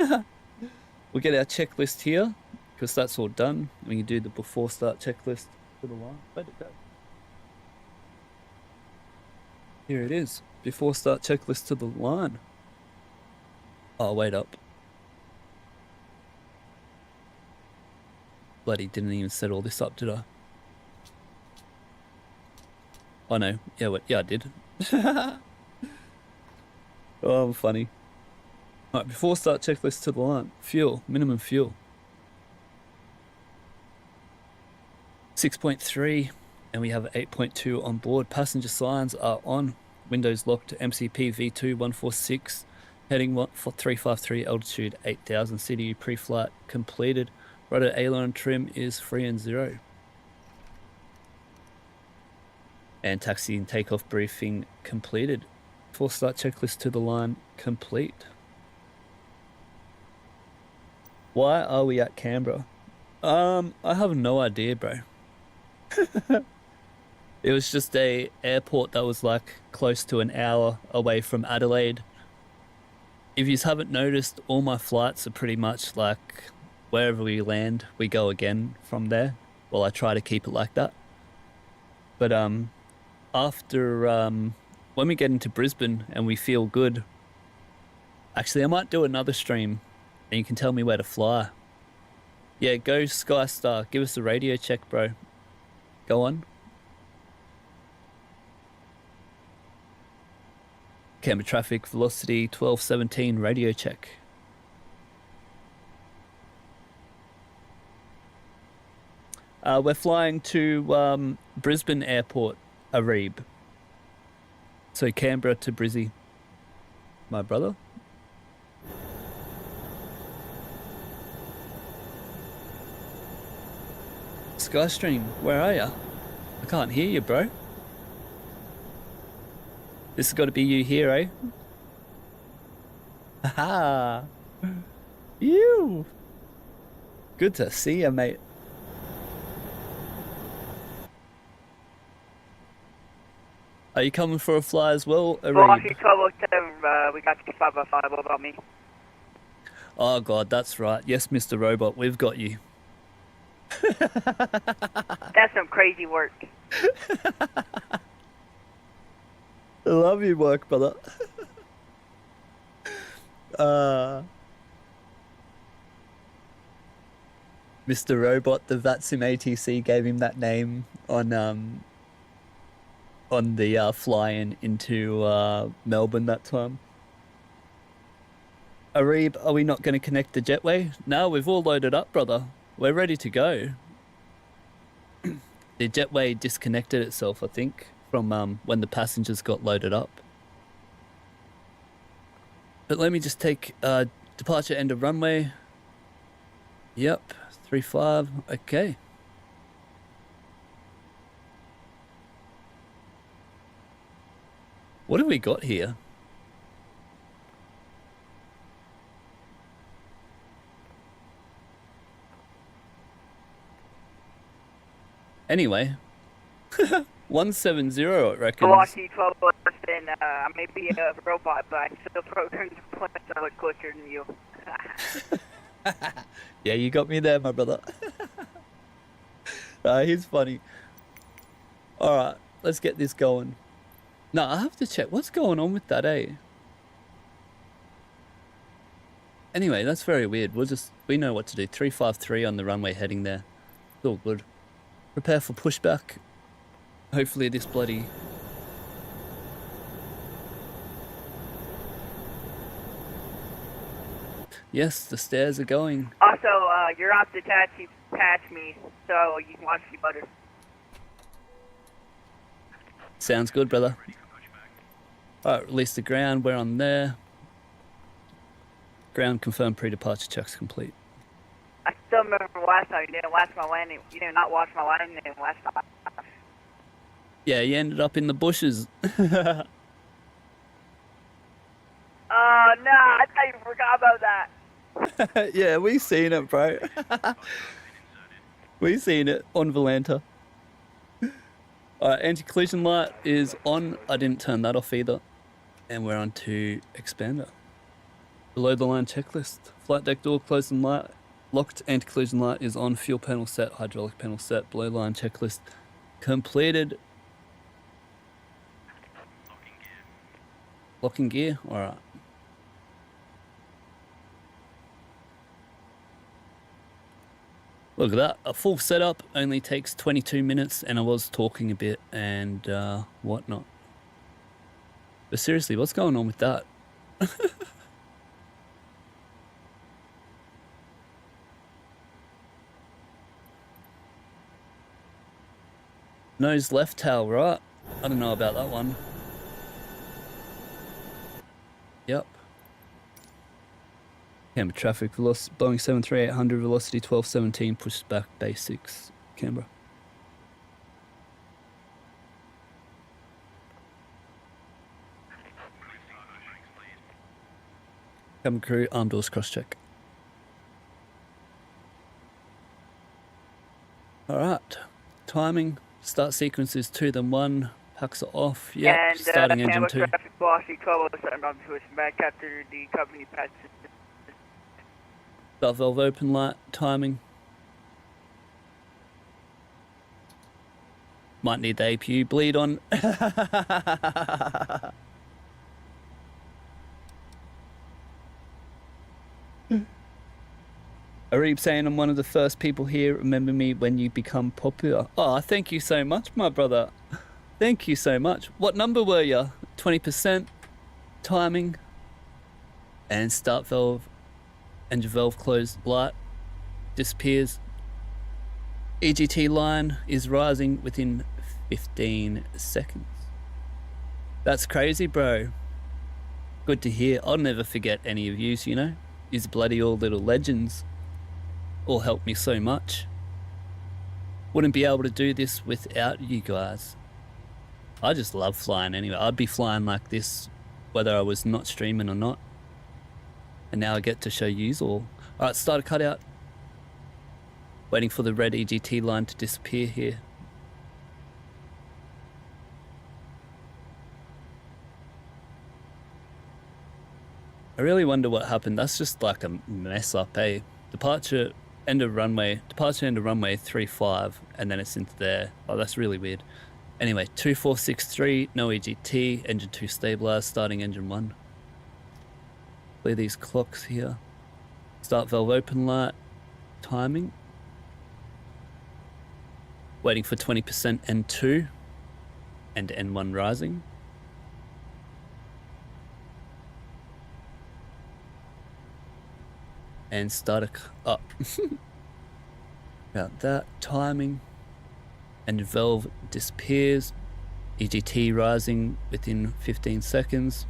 We'll get our checklist here, because that's all done. We can do the before start checklist to the line. Where'd it go? Here it is. Before start checklist to the line. Oh, wait up. Bloody didn't even set all this up, did I? Oh no. Yeah, wait. Yeah, I did. Oh, I'm funny. Alright, before start checklist to the line. Fuel, minimum fuel. 6.3, and we have 8.2 on board. Passenger signs are on. Windows locked to MCP V2 146. Heading for 353, altitude 8,000, CDU pre-flight completed. Rudder aileron trim is 3 and 0. And taxi and takeoff briefing completed. Full start checklist to the line complete. Why are we at Canberra? I have no idea, bro. It was just a airport that was like close to an hour away from Adelaide. If you haven't noticed, all my flights are pretty much like wherever we land, we go again from there. Well, I try to keep it like that. But after when we get into Brisbane and we feel good, actually I might do another stream and you can tell me where to fly. Yeah, go Skystar, give us a radio check, bro. Go on. Canberra traffic velocity 1217 radio check. We're flying to Brisbane Airport, Areeb. So Canberra to Brizzy, my brother. Skystream, where are ya? I can't hear you, bro. This has got to be you here, eh? Haha! You! Good to see you, mate. Are you coming for a fly as well, Areeb? Velocity 1207, we got you 505, what about me? Oh god, that's right. Yes, Mr. Robot, we've got you. That's some crazy work. I love your work, brother. Mr. Robot, the Vatsim ATC gave him that name on the fly-in into Melbourne that time. Areeb, are we not going to connect the jetway? No, we've all loaded up, brother. We're ready to go. The jetway disconnected itself, I think, from when the passengers got loaded up. But let me just take departure end of runway. Yep, 35, okay. What have we got here? Anyway, 170 it reckons. Velocity 1207, I may be a robot, but I'm still programmed to point so much closer than you. Yeah, you got me there, my brother. He's funny. Alright, let's get this going. No, I have to check. What's going on with that, eh? Anyway, that's very weird. We know what to do. 353 on the runway heading there. It's all good. Prepare for pushback. Hopefully this bloody... Yes, the stairs are going. Also, you're off the taxi patch me, so you can watch me butter. Sounds good, brother. Alright, release the ground. We're on there. Ground confirmed, pre-departure checks complete. I still remember last time you didn't watch my landing. You did not watch my landing last time. Yeah, you ended up in the bushes. No, I thought you forgot about that. Yeah, we seen it, bro. We seen it on Volanta. Alright, anti-collision light is on. I didn't turn that off either. And we're on to expander. Below the line checklist. Flight deck door closed and light. Locked anti-collision light is on. Fuel panel set. Hydraulic panel set. Below line checklist completed. Locking gear. Alright. Look at that. A full setup only takes 22 minutes, and I was talking a bit and whatnot. But seriously, what's going on with that? Nose left tail right. I don't know about that one. Yep. Canberra traffic, velocity, Boeing 73800, velocity 1217, push back base 6, Canberra. Cabin crew, arm doors cross-check. Alright, timing, start sequence is 2 then 1, packs are off, yep, And starting engine Canberra 2. traffic velocity 1207, I'm pushing back after the company patch. Start valve open light, timing. Might need the APU bleed on. Arib saying I'm one of the first people here. Remember me when you become popular. Oh, thank you so much, my brother. Thank you so much. What number were you? 20%. Timing. And start valve. Engine valve closed. Light. Disappears. EGT line is rising within 15 seconds. That's crazy, bro. Good to hear. I'll never forget any of yous, you know. Yous bloody all little legends. All helped me so much. Wouldn't be able to do this without you guys. I just love flying anyway. I'd be flying like this whether I was not streaming or not. And now I get to show yous all. Alright, start a cutout. Waiting for the red EGT line to disappear here. I really wonder what happened. That's just like a mess up, eh? Departure end of runway 35, and then it's into there. Oh, that's really weird. Anyway, 2463, no EGT, engine 2 stabilized, starting engine 1. Clear these clocks here. Start valve open light, timing. Waiting for 20% N2 and N1 rising. And start up. About that, timing. And valve disappears. EGT rising within 15 seconds.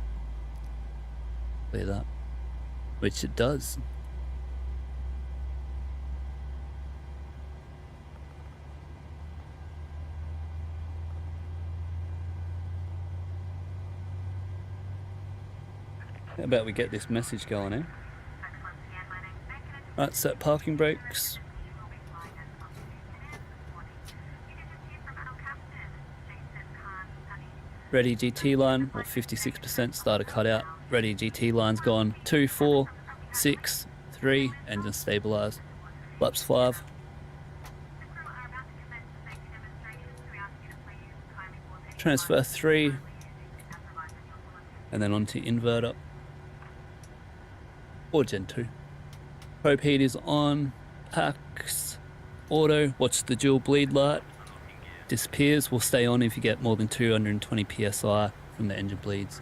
Clear that. Which it does. How about we get this message going, eh? Right, set parking brakes. Ready GT line, or 56%, start a cutout. Ready GT line's gone. 2, 4, 6, 3, engine stabilized. Flaps 5. Transfer 3. And then onto inverter. Or Gen 2. Probe heat is on. Packs. Auto. Watch the dual bleed light. Disappears. Will stay on if you get more than 220 psi from the engine bleeds.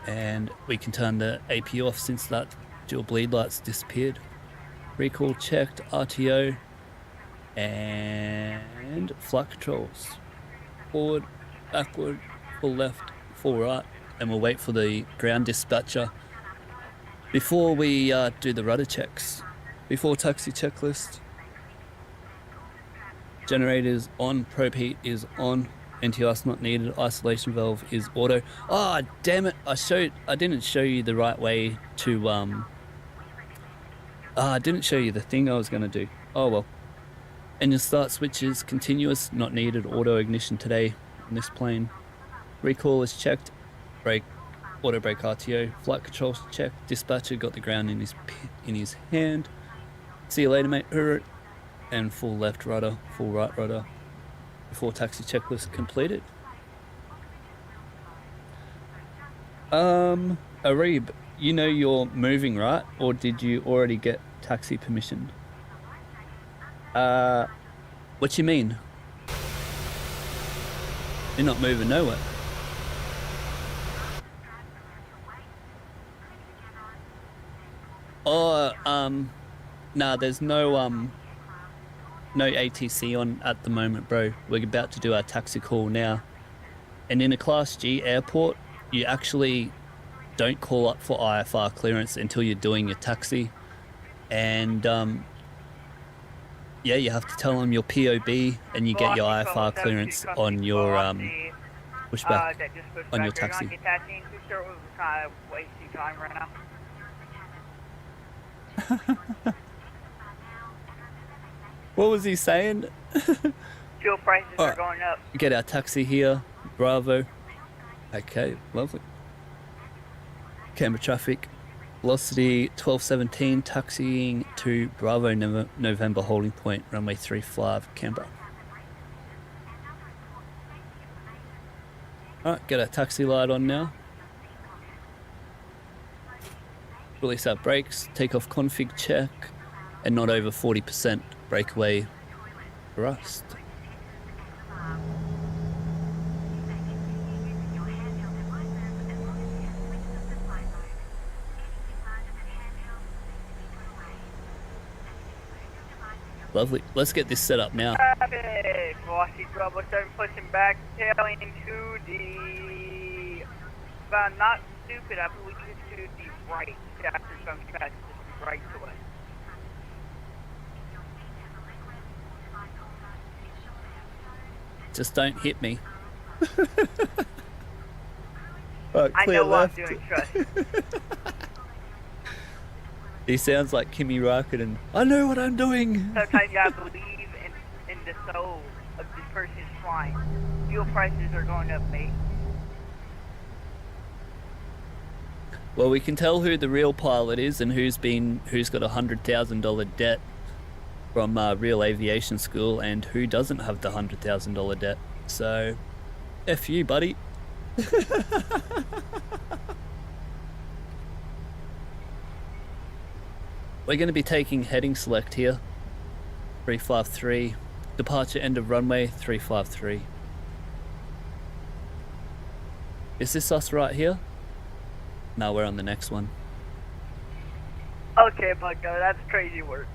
And we can turn the AP off since that dual bleed light's disappeared. Recall checked. RTO. And flight controls. Forward. Backward. Full left. Full right. And we'll wait for the ground dispatcher before we do the rudder checks. Before taxi checklist. Generators on, probe heat is on, NTI's not needed, isolation valve is auto. Ah, oh, damn it! I didn't show you the right way to I didn't show you the thing I was gonna do. Oh well. Engine start switches continuous, not needed. Auto ignition today on this plane. Recall is checked. Brake, auto brake RTO, flight controls checked. Dispatcher got the ground in his hand. See you later, mate. And full left rudder, full right rudder. Before taxi checklist completed. Arib, you know you're moving, right? Or did you already get taxi permission? What you mean? You're not moving nowhere. Oh, nah, there's no ATC on at the moment, bro. We're about to do our taxi call now. And in a Class G airport, you actually don't call up for IFR clearance until you're doing your taxi. And yeah, you have to tell them your POB and you get your IFR clearance on your pushback on your taxi. What was he saying? Fuel prices are going up. Get our taxi here. Bravo. Okay, lovely. Canberra traffic. Velocity 1217, taxiing to Bravo November holding point, runway 35, Canberra. Alright, get our taxi light on now. Release our brakes, take off config check, and not over 40% breakaway thrust. Lovely. Let's get this set up now. Traffic, Velocity 1207, pushing back, tailing to the... If I'm not stupid, I believe it's to the right. After some traffic, just right away. Just don't hit me. Right, I clear know left. what I'm doing, trust. He sounds like Kimi Räikkönen. I know what I'm doing. Sometimes you gotta believe in the soul of this person flying. Fuel prices are going up, mate. Well, we can tell who the real pilot is and who's got a $100,000 debt from Real Aviation School and who doesn't have the $100,000 debt. So, F you, buddy. We're going to be taking heading select here. 353. Departure end of runway 353. Is this us right here? No, we're on the next one. Okay, Bucko, that's crazy work.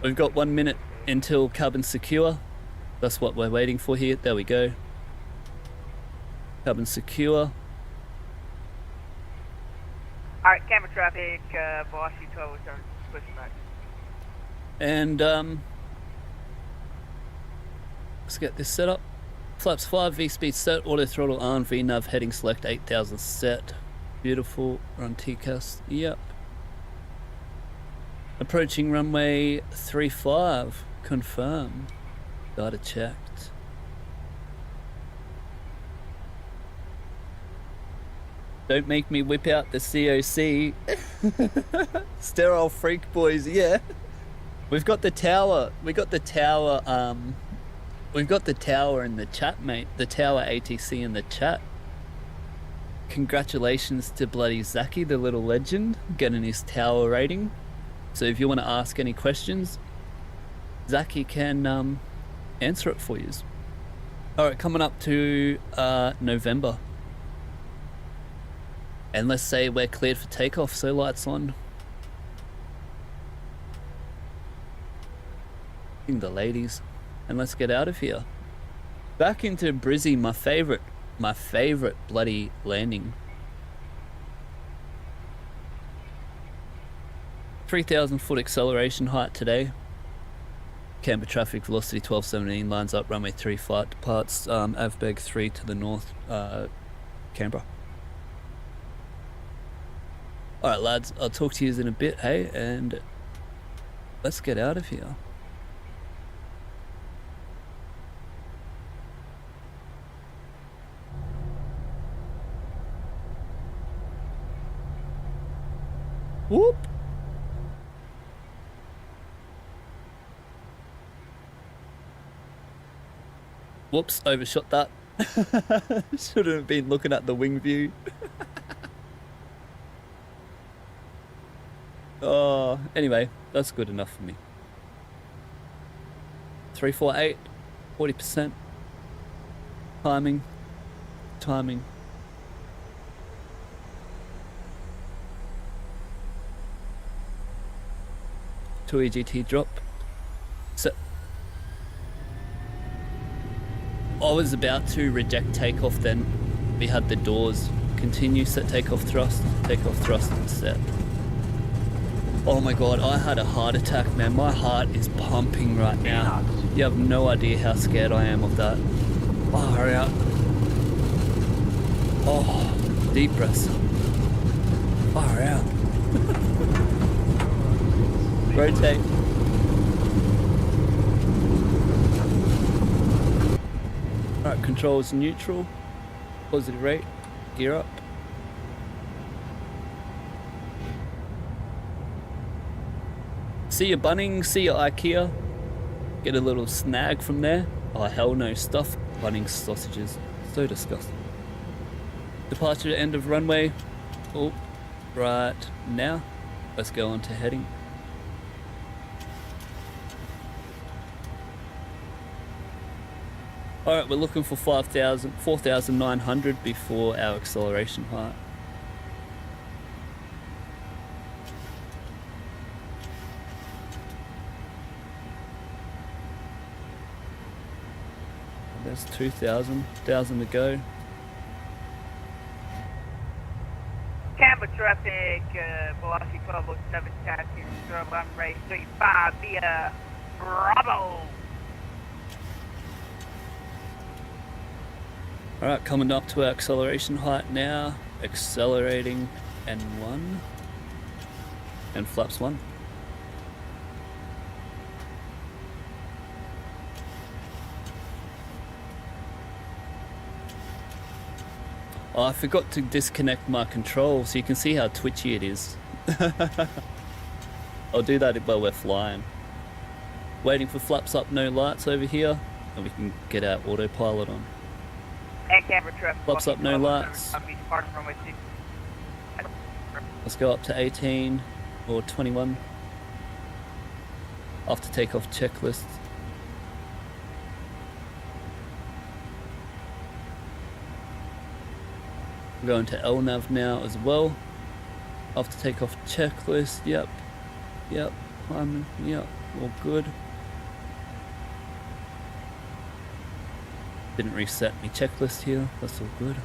We've got 1 minute until cabin secure. That's what we're waiting for here. There we go. Cabin secure. Alright, camera traffic, Velocity 1207, push back. And let's get this set up. Flaps 5, V-speed set, auto throttle on, V-nav heading select 8000 set. Beautiful, run TCAS, yep. Approaching runway 35, confirm. Data checked. Don't make me whip out the COC. Sterile freak boys, yeah. We've got the tower. We've got the tower in the chat, mate. The tower ATC in the chat. Congratulations to bloody Zaki, the little legend, getting his tower rating. So if you want to ask any questions, Zaki can answer it for you. Alright, coming up to November. And let's say we're cleared for takeoff, so lights on. The ladies. And let's get out of here. Back into Brisbane, my favorite bloody landing. 3,000 foot acceleration height today. Canberra traffic velocity 1217 lines up runway 35 departs Avbeg 3 to the north, Canberra. Alright lads, I'll talk to you in a bit, hey, and let's get out of here. Whoop! Whoops, overshot that. Shouldn't have been looking at the wing view. Oh, anyway, that's good enough for me. 348, 40%. Timing. 2 EGT drop. Set. I was about to reject takeoff then. We had the doors continue, set takeoff thrust and set. Oh my god, I had a heart attack, man. My heart is pumping right now. You have no idea how scared I am of that. Oh, hurry up. Oh, deep breaths. Oh, hurry up. Rotate. Alright, controls neutral. Positive rate. Gear up. See your Bunnings, see your IKEA. Get a little snag from there. Oh hell no, stuffed Bunnings sausages. So disgusting. Departure to end of runway. Oh, right now. Let's go on to heading. Alright, we're looking for 4,900 before our acceleration height. There's 2,000 to go. Canberra traffic, velocity 1207 taxi, runway 35 via Bravo. Alright, coming up to our acceleration height now. Accelerating N1 and flaps 1. Oh, I forgot to disconnect my control so you can see how twitchy it is. I'll do that while we're flying. Waiting for flaps up, no lights over here, and we can get our autopilot on. And Canberra traffic. Flaps up, no lights. Let's go up to 18 or 21. After takeoff checklist. We're going to LNAV now as well. After takeoff checklist, yep, climbing, yep, all good. Didn't reset my checklist here, that's all good.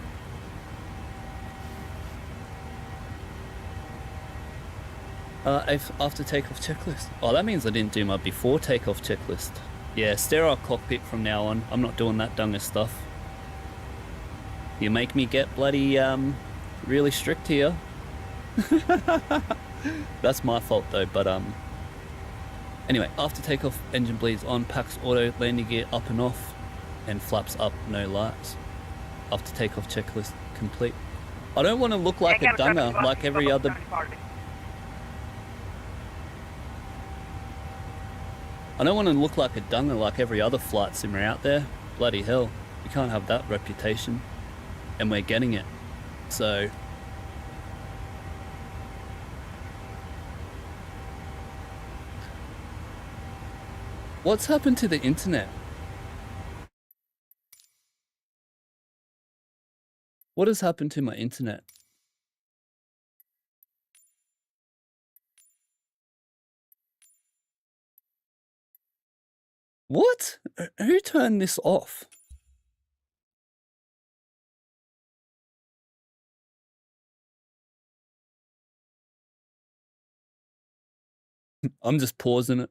After takeoff checklist. Oh, that means I didn't do my before takeoff checklist. Yeah, sterile cockpit from now on. I'm not doing that dunga stuff. You make me get bloody really strict here. That's my fault though, but anyway, after takeoff engine bleeds on, packs auto, landing gear up and off, and flaps up, no lights. After takeoff checklist complete. I don't want to look like a dunga like every other. I don't want to look like a dunga like every other flight simmer out there. Bloody hell, you can't have that reputation. And we're getting it. So what's happened to the internet? What has happened to my internet? What? Who turned this off? I'm just pausing it.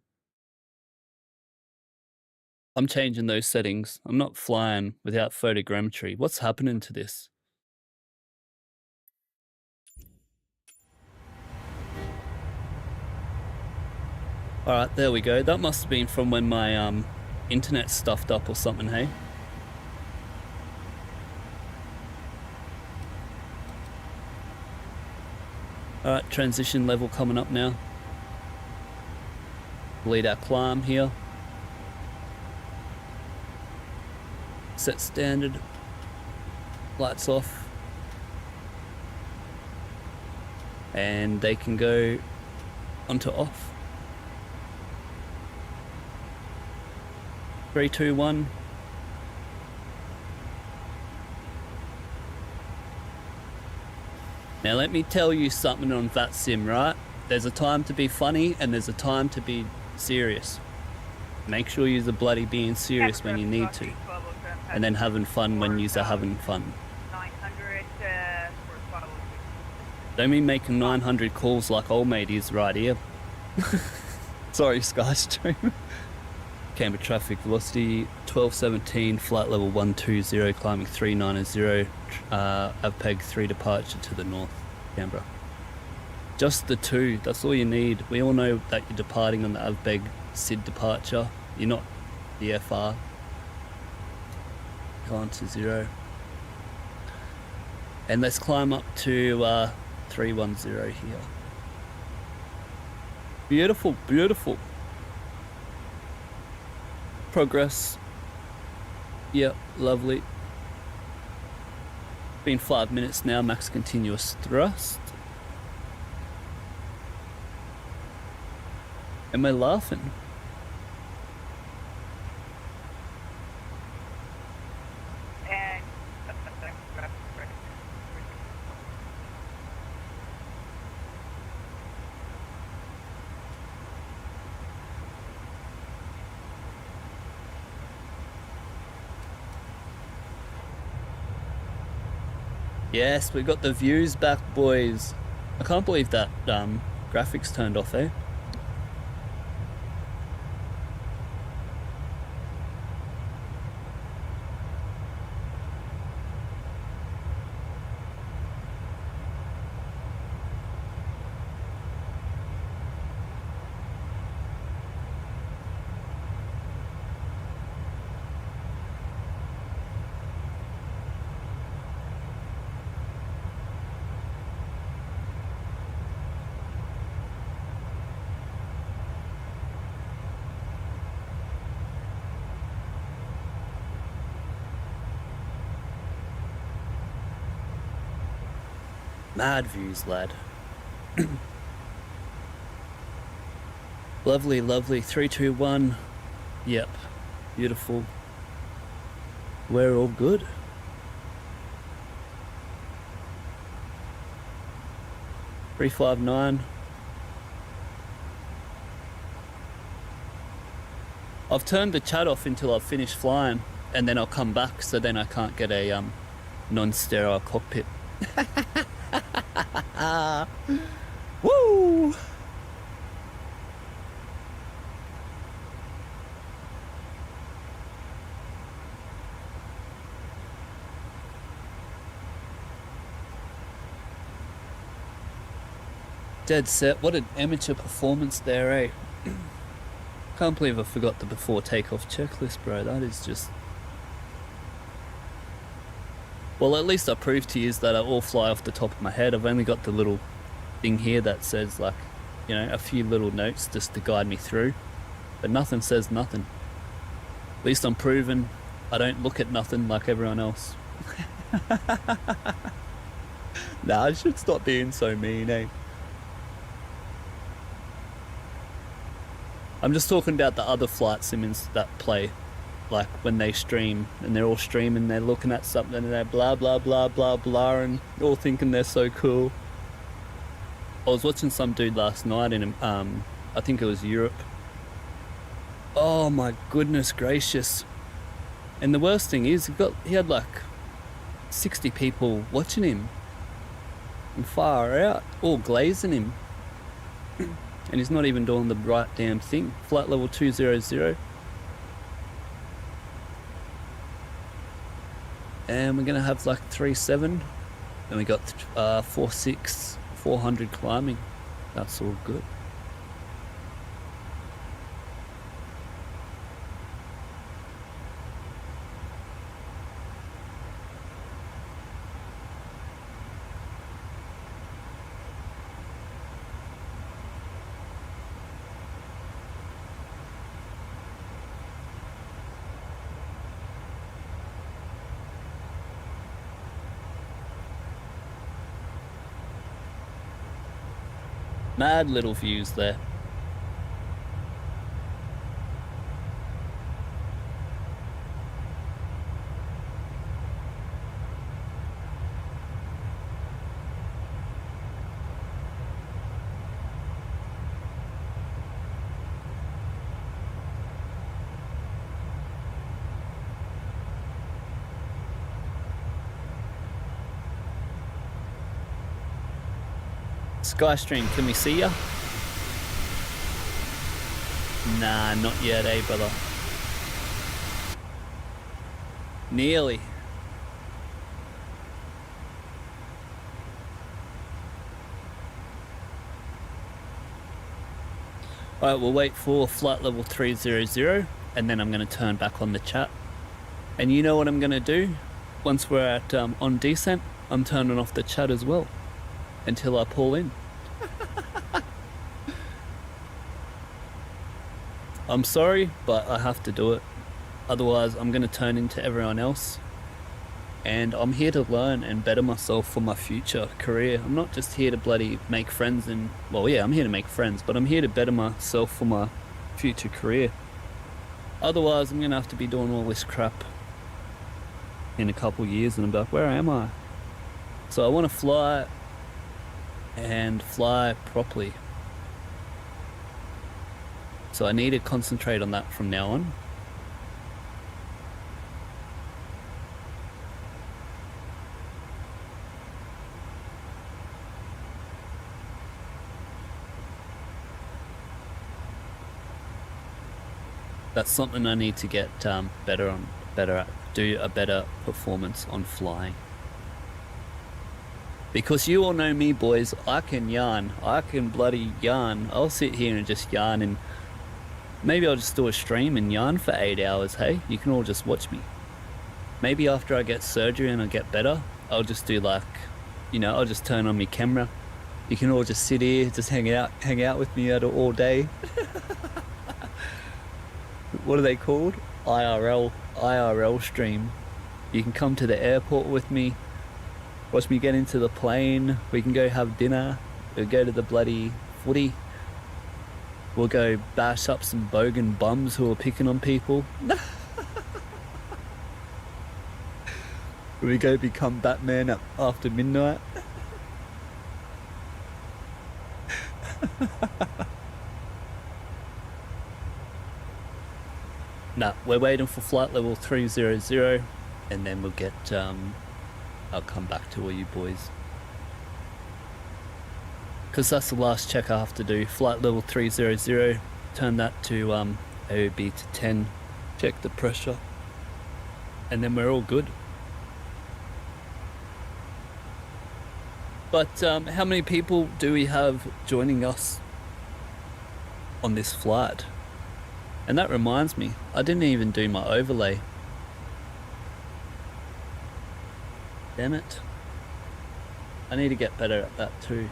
I'm changing those settings. I'm not flying without photogrammetry. What's happening to this? Alright, there we go. That must have been from when my internet stuffed up or something, hey? Alright, transition level coming up now. Lead our climb here. Set standard. Lights off. And they can go onto off. 3, 2, 1. Now let me tell you something on Vatsim, right? There's a time to be funny and there's a time to be serious. Make sure you're bloody being serious when you need to. and then having fun when you're having fun. 900 for follow. Don't mean making 900 calls like old mate is right here. Sorry, Skystream. Canberra traffic velocity 1217, flight level 120, climbing 390, AVPEG 3 departure to the north, Canberra. Just the 2, that's all you need. We all know that you're departing on the AVPEG SID departure. You're not the FR. Climb to 0. And let's climb up to 310 here. Beautiful, beautiful. Progress. Yep, lovely. Been 5 minutes now, max continuous thrust. Am I laughing? And Yes, we got the views back, boys. I can't believe that graphics turned off, eh? Mad views, lad. Lovely, lovely. 3, 2, 1. Yep. Beautiful. We're all good. Three, 5, 9. I've turned the chat off until I've finished flying, and then I'll come back, so then I can't get a non-sterile cockpit. Woo! Dead set. What an amateur performance there, eh? Can't believe I forgot the before takeoff checklist, bro. That is just... Well, at least I proved to you that I all fly off the top of my head. I've only got the little thing here that says, like, you know, a few little notes just to guide me through. But nothing says nothing. At least I'm proven I don't look at nothing like everyone else. Nah, I should stop being so mean, eh? I'm just talking about the other flight simmons that play. Like when they stream and they're all streaming, they're looking at something and they're blah blah blah blah blah and all thinking they're so cool. I was watching some dude last night in I think it was Europe. Oh my goodness gracious. And the worst thing is he had like 60 people watching him and far out, all glazing him. And he's not even doing the right damn thing. Flight level 200. And we're gonna have like 3.7, and we got 4.6, 400 climbing. That's all good. Mad little views there. Skystream, can we see ya? Nah, not yet, eh, brother? Nearly. Alright, we'll wait for flight level 300 and then I'm going to turn back on the chat. And you know what I'm going to do? Once we're at on descent, I'm turning off the chat as well until I pull in. I'm sorry, but I have to do it. Otherwise, I'm going to turn into everyone else. And I'm here to learn and better myself for my future career. I'm not just here to bloody make friends and... Well, yeah, I'm here to make friends, but I'm here to better myself for my future career. Otherwise, I'm going to have to be doing all this crap in a couple years and I'm like, where am I? So I want to fly and fly properly. So I need to concentrate on that from now on. That's something I need to get better at, do a better performance on flying. Because you all know me, boys, I can yarn. I can bloody yarn. I'll sit here and just yarn, and maybe I'll just do a stream and yarn for 8 hours, hey? You can all just watch me. Maybe after I get surgery and I get better, I'll just do like, you know, I'll just turn on my camera. You can all just sit here, just hang out with me all day. What are they called? IRL stream. You can come to the airport with me, watch me get into the plane, we can go have dinner, we'll go to the bloody footy, we'll go bash up some bogan bums who are picking on people. We go become Batman after midnight. Nah, we're waiting for flight level 300 and then we'll get, I'll come back to all you boys. Because that's the last check I have to do. Flight level 300, turn that to AOB to 10, check the pressure, and then we're all good. But how many people do we have joining us on this flight? And that reminds me, I didn't even do my overlay. Damn it. I need to get better at that too.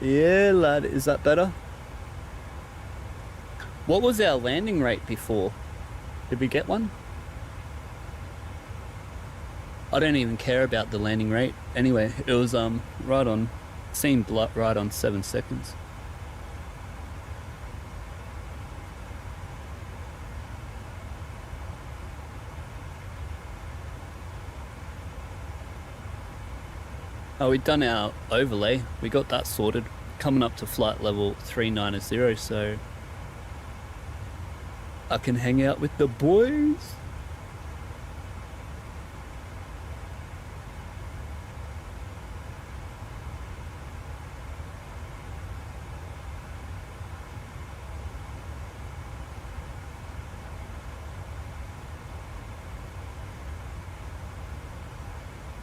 Yeah, lad, is that better? What was our landing rate before? Did we get one? I don't even care about the landing rate. Anyway, it was right on, seemed right on 7 seconds. Oh, we've done our overlay. We got that sorted. Coming up to flight level 390, so I can hang out with the boys.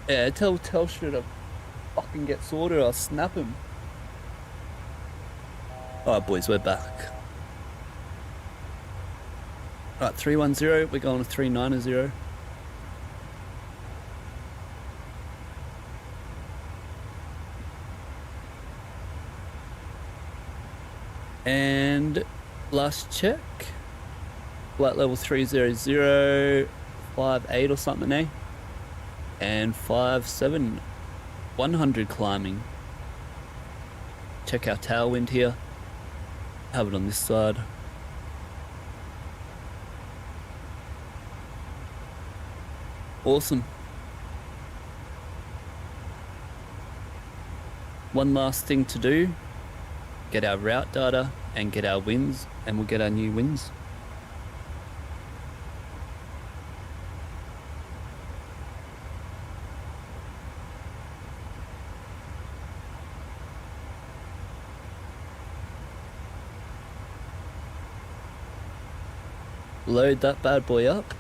Yeah, tell Telstra to fucking get sorted, I'll snap him. Alright boys, we're back. Alright, 310, we're going to 390. And last check, flight level 300, 58 or something, eh? And 57, 100 climbing. Check our tailwind here. Have it on this side. Awesome. One last thing to do, get our route data and get our winds, and we'll get our new winds. Load that bad boy up.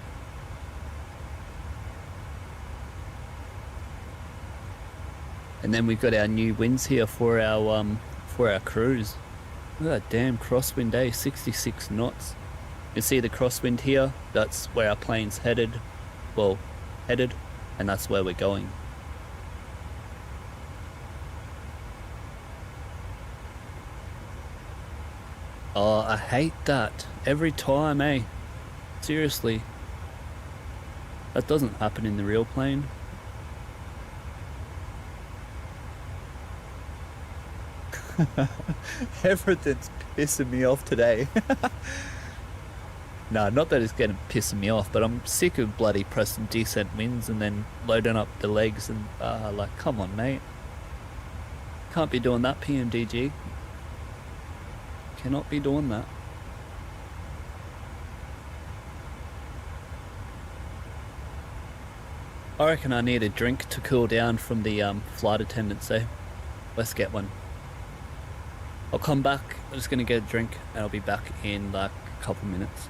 And then we've got our new winds here for our cruise. Look at that damn crosswind, 66 knots. You see the crosswind here? That's where our plane's headed. Well, headed, and that's where we're going. Oh, I hate that. Every time, eh? Seriously. That doesn't happen in the real plane. Everything's pissing me off today. No, not that it's getting pissing me off, but I'm sick of bloody pressing descent winds and then loading up the legs and like, come on, mate. Can't be doing that, PMDG. Cannot be doing that. I reckon I need a drink to cool down from the flight attendant, so let's get one. I'll come back, I'm just gonna get a drink and I'll be back in like a couple minutes.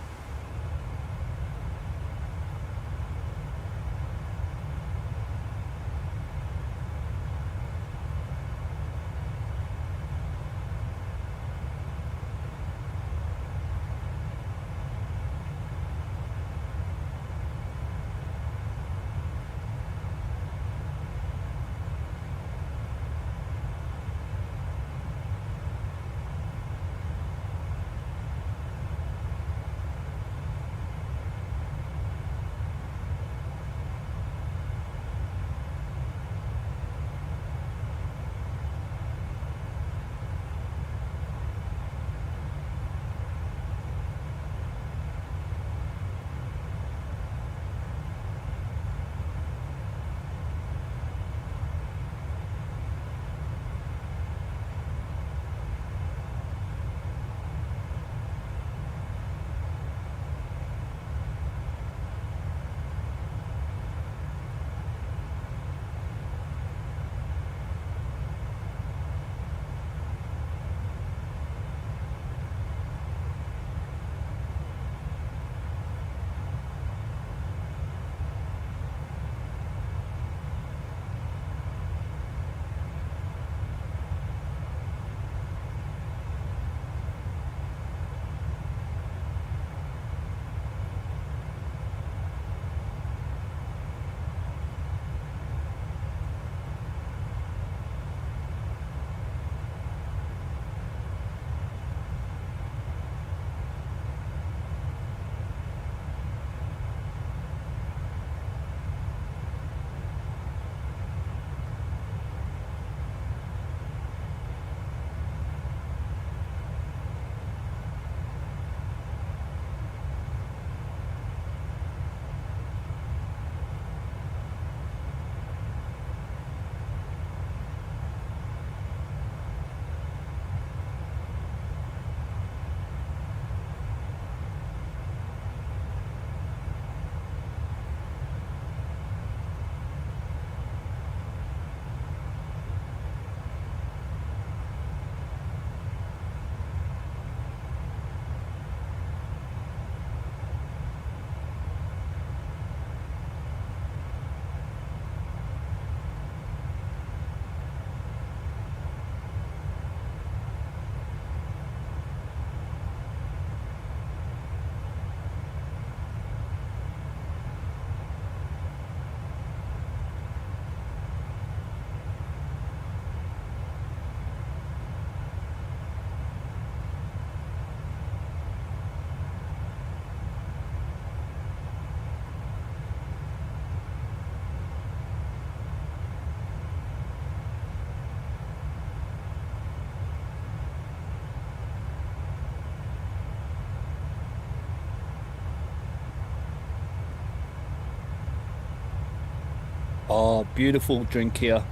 Oh, beautiful drink here.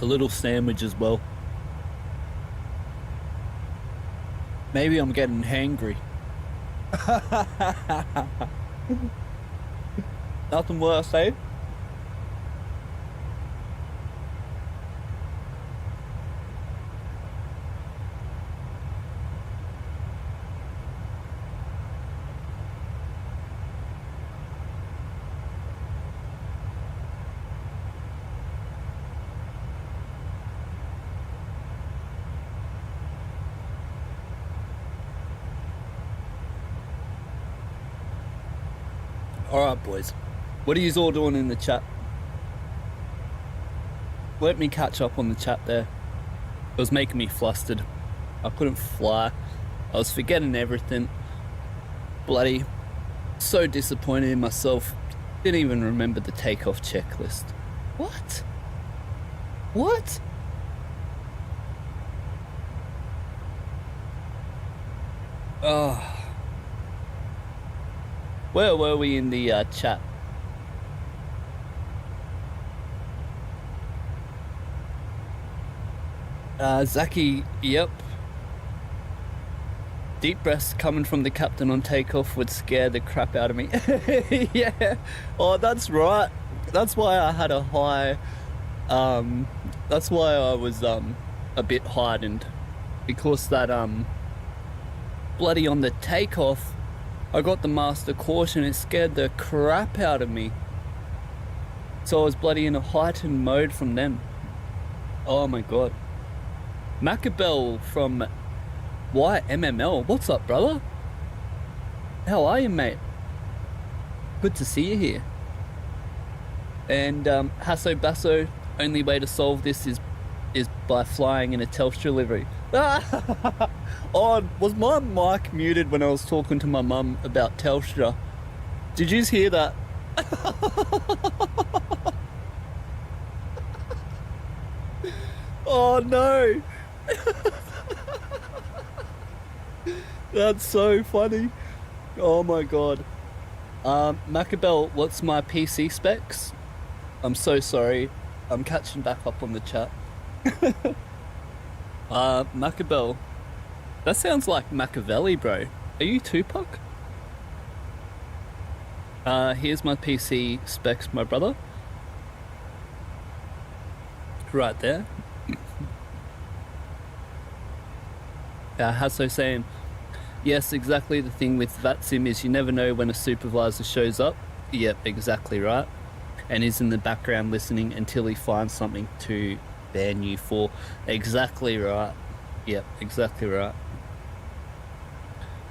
A little sandwich as well. Maybe I'm getting hangry. Nothing more I say. Alright boys, what are you all doing in the chat? Let me catch up on the chat there. It was making me flustered. I couldn't fly. I was forgetting everything. Bloody so disappointed in myself. Didn't even remember the takeoff checklist. What? What? Oh. Where were we in the chat? Zaki, yep. Deep breaths coming from the captain on takeoff would scare the crap out of me. Yeah. Oh, that's right. That's why I had a high... that's why I was a bit heightened. Because that bloody on the takeoff, I got the master caution. It scared the crap out of me. So I was bloody in a heightened mode from then. Oh my god. Macabell from YMML. What's up, brother? How are you, mate? Good to see you here. And Hasso Basso, only way to solve this is by flying in a Telstra livery. Oh, was my mic muted when I was talking to my mum about Telstra? Did you hear that? Oh no! That's so funny. Oh my god. Macabell, what's my PC specs? I'm so sorry. I'm catching back up on the chat. Macabell. That sounds like Machiavelli, bro. Are you Tupac? Here's my PC specs, my brother. Right there. Hasso saying, yes, exactly. The thing with Vatsim is you never know when a supervisor shows up. Yep, exactly right. And is in the background listening until he finds something to ban you for. Exactly right. Yep, exactly right.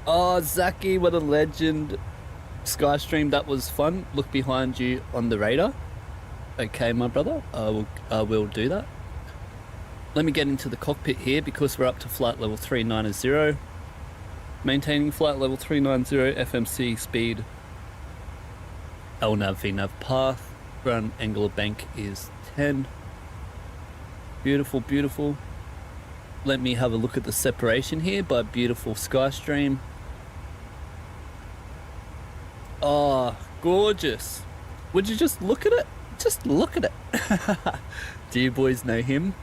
Oh, Zaki, what a legend. Skystream, that was fun. Look behind you on the radar. Okay, my brother, I will do that. Let me get into the cockpit here because we're up to flight level 390. Maintaining flight level 390, FMC speed, LNAV VNAV path, ground angle of bank is 10. Beautiful, beautiful. Let me have a look at the separation here by beautiful Skystream. Oh, gorgeous. Would you just look at it? Just look at it. Do you boys know him?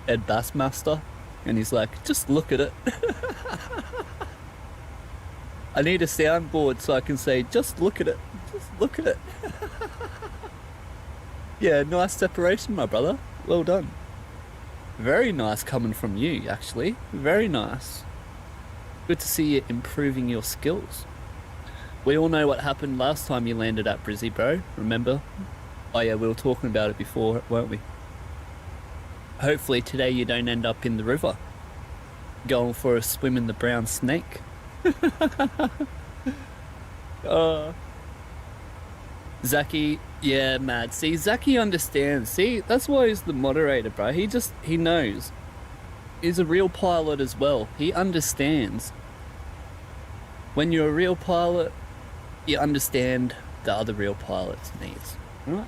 Ed Bassmaster? And he's like, just look at it. I need a soundboard so I can say, just look at it. Just look at it. Yeah, nice separation, my brother. Well done. Very nice coming from you, actually. Very nice. Good to see you improving your skills. We all know what happened last time you landed at Brizzy, bro. Remember? Oh yeah, we were talking about it before, weren't we? Hopefully today you don't end up in the river. Going for a swim in the brown snake. Zaki, yeah, mad. See, Zaki understands. See, that's why he's the moderator, bro. He knows. He's a real pilot as well. He understands. When you're a real pilot, you understand the other real pilot's needs. Right?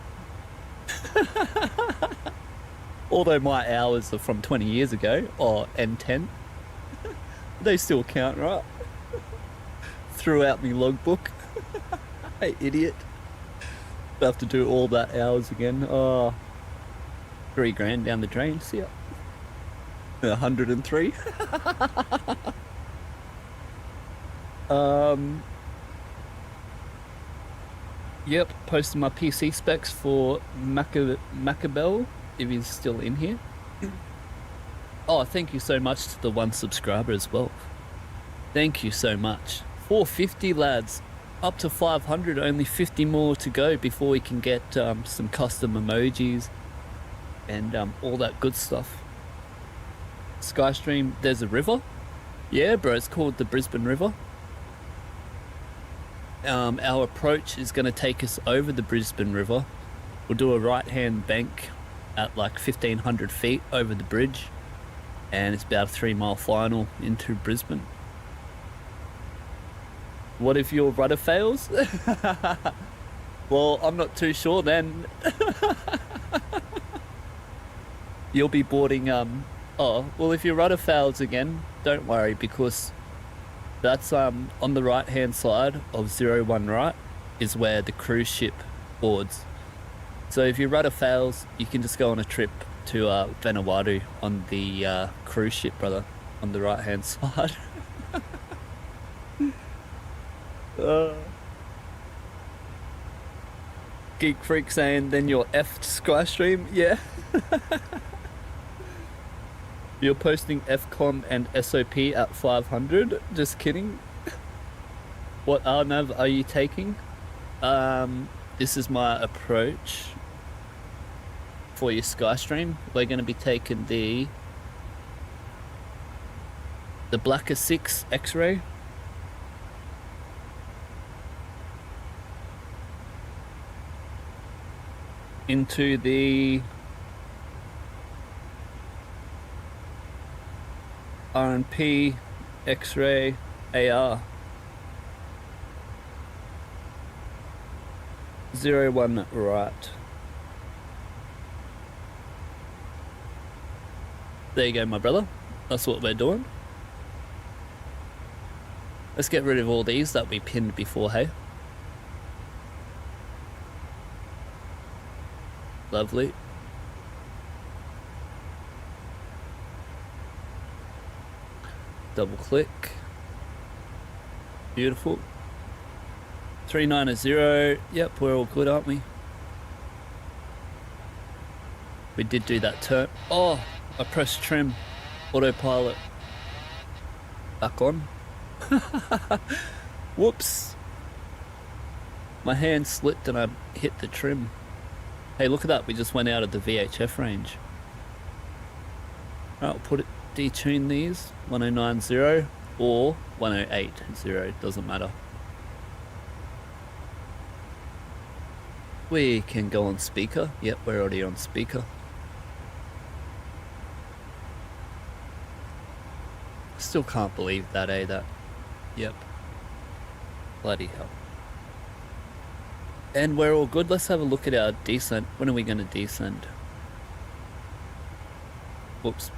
Although my hours are from 20 years ago, or N10. They still count, right? Threw out me logbook. Hey, idiot. have to do all that hours again. Oh, $3,000 down the drain. See ya. 103. Yep, posting my PC specs for Macabell, if he's still in here. Oh, thank you so much to the 1 subscriber as well. Thank you so much. 450 lads, up to 500, only 50 more to go before we can get some custom emojis and all that good stuff. Skystream, there's a river. Yeah, bro, it's called the Brisbane River. Our approach is going to take us over the Brisbane River. We'll do a right-hand bank at like 1,500 feet over the bridge, and it's about a 3-mile final into Brisbane. What if your rudder fails? Well, I'm not too sure then. You'll be boarding, oh, well, if your rudder fails again, don't worry, because that's on the right-hand side of 01 right is where the cruise ship boards. So if your rudder fails, you can just go on a trip to Vanuatu on the cruise ship, brother, on the right-hand side. Geek Freak saying, then you're F'd Skystream, yeah. You're posting FCOM and SOP at 500? Just kidding. What RNAV are you taking? This is my approach for your Skystream. We're going to be taking the Blacker 6 X-ray. Into the RNP X-ray AR 01 right. There you go, my brother. That's what we're doing. Let's get rid of all these that we pinned before, hey? Lovely. Double click. Beautiful. 390. Yep, we're all good, aren't we? We did do that turn. Oh, I pressed trim. Autopilot. Back on. Whoops. My hand slipped and I hit the trim. Hey, look at that. We just went out of the VHF range. Alright, I'll put it, detune these. 1090 or 1080. Doesn't matter. We can go on speaker. Yep, we're already on speaker. Still can't believe that, eh? That. Yep. Bloody hell. And we're all good. Let's have a look at our descent. When are we going to descend? Whoops.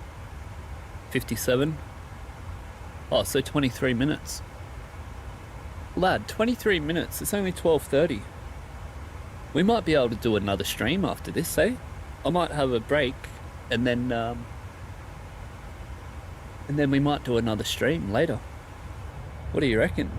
57. Oh, so 23 minutes. Lad, 23 minutes. It's only 12:30. We might be able to do another stream after this, eh? I might have a break and then we might do another stream later. What do you reckon?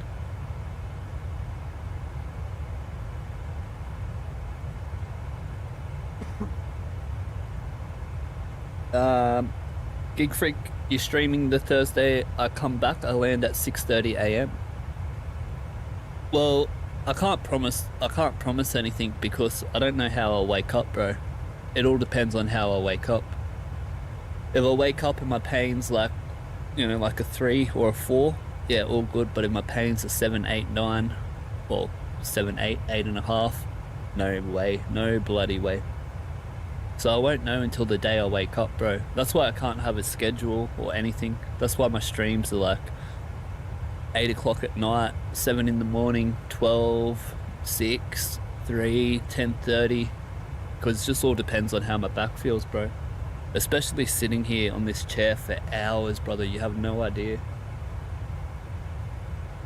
Gig Freak, you're streaming the Thursday. I come back, I land at 6:30 AM. Well, I can't promise anything because I don't know how I'll wake up, bro. It all depends on how I wake up. If I wake up and my pain's like, you know, like a 3 or a 4, yeah, all good. But if my pain's a 7, 8, 9, well, 7, 8, 8.5, no way, no bloody way. So I won't know until the day I wake up, bro. That's why I can't have a schedule or anything. That's why my streams are like 8 o'clock at night, 7 in the morning, 12, 6, 3, 10:30. Because it just all depends on how my back feels, bro. Especially sitting here on this chair for hours, brother. You have no idea.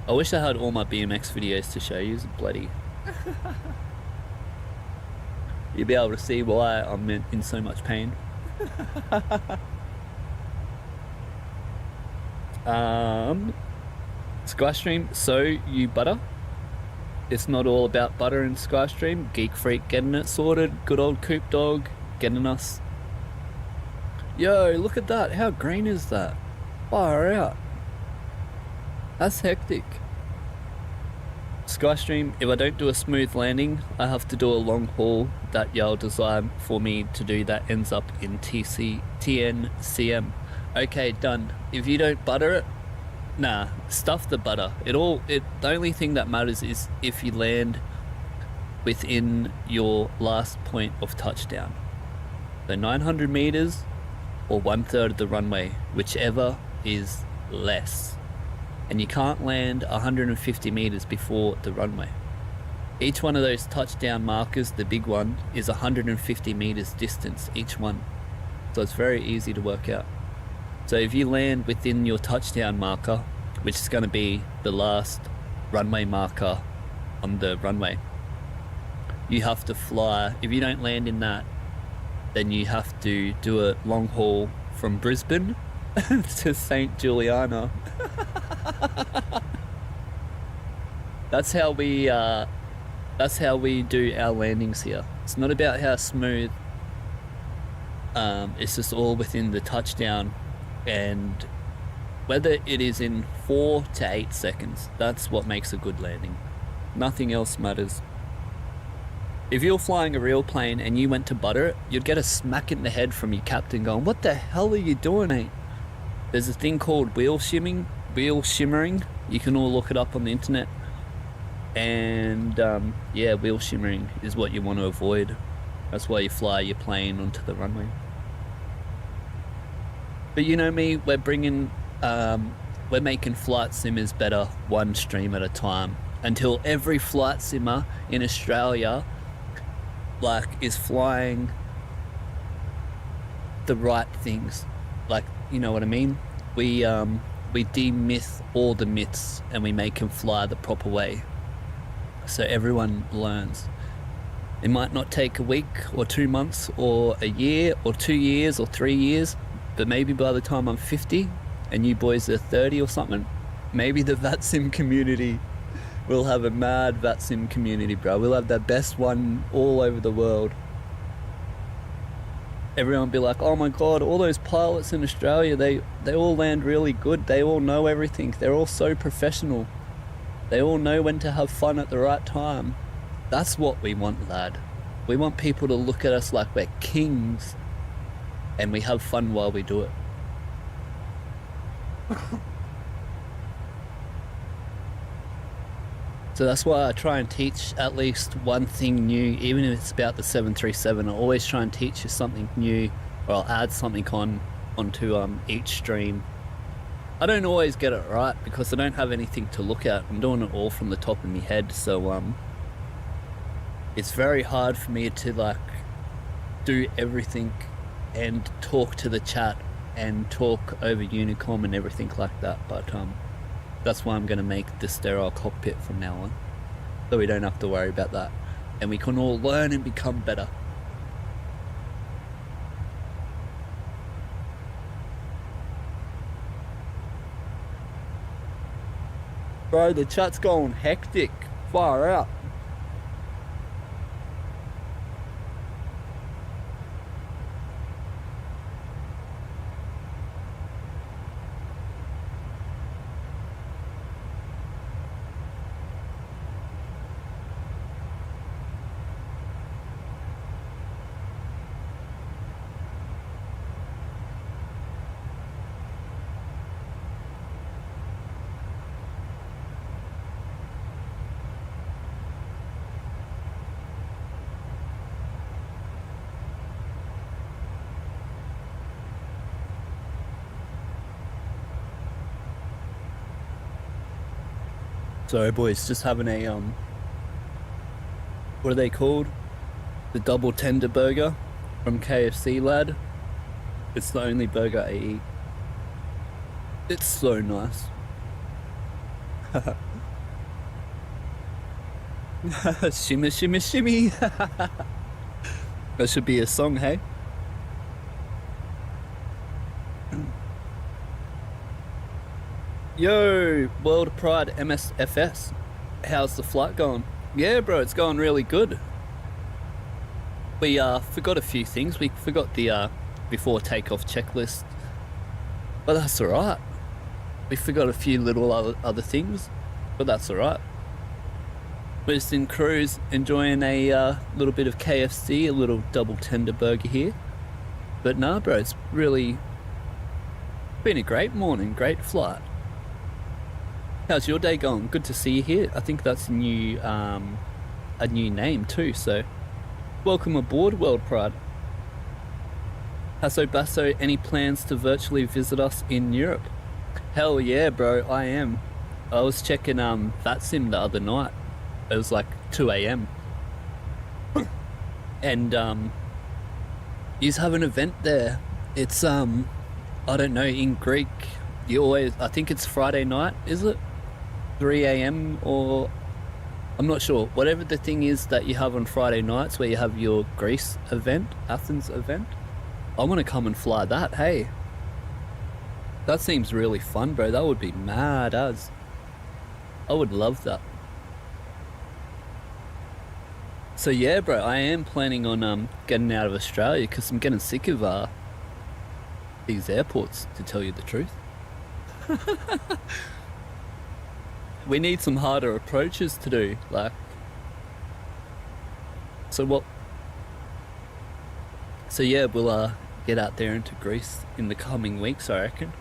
I wish I had all my BMX videos to show you. Bloody. You'll be able to see why I'm in so much pain. Skystream, so you butter? It's not all about butter in Skystream. Geek Freak getting it sorted. Good old Coop Dog getting us. Yo, look at that. How green is that? Far out. That's hectic. Skystream, if I don't do a smooth landing, I have to do a long haul that y'all design for me to do that ends up in TNCM. Okay, done. If you don't butter it, nah, stuff the butter. The only thing that matters is if you land within your last point of touchdown. So 900 meters or 1/3 of the runway, whichever is less. And you can't land 150 meters before the runway. Each one of those touchdown markers, the big one, is 150 meters distance each one. So it's very easy to work out. So if you land within your touchdown marker, which is going to be the last runway marker on the runway, you have to fly. If you don't land in that, then you have to do a long haul from Brisbane to St. Juliana. That's how we do our landings here. It's not about how smooth. It's just all within the touchdown, and whether it is in 4 to 8 seconds, that's what makes a good landing. Nothing else matters. If you're flying a real plane and you went to butter it, you'd get a smack in the head from your captain going, "What the hell are you doing, mate?" There's a thing called wheel shimmering. You can all look it up on the internet. And yeah, wheel shimmering is what you want to avoid. That's why you fly your plane onto the runway. But you know me, we're making flight simmers better one stream at a time, until every flight simmer in Australia is flying the right things. You know what I mean? We demyth all the myths and we make them fly the proper way, so everyone learns. It might not take a week or 2 months or a year or 2 years or 3 years, but maybe by the time I'm 50 and you boys are 30 or something, maybe the Vatsim community will have a mad Vatsim community, bro. We'll have the best one all over the world. Everyone will be like, "Oh my god, all those pilots in Australia, they all land really good. They all know everything. They're all so professional. They all know when to have fun at the right time." That's what we want, lad. We want people to look at us like we're kings and we have fun while we do it. So that's why I try and teach at least one thing new, even if it's about the 737. I always try and teach you something new, or I'll add something onto each stream. I don't always get it right because I don't have anything to look at. I'm doing it all from the top of my head, so it's very hard for me to do everything and talk to the chat and talk over Unicom and everything like that. But that's why I'm going to make the sterile cockpit from now on, so we don't have to worry about that, and we can all learn and become better. Bro, the chat's going hectic. Far out. Sorry boys, just having a what are they called? The double tender burger from KFC, lad. It's the only burger I eat. It's so nice. Shimmy, shimmy, shimmy. That should be a song, hey? Yo, World Pride MSFS. How's the flight going? Yeah, bro, it's going really good. We forgot a few things. We forgot the before takeoff checklist, but that's all right. We forgot a few little other things, but that's all right. We're just in cruise, enjoying a little bit of KFC, a little double tender burger here. But nah, bro, it's really been a great morning, great flight. How's your day going? Good to see you here. I think that's a new name too, so welcome aboard, World Pride. Hasso Basso, any plans to virtually visit us in Europe? Hell yeah, bro, I am. I was checking Vatsim the other night. It was like 2 a.m. and you have an event there. It's I don't know, in Greek you always, I think it's Friday night, is it? 3 a.m. or I'm not sure. Whatever the thing is that you have on Friday nights where you have your Greece event, Athens event. I want to come and fly that, hey. That seems really fun, bro. That would be mad as. I would love that. So yeah, bro, I am planning on getting out of Australia because I'm getting sick of these airports, to tell you the truth. We need some harder approaches to do, like. So yeah, we'll get out there into Greece in the coming weeks, I reckon.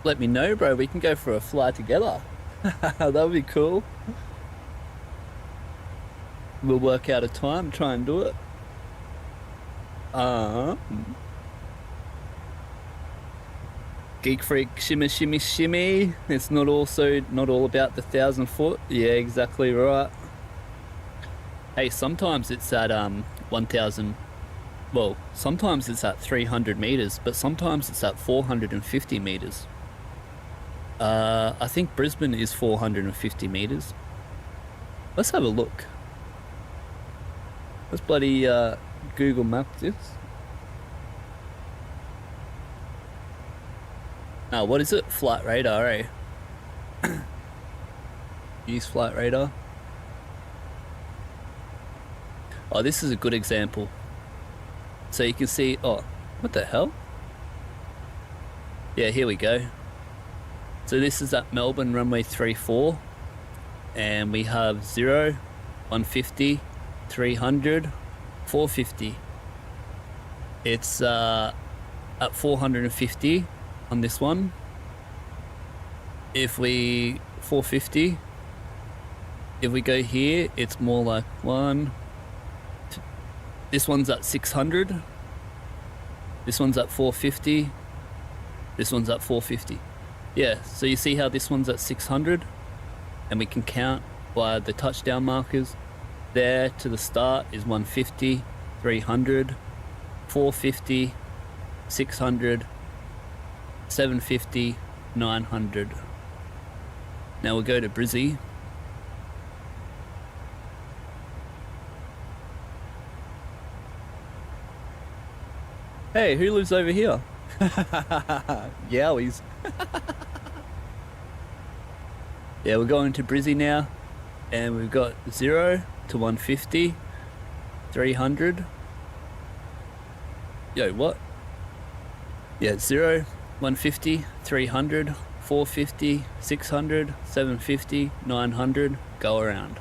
Let me know, bro. We can go for a fly together. That would be cool. We'll work out a time, try and do it. Geek Freak, shimmy, shimmy, shimmy. It's not all about the 1,000 foot. Yeah, exactly right. Hey, sometimes it's at 1,000. Well, sometimes it's at 300 meters, but sometimes it's at 450 meters. I think Brisbane is 450 meters. Let's have a look. Let's bloody Google Map this. Now, what is it? Flight radar, eh? Use flight radar. Oh, this is a good example. So you can see, oh, what the hell? Yeah, here we go. So this is at Melbourne runway 34, and we have 0, 150, 300, 450. It's at 450 on this one. If we 450, if we go here, it's more like this one's at 600, this one's at 450, this one's at 450. Yeah, so you see how this one's at 600, and we can count by the touchdown markers. There to the start is 150, 300, 450, 600, 750, 900. Now we'll go to Brizzy. Hey, who lives over here? Yowies. Yeah, we're going to Brizzy now, and we've got 0 to 150, 300. Yo, what? Yeah, 0, 150, 300, 450, 600, 750, 900, go around.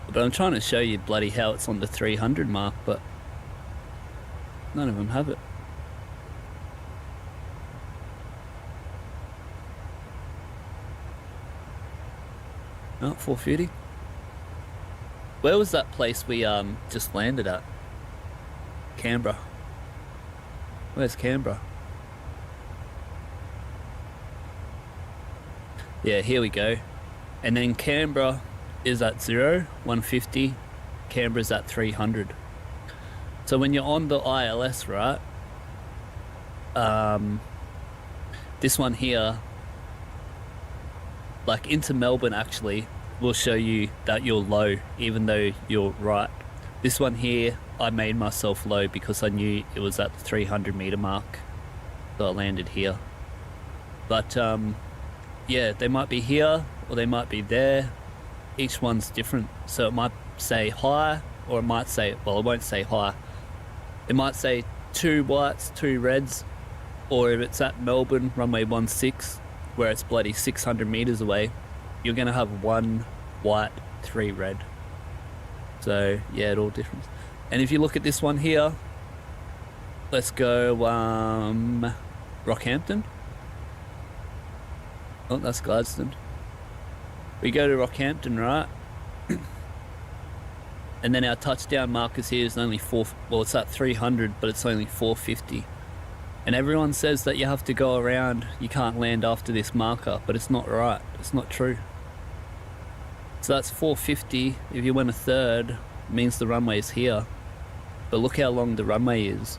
But I'm trying to show you bloody how it's on the 300 mark, but none of them have it. Oh, 450. Where was that place we just landed at? Canberra. Where's Canberra? Yeah, here we go. And then Canberra is at 0, 150. Canberra's at 300. So when you're on the ILS, right? This one here, like into Melbourne actually, will show you that you're low, even though you're right. This one here, I made myself low because I knew it was at the 300 meter mark. So I landed here. But yeah, they might be here or they might be there. Each one's different. So it might say high, or it might say, well, it won't say high. It might say 2 whites, 2 reds. Or if it's at Melbourne, runway 16, where it's bloody 600 meters away, you're gonna have 1 white, 3 red. So yeah, it all different. And if you look at this one here, let's go Rockhampton. Oh, that's Gladstone. We go to Rockhampton, right? And then our touchdown markers here is only well, it's at 300, but it's only 450. And everyone says that you have to go around, you can't land after this marker, but it's not right. It's not true. So that's 450. If you went a third, it means the runway is here. But look how long the runway is.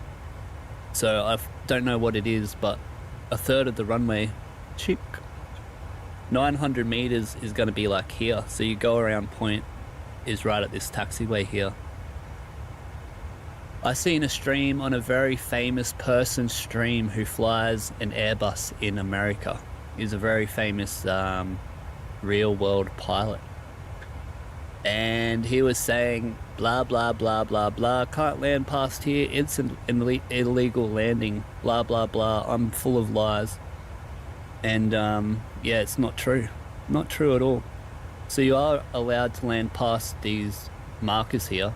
So I don't know what it is, but a third of the runway, chick. 900 meters is going to be like here. So you go around point is right at this taxiway here. I seen a stream on a very famous person stream who flies an Airbus in America. He's a very famous real world pilot. And he was saying blah blah blah blah blah, can't land past here, it's an illegal landing, blah blah blah. I'm full of lies. And yeah, it's not true. Not true at all. So you are allowed to land past these markers here.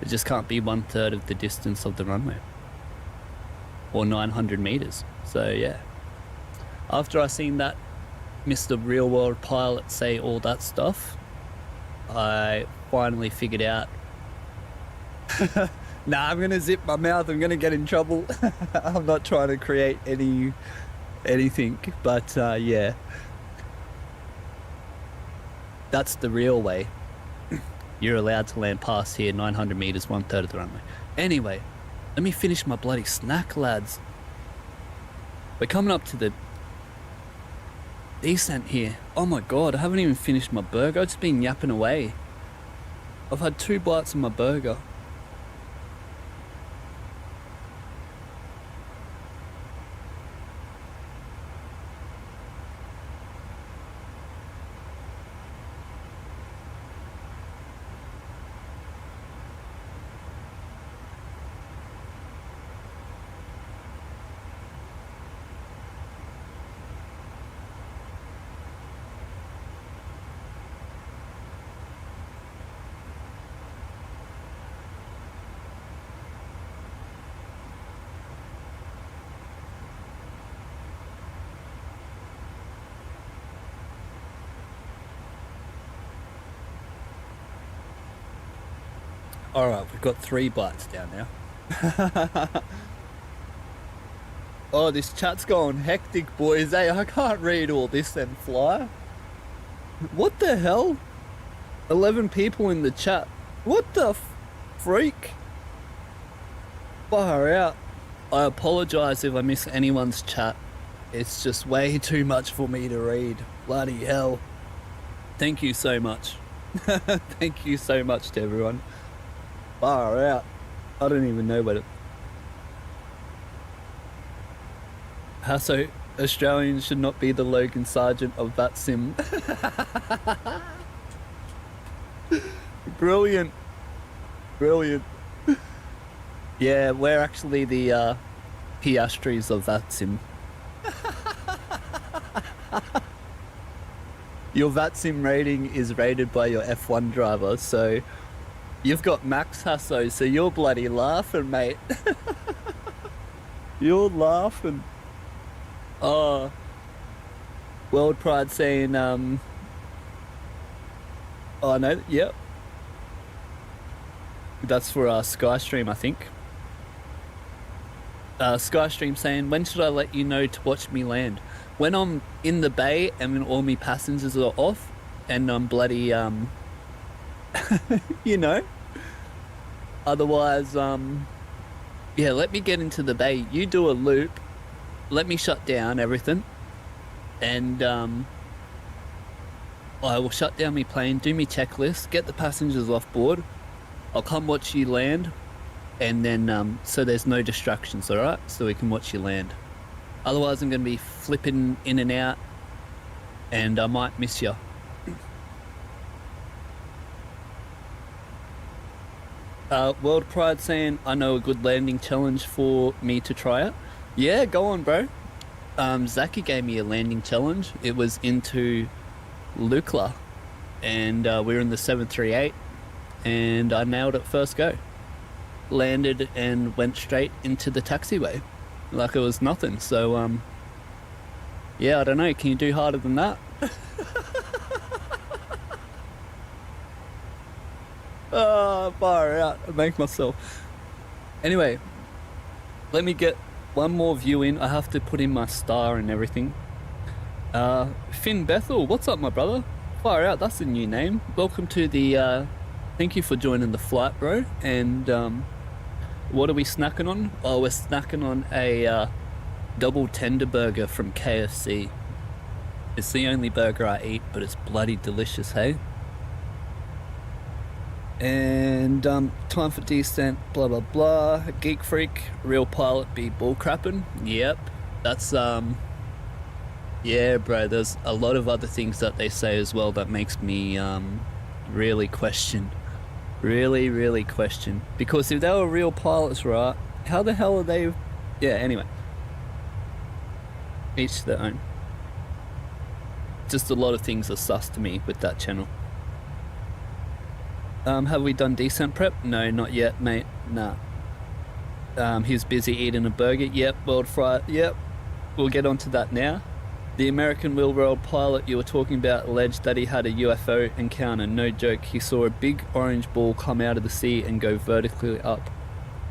It just can't be 1/3 of the distance of the runway, or 900 meters. So yeah, after I seen that Mr. Real World Pilot say all that stuff, I finally figured out. Nah, I'm gonna zip my mouth. I'm gonna get in trouble. I'm not trying to create anything, but yeah, that's the real way. You're allowed to land past here 900 meters, 1/3 of the runway. Anyway, let me finish my bloody snack, lads. We're coming up to the descent here. Oh my god, I haven't even finished my burger. I've just been yapping away. I've had 2 bites of my burger. Alright, we've got 3 bites down now. Oh, this chat's going hectic, boys. Hey, I can't read all this and fly. What the hell? 11 people in the chat. What the freak? Far out. I apologise if I miss anyone's chat. It's just way too much for me to read. Bloody hell. Thank you so much. Thank you so much to everyone. Far out. I don't even know what it... How so? Australians should not be the Logan Sargent of Vatsim. Brilliant. Brilliant. Yeah, we're actually the Piastris of Vatsim. Your Vatsim rating is rated by your F1 driver, so you've got Max Hasso, so you're bloody laughing, mate. You're laughing. Oh, World Pride saying, oh no, yep. That's for Skystream, I think. Skystream saying, when should I let you know to watch me land? When I'm in the bay and when all my passengers are off and I'm bloody, you know. Otherwise, yeah, let me get into the bay. You do a loop. Let me shut down everything. And, I will shut down my plane, do my checklist, get the passengers off board. I'll come watch you land, and then so there's no distractions, all right? So we can watch you land. Otherwise, I'm going to be flipping in and out, and I might miss you. World Pride saying, I know a good landing challenge for me to try it. Yeah, go on, bro. Zaki gave me a landing challenge. It was into Lukla, and we were in the 738, and I nailed it first go. Landed and went straight into the taxiway like it was nothing. So yeah, I don't know, can you do harder than that? Oh, far out, I make myself. Anyway, let me get one more view in. I have to put in my star and everything. Finn Bethel, what's up, my brother? Far out, that's a new name. Welcome to the thank you for joining the flight, bro. And what are we snacking on? Oh, we're snacking on a double tender burger from KFC. It's the only burger I eat, but it's bloody delicious, hey? And time for descent, blah blah blah. Geek freak, real pilot be bullcrapping. Yep, that's yeah, bro. There's a lot of other things that they say as well that makes me really question, really question. Because if they were real pilots, right? How the hell are they? Yeah. Anyway, each to their own. Just a lot of things are sus to me with that channel. Have we done descent prep? No, not yet, mate. Nah. He's busy eating a burger. Yep, world fry. Yep. We'll get onto that now. The American wheel-rolled pilot you were talking about alleged that he had a UFO encounter. No joke. He saw a big orange ball come out of the sea and go vertically up.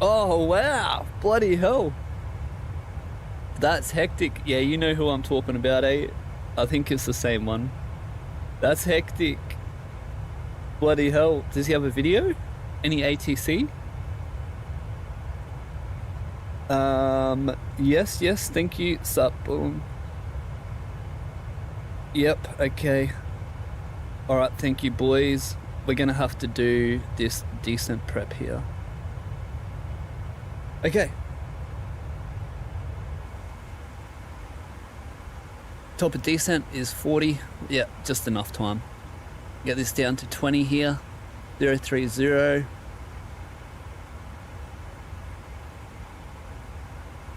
Oh, wow. Bloody hell. That's hectic. Yeah, you know who I'm talking about, eh? I think it's the same one. That's hectic. Bloody hell. Does he have a video? Any ATC? Yes, thank you. Sup, boom. Yep, okay. Alright, thank you, boys. We're gonna have to do this descent prep here. Okay. Top of descent is 40. Yeah, just enough time. Get this down to 20 here. 030.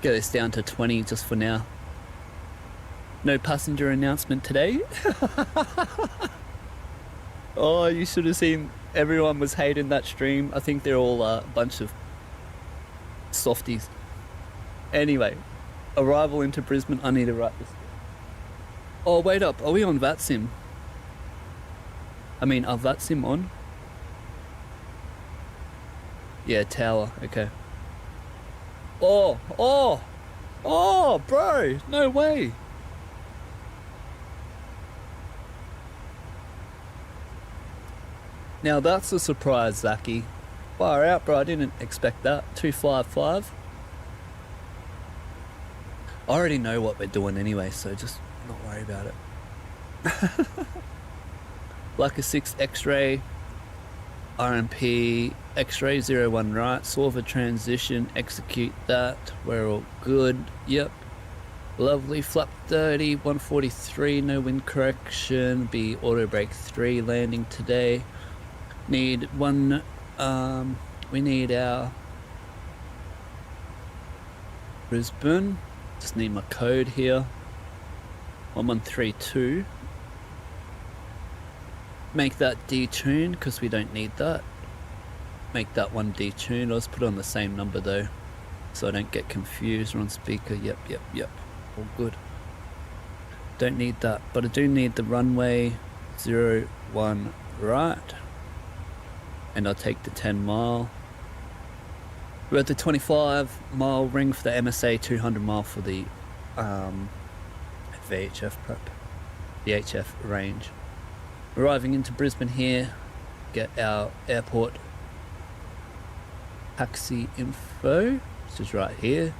Get this down to 20 just for now. No passenger announcement today. Oh, you should have seen, everyone was hating that stream. I think they're all a bunch of softies. Anyway, arrival into Brisbane. I need to write this. Oh, wait up. Are we on Vatsim? I mean, are Vatsim on? Yeah, tower. Okay. Oh, bro. No way. Now that's a surprise, Zaki. Far out, bro. I didn't expect that. 255. I already know what we're doing anyway, so just not worry about it. Like a 6 X-ray, RMP, X-ray 01 right, solve a transition, execute that. We're all good. Yep. Lovely. Flap 30, 143, no wind correction. Be auto brake 3 landing today. Need one, we need our Brisbane. Just need my code here. 1132. Make that detuned because we don't need that. Make that one detuned. Let's put it on the same number though, so I don't get confused. We're on speaker. Yep. All good. Don't need that, but I do need the runway 01 right. And I'll take the 10 mile. We're at the 25 mile ring for the MSA, 200 mile for the VHF prep, the HF range. Arriving into Brisbane here, get our airport taxi info, which is right here.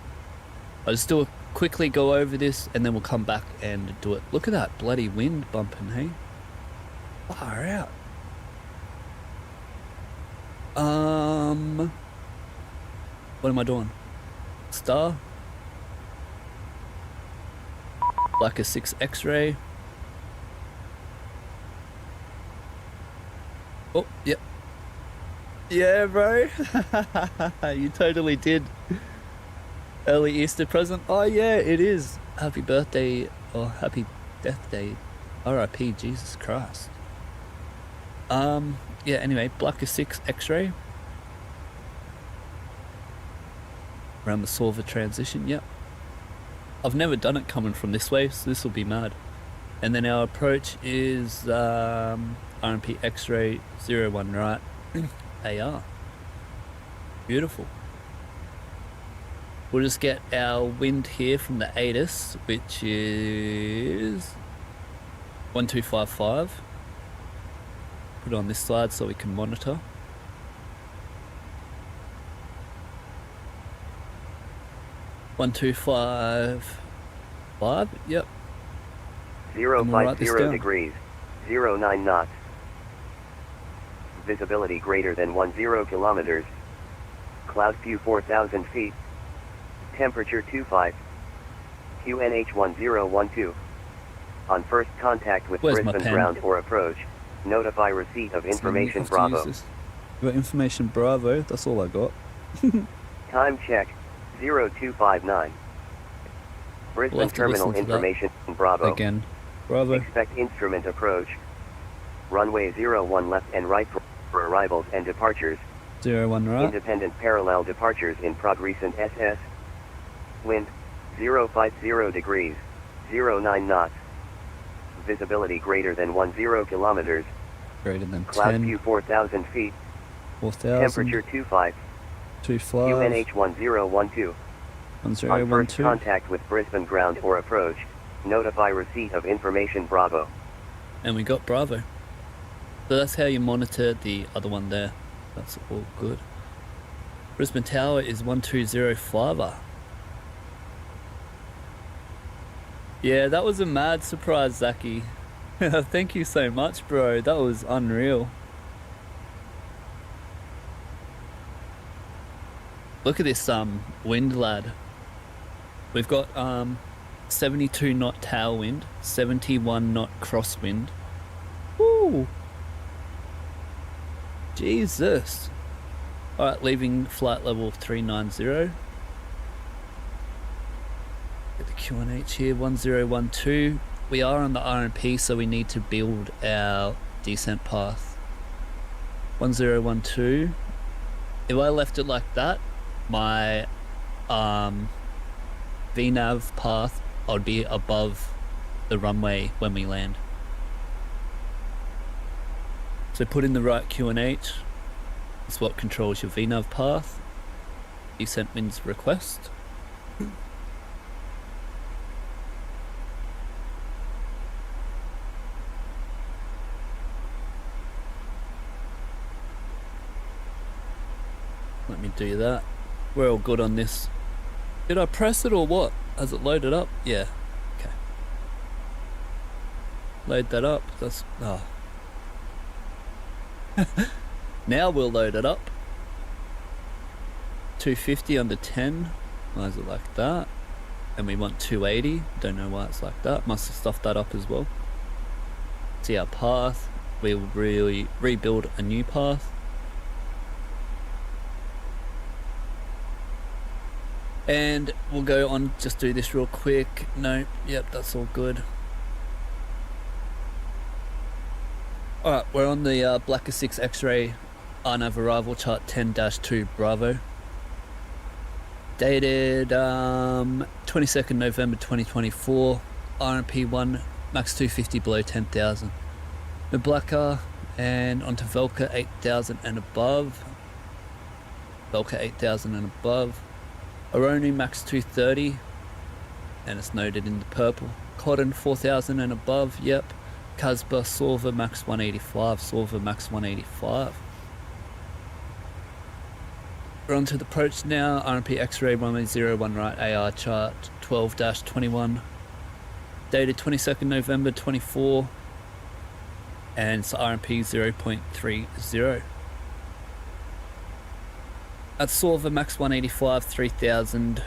I'll just quickly go over this and then we'll come back and do it. Look at that bloody wind bumping, hey? Far out. What am I doing? Star. Like a 6 X-ray. Oh, yep. Yeah, bro. You totally did. Early Easter present. Oh, yeah, it is. Happy birthday or happy death day. R.I.P. Jesus Christ. Yeah, anyway, Black 6 X-ray. Around the solver transition, yep. I've never done it coming from this way, so this will be mad. And then our approach is RMP X-ray 01 right AR. Beautiful. We'll just get our wind here from the ATIS, which is 1255. Put it on this slide so we can monitor. One, 2, 5, 5. Yep. 050 degrees, 09 knots. Visibility greater than 10 kilometers. Cloud view 4,000 feet. Temperature 25. QNH 1012. On first contact with Where's my Brisbane pen? ground or approach, notify receipt of information So I'm gonna have to Bravo. use this. Got information Bravo, that's all I got. Time check 0259. Brisbane have to terminal listen to that information Bravo. Again, Bravo. Expect instrument approach. Runway 01 left and right for arrivals and departures. 01 right. Independent parallel departures in prog recent SS. Wind 050 degrees, 09 knots. Visibility greater than 10 kilometers. Greater than Cloud 10. view 4,000 feet. 4,000. Temperature 25. 25. QNH 1012. On first 1012. contact with Brisbane ground or approach, notify receipt of information Bravo. And we got Bravo. So that's how you monitor the other one there. That's all good. Brisbane Tower is 1205. Yeah, that was a mad surprise, Zaki. Thank you so much, bro. That was unreal. Look at this wind, lad. We've got 72 knot tailwind, 71 knot crosswind. Woo! Jesus. Alright, leaving flight level 390. Get the QNH here, 1012. We are on the RMP, so we need to build our descent path. 1012. If I left it like that, my VNAV path, I'd be above the runway when we land. So put in the right QNH. It's what controls your VNAV path. Descent winds request. Let me do that. We're all good on this. Did I press it or what? Has it loaded up? Yeah. Okay. Load that up. That's... oh. Now we'll load it up. 250 under 10. Why is it like that? And we want 280. Don't know why it's like that. Must have stuffed that up as well. See our path. We'll really rebuild a new path. And we'll go on, just do this real quick. No, yep, that's all good. Alright, we're on the Blacker 6 X-ray RNAV arrival chart 10-2 Bravo. Dated 22nd November 2024. RMP 1, max 250 below 10,000. The Blacker and onto Velka 8,000 and above. Velka 8,000 and above. Aroni max 230, and it's noted in the purple. Cotton 4,000 and above, yep. Casbah Solver max 185, Solver max 185. We're on to the approach now. RMP X-ray runway 01 right AR chart 12-21. Dated 22nd November 24. and it's RMP 0.30. At Solver Max 185 3000.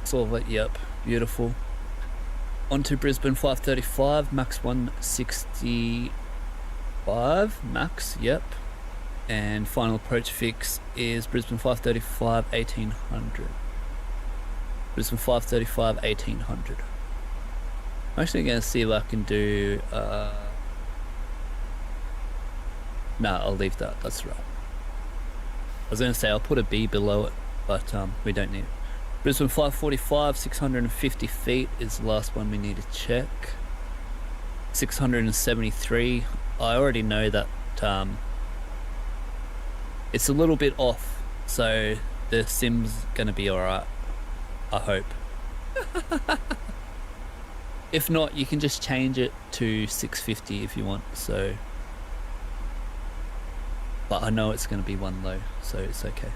Solver, yep, beautiful. On to Brisbane 535 Max 165 Max, yep. And final approach fix is Brisbane 535 1800. Brisbane 535 1800. I'm actually going to see if I can do nah, I'll leave that, that's right. I was going to say I'll put a B below it, but we don't need it. Brisbane 545 650 feet is the last one we need to check. 673, I already know that it's a little bit off, so the sim's gonna be alright, I hope. If not, you can just change it to 650 if you want, so, but I know it's gonna be one low, so it's okay.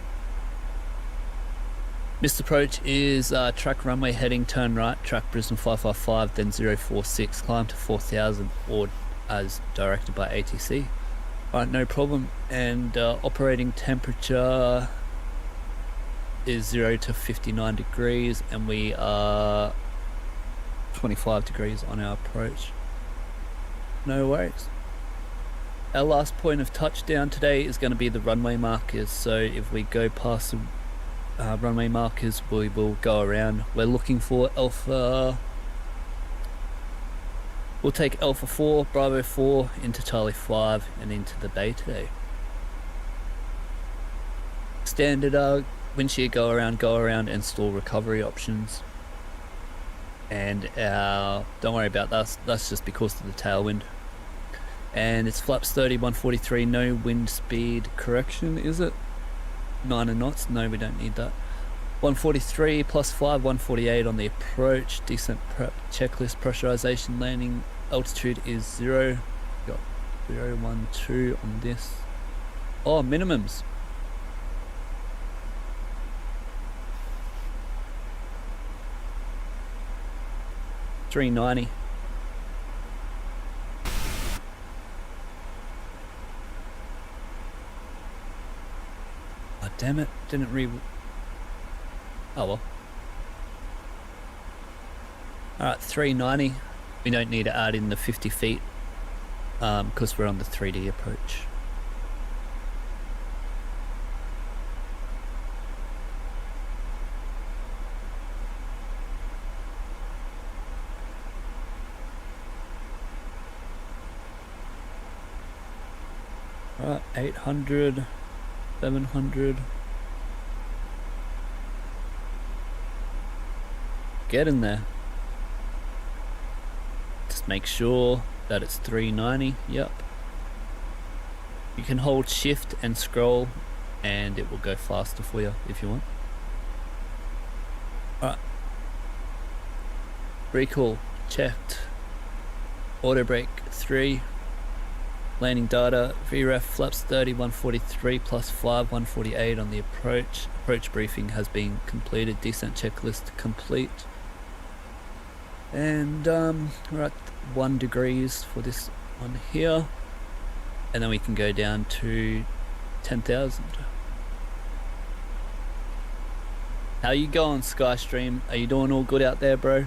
Missed approach is track runway heading, turn right, track Brisbane 555, then 046, climb to 4000 or as directed by ATC. Alright, no problem. And operating temperature is 0 to 59 degrees, and we are 25 degrees on our approach. No worries. Our last point of touchdown today is going to be the runway markers, so if we go past the runway markers, we will go around. We're looking for Alpha, we'll take Alpha 4, Bravo 4 into Charlie 5 and into the bay today. Standard wind shear go around and stall recovery options. And don't worry about that, that's just because of the tailwind. And it's flaps 30, 143, no wind speed correction, is it? 9 knots, no, we don't need that. 143 plus 5, 148 on the approach. Decent prep checklist, pressurization, landing altitude is 0. Got 0, 1, 2 on this. Oh, minimums. $390. Oh, damn it, didn't oh well. Alright, 390. We don't need to add in the 50 feet because we're on the 3D approach. Alright, 800, 700. Get in there. Just make sure that it's 390. Yep. You can hold shift and scroll and it will go faster for you if you want. Alright. Recall checked. Auto brake 3. Landing data, VREF flaps 30, 143 plus 5, 148 on the approach. Approach briefing has been completed. Descent checklist complete. And we're at 1 degrees for this one here. And then we can go down to 10,000. How you going, Skystream? Are you doing all good out there, bro?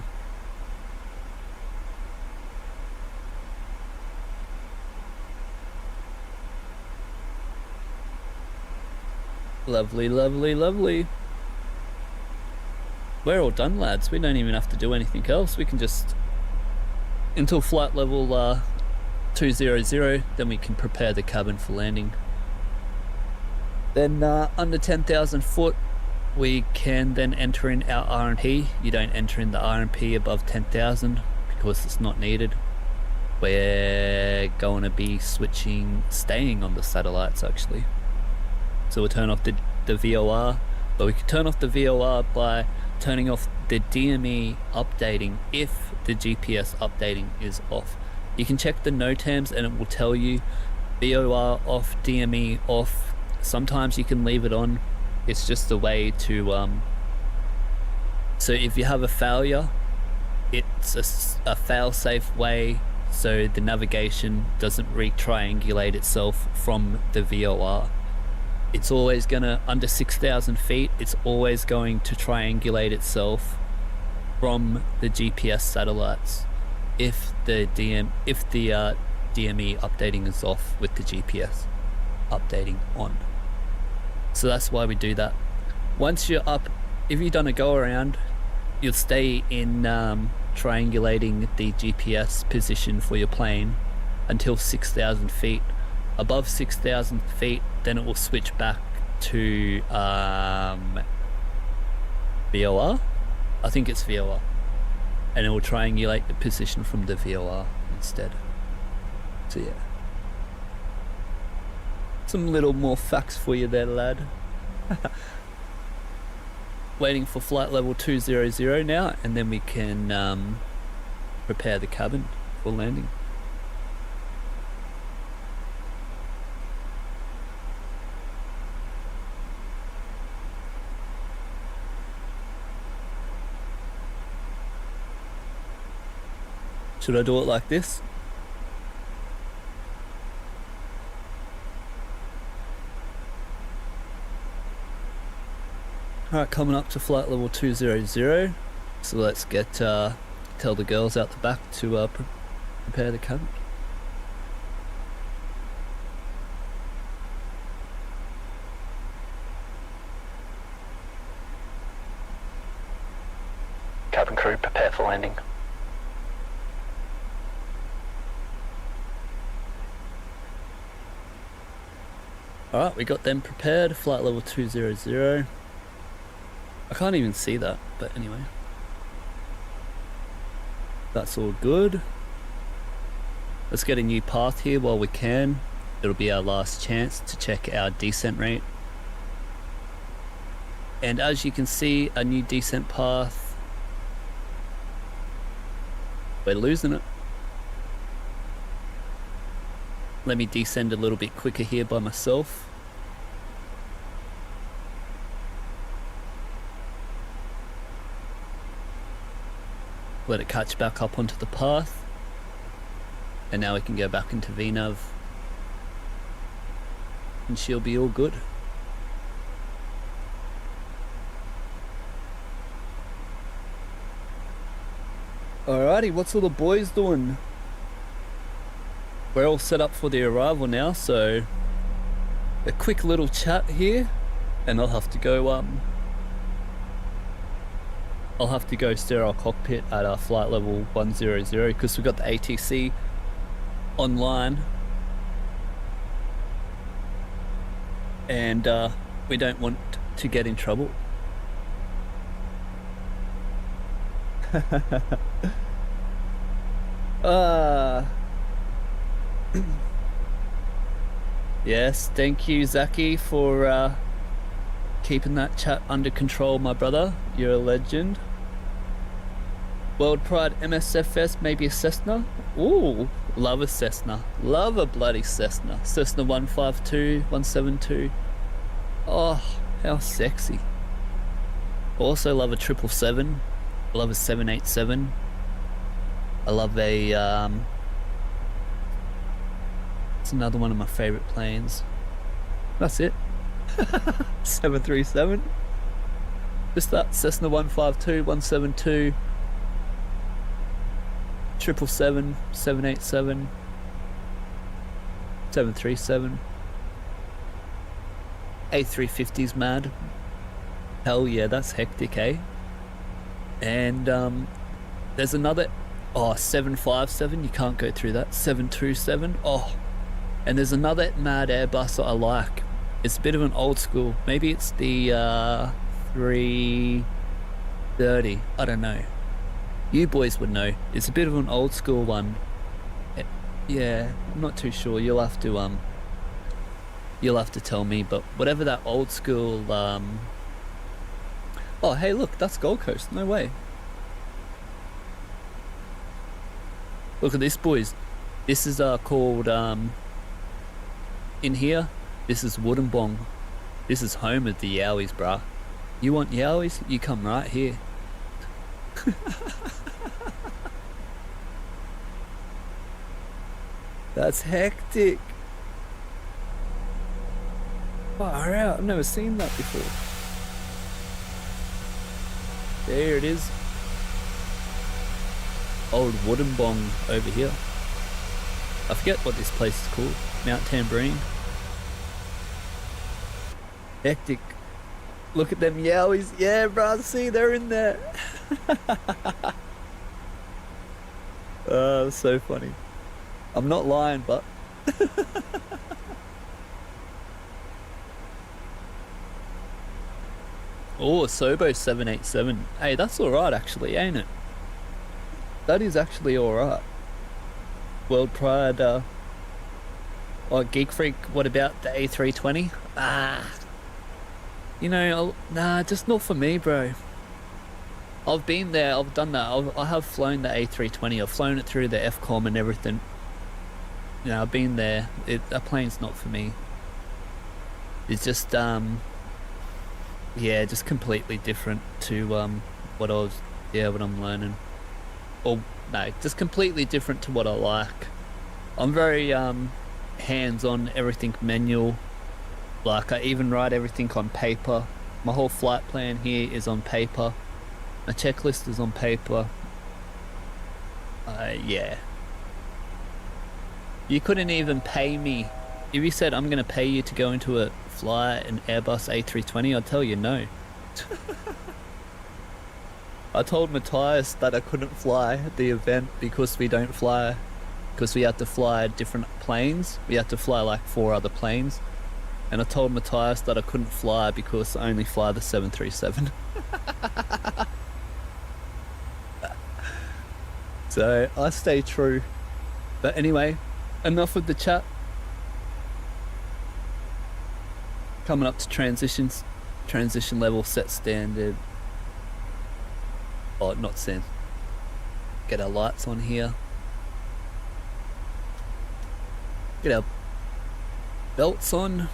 Lovely, lovely, lovely. We're all done, lads. We don't even have to do anything else. We can just, until flight level 200, then we can prepare the cabin for landing. Then under 10,000 foot, we can then enter in our RMP. You don't enter in the RMP above 10,000 because it's not needed. We're going to be staying on the satellites actually. So we'll turn off the VOR, but we can turn off the VOR by turning off the DME updating if the GPS updating is off. You can check the NOTAMs and it will tell you VOR off, DME off. Sometimes you can leave it on. It's just a way to so if you have a failure, it's a fail-safe way so the navigation doesn't re-triangulate itself from the VOR. It's always gonna, under 6,000 feet, it's always going to triangulate itself from the GPS satellites if the DME updating is off with the GPS updating on. So that's why we do that. Once you're up, if you've done a go around, you'll stay in triangulating the GPS position for your plane until 6,000 feet. Above 6,000 feet, then it will switch back to VOR. I think it's VOR, and it will triangulate the position from the VOR instead. So yeah, some little more facts for you there, lad. Waiting for flight level 200 now, and then we can prepare the cabin for landing. Should I do it like this? Alright, coming up to flight level 200. So let's get, tell the girls out the back to prepare the cabin. Cabin crew, prepare for landing. Alright, we got them prepared, flight level 200. I can't even see that, but anyway. That's all good. Let's get a new path here while we can. It'll be our last chance to check our descent rate. And as you can see, a new descent path. We're losing it. Let me descend a little bit quicker here by myself. Let it catch back up onto the path. And now we can go back into VNav. And she'll be all good. Alrighty, what's all the boys doing? We're all set up for the arrival now, so a quick little chat here, and I'll have to go sterile cockpit at our flight level 100 because we've got the ATC online, and we don't want to get in trouble. Yes, thank you, Zaki, for keeping that chat under control, my brother. You're a legend. World Pride MSFS, maybe a Cessna? Ooh, love a Cessna. Love a bloody Cessna. Cessna 152, 172. Oh, how sexy. Also love a 777. I love a 787. I love a it's another one of my favorite planes. That's it. 737. Just that. Cessna 152, 172, 777, 787, 737. A350's mad. Hell yeah, that's hectic, eh? And there's another 757, you can't go through that. 727. Oh, and there's another mad Airbus that I like. It's a bit of an old school. Maybe it's the 330. I don't know. You boys would know. It's a bit of an old school one. Yeah, I'm not too sure. You'll have to tell me. But whatever that old school. Oh, hey, look, that's Gold Coast. No way. Look at this, boys. This is called in here. This is Wollongong. This is home of the Yowies, bruh. You want Yowies? You come right here. That's hectic. Far out. I've never seen that before. There it is. Old wooden bong over here. I forget what this place is called. Mount Tambourine. Hectic. Look at them yowies. Yeah, bro, see, they're in there. Oh, so funny. I'm not lying, but... Oh, Sobo 787. Hey, that's alright actually, ain't it? That is actually alright. World Pride, oh, Geek Freak, what about the A320? You know, nah, just not for me, bro. I've been there, I've done that. I have flown the A320, I've flown it through the FCOM and everything. You know, I've been there. A plane's not for me. It's just, yeah, just completely different to what I'm learning. Or no, just completely different to what I like. I'm very hands-on, everything manual. Like I even write everything on paper. My whole flight plan here is on paper. My checklist is on paper. Yeah. You couldn't even pay me. If you said I'm gonna pay you to go into a fly an Airbus A320, I'd tell you no. I told Matthias that I couldn't fly the event because we don't fly, because we had to fly different planes. We had to fly like 4 other planes. And I told Matthias that I couldn't fly because I only fly the 737. So I stay true. But anyway, enough of the chat. Coming up to transitions. Transition level, set standard. Oh, not standard. Get our lights on here. Get our belts on.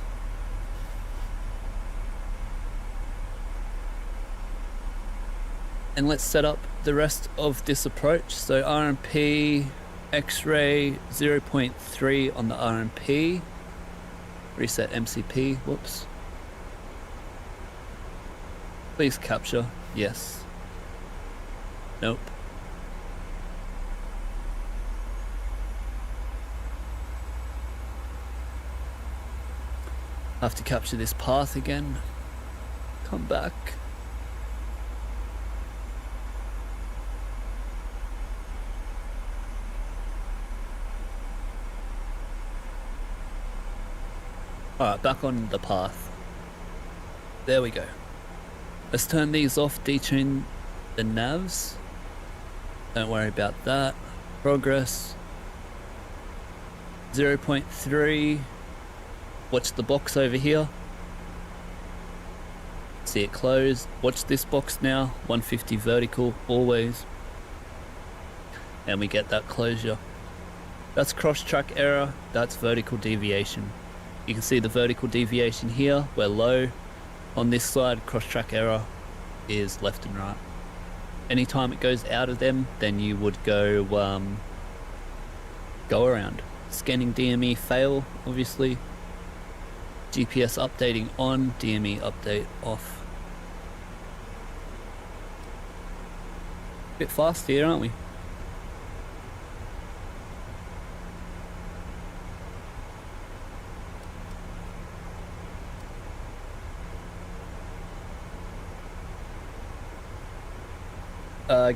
And let's set up the rest of this approach. So RMP, X-ray 0.3 on the RMP. Reset MCP, whoops. Please capture, yes. Nope. I have to capture this path again. Come back. Alright, back on the path. There we go. Let's turn these off, detune the navs. Don't worry about that. Progress. 0.3. Watch the box over here. See it close. Watch this box now. 150 vertical, always. And we get that closure. That's cross-track error. That's vertical deviation. You can see the vertical deviation here, we're low. On this side, cross-track error is left and right. Anytime it goes out of them, then you would go around. Scanning DME fail, obviously. GPS updating on, DME update off. Bit fast here, aren't we?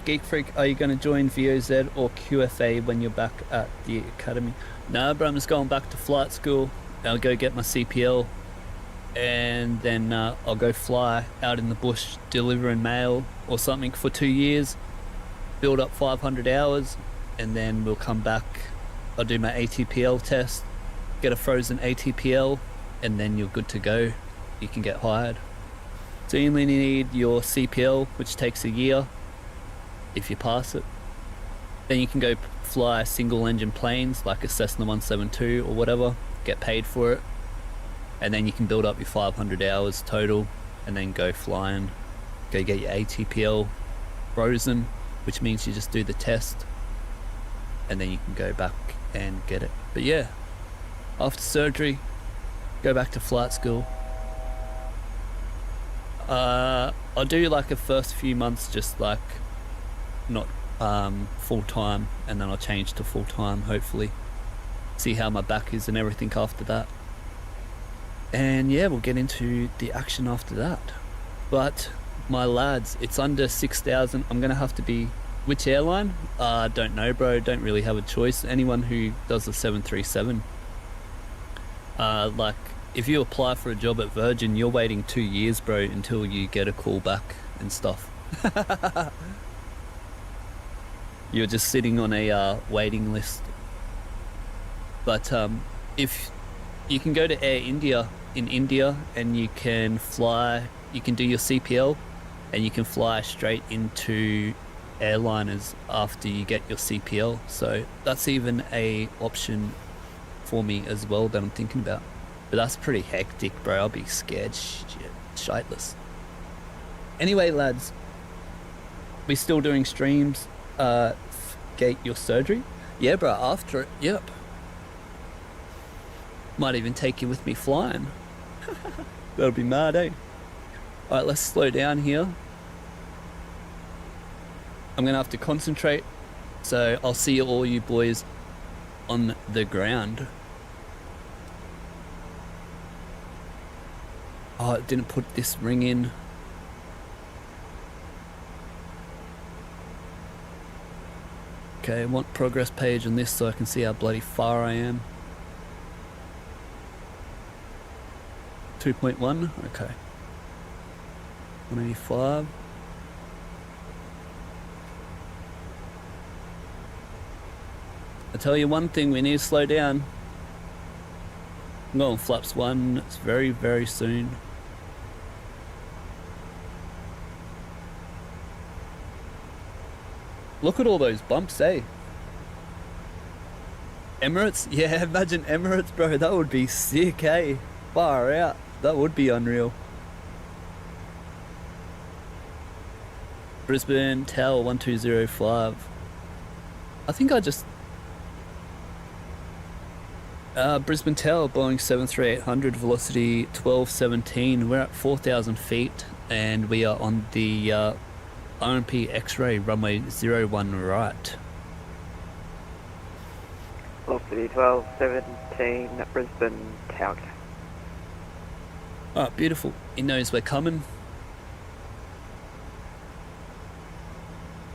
Geek Freak, are you going to join VOZ or QFA when you're back at the academy? No, bro, I'm just going back to flight school. I'll go get my CPL and then I'll go fly out in the bush delivering mail or something for 2 years, build up 500 hours, and then we'll come back. I'll do my ATPL test, get a frozen ATPL, and then you're good to go. You can get hired. So you only need your CPL, which takes a year. If you pass it, then you can go fly single engine planes like a Cessna 172 or whatever, get paid for it, and then you can build up your 500 hours total and then go flying, go get your ATPL frozen, which means you just do the test and then you can go back and get it. But yeah, after surgery, go back to flight school. I'll do like a first few months just like not full-time, and then I'll change to full-time, hopefully. See how my back is and everything after that. And yeah, we'll get into the action after that. But my lads, it's under 6,000. I'm gonna have to be, which airline? Don't know, bro. Don't really have a choice. Anyone who does the 737. Like if you apply for a job at Virgin, you're waiting 2 years, bro, until you get a call back and stuff. You're just sitting on a waiting list. But if you can go to Air India in India, and you can fly, you can do your CPL, and you can fly straight into airliners after you get your CPL. So that's even a option for me as well that I'm thinking about. But that's pretty hectic, bro. I'll be scared shitless. Anyway, lads, we still doing streams. Gate your surgery? Yeah, bro, after it, yep. Might even take you with me flying. That'll be mad, eh? Alright, let's slow down here. I'm gonna have to concentrate, so I'll see all you boys on the ground. Oh, it didn't put this ring in. Okay, I want progress page on this so I can see how bloody far I am. 2.1, okay. 185. I tell you one thing, we need to slow down. I'm going flaps 1, it's very, very soon. Look at all those bumps, eh? Emirates? Yeah, imagine Emirates, bro. That would be sick, eh? Far out. That would be unreal. Brisbane, Tower 1205. I think I just... Brisbane Tower, Boeing 73800, velocity 1217. We're at 4,000 feet, and we are on the RMP X-ray runway 01 right. Velocity 1217, Brisbane Tower. Oh, beautiful. He knows we're coming.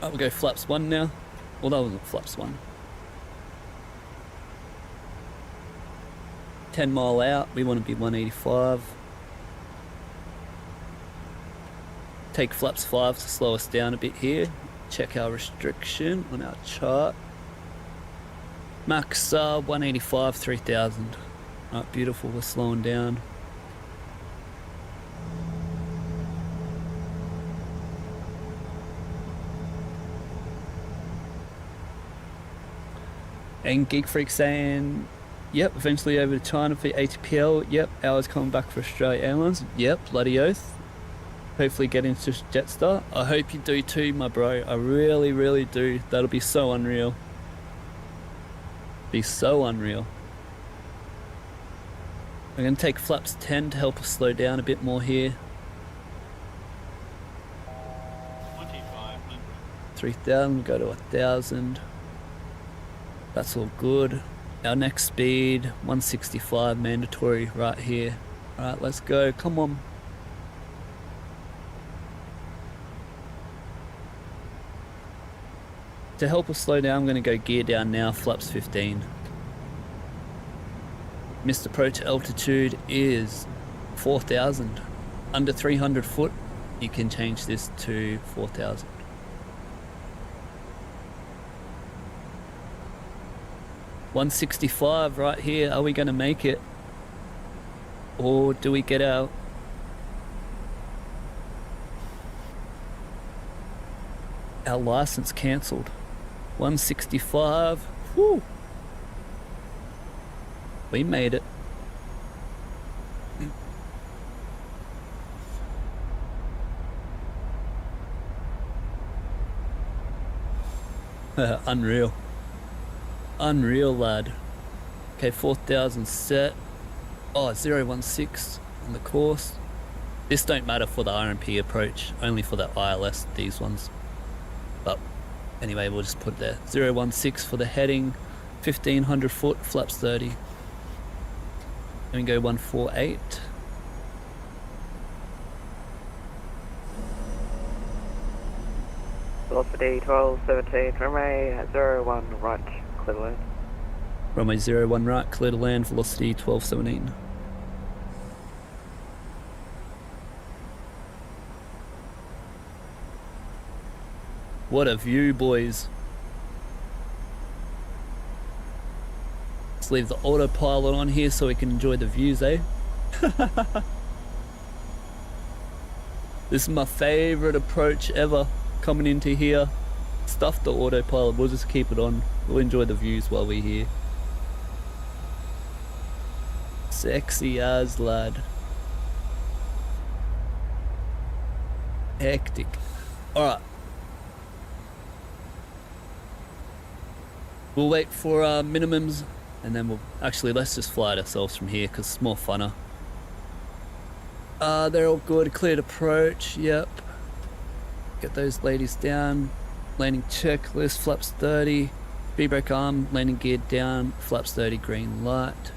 Oh, we'll go flaps 1 now. Well, that wasn't flaps 1. 10 mile out, we want to be 185. Take flaps 5 to slow us down a bit here. Check our restriction on our chart. Max 185, 3000. Alright, beautiful, we're slowing down. And Geek Freak saying, yep, eventually over to China for ATPL. Yep, hours coming back for Australia Airlines. Yep, bloody oath. Hopefully get into Jetstar. I hope you do too, my bro. I really, really do. That'll be so unreal. Be so unreal. I'm going to take flaps 10 to help us slow down a bit more here. 2500. 3,000, go to 1,000. That's all good. Our next speed, 165 mandatory right here. Alright, let's go. Come on. To help us slow down, I'm going to go gear down now, flaps 15. Missed approach altitude is 4,000. Under 300 foot, you can change this to 4,000. $165 right here. Are we going to make it? Or do we get our license cancelled? 165. Whew. We made it. Unreal. Unreal, lad. Okay, 4,000 set. Oh, 016 on the course. This don't matter for the RMP approach, only for the ILS, these ones. But anyway, we'll just put it there. 016 for the heading, 1500 foot, flaps 30. Then we go 148. Velocity 1217, runway 01 right, clear to land. Runway 01 right, clear to land, velocity 1217. What a view, boys. Let's leave the autopilot on here so we can enjoy the views, eh? This is my favorite approach ever, coming into here. Stuff the autopilot, we'll just keep it on. We'll enjoy the views while we're here. Sexy as, lad. Hectic. Alright. We'll wait for our minimums and then we'll actually, let's just fly it ourselves from here because it's more funner. They're all good. Cleared approach. Yep. Get those ladies down. Landing checklist. Flaps 30. Speed brake arm. Landing gear down. Flaps 30. Green light.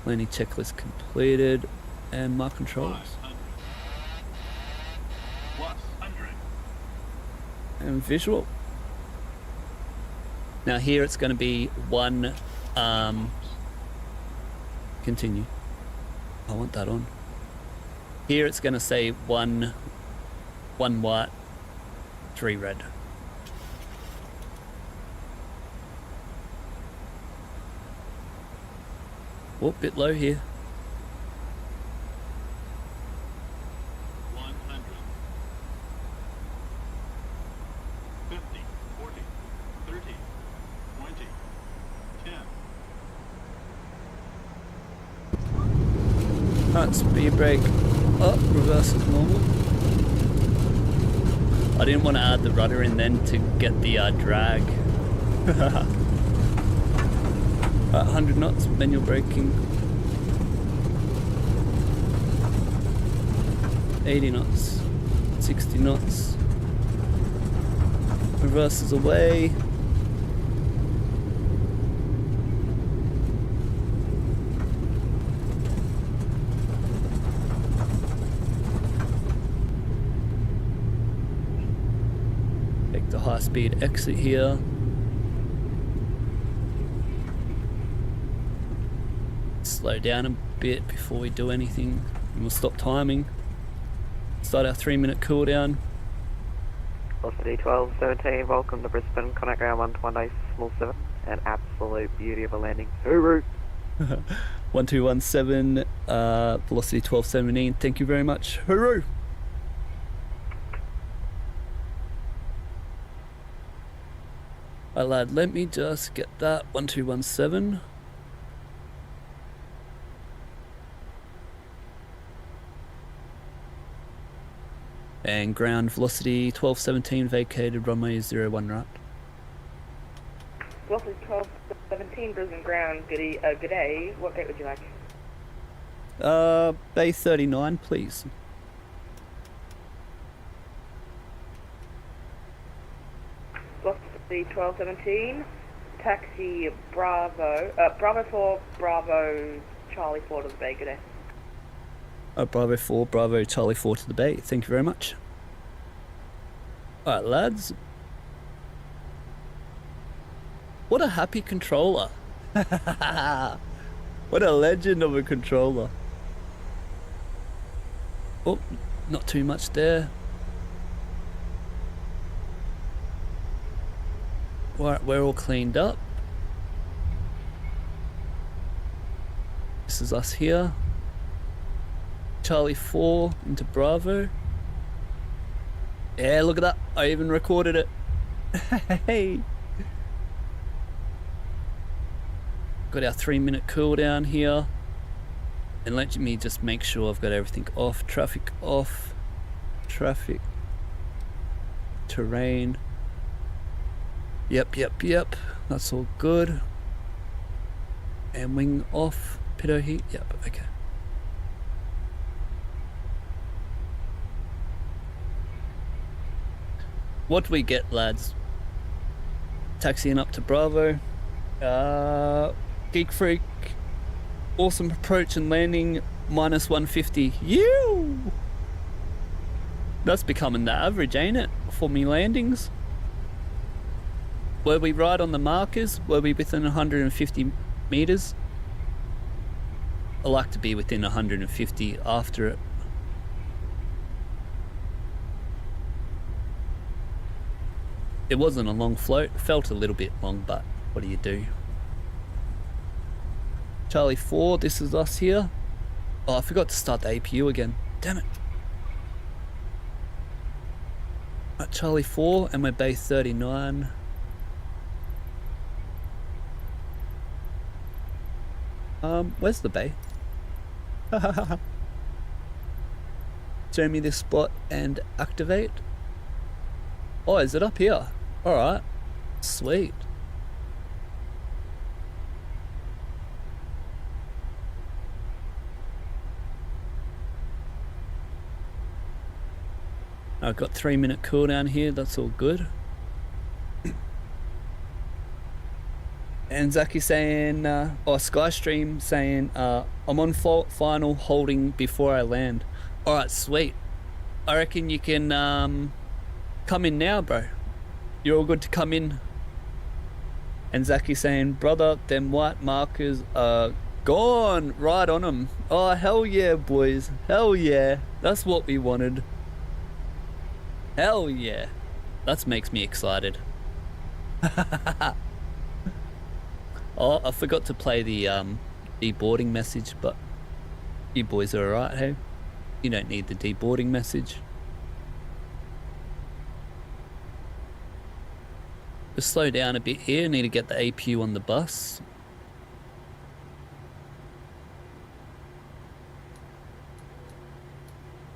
Landing checklist completed. And mark controls. 100. And visual. Now here it's going to be one. Continue. I want that on. Here it's going to say one white, 3 red. Oh, bit low here. 100. 50, 40, 30, 20, 10. Alright, speed brake up, reverse as normal. I didn't want to add the rudder in then to get the drag. Alright, 100 knots, manual braking. 80 knots, 60 knots. Reverses away. Take the high speed exit here. Slow down a bit before we do anything and we'll stop timing. Start our 3-minute cool down. Velocity 1217, welcome to Brisbane, connect ground 120, small 7. An absolute beauty of a landing. Hooroo! 1217, velocity 1217, thank you very much. Hooroo! Alright lad, let me just get that 1217. And ground velocity 1217, vacated runway 01 right. Velocity 1217, Brisbane ground, good day. What gate would you like? Bay 39 please. Velocity 1217, taxi Bravo 4, Bravo, Charlie 4 to the bay, good day. Bravo 4, Bravo, Charlie 4 to the bay. Thank you very much. Alright, lads. What a happy controller. What a legend of a controller. Oh, not too much there. Alright, we're all cleaned up. This is us here. Charlie 4 into Bravo. Yeah, look at that. I even recorded it. Hey. Got our 3-minute cooldown here. And let me just make sure I've got everything off. Traffic off. Traffic. Terrain. Yep. That's all good. And wing off, pitot heat, yep, okay. What do we get, lads? Taxiing up to Bravo. Geek Freak. Awesome approach and landing, minus 150. You. That's becoming the average, ain't it? For me landings. Were we right on the markers? Were we within 150 meters? I like to be within 150 after it. It wasn't a long float, felt a little bit long, but what do you do? Charlie 4, this is us here. Oh, I forgot to start the APU again. Damn it. Right, Charlie 4, and we're bay 39. Where's the bay? Show me this spot and activate. Oh, is it up here? Alright. Sweet. I've got 3-minute cooldown here, that's all good. And Zaki saying, or Skystream saying, I'm on final holding before I land. Alright, sweet. I reckon you can come in now, bro. You're all good to come in. And Zaki saying, brother, them white markers are gone. Right on them. Oh, hell yeah, boys. Hell yeah. That's what we wanted. Hell yeah. That makes me excited. Oh, I forgot to play the deboarding message, but you boys are alright, hey? You don't need the deboarding message. Just slow down a bit here, need to get the APU on the bus.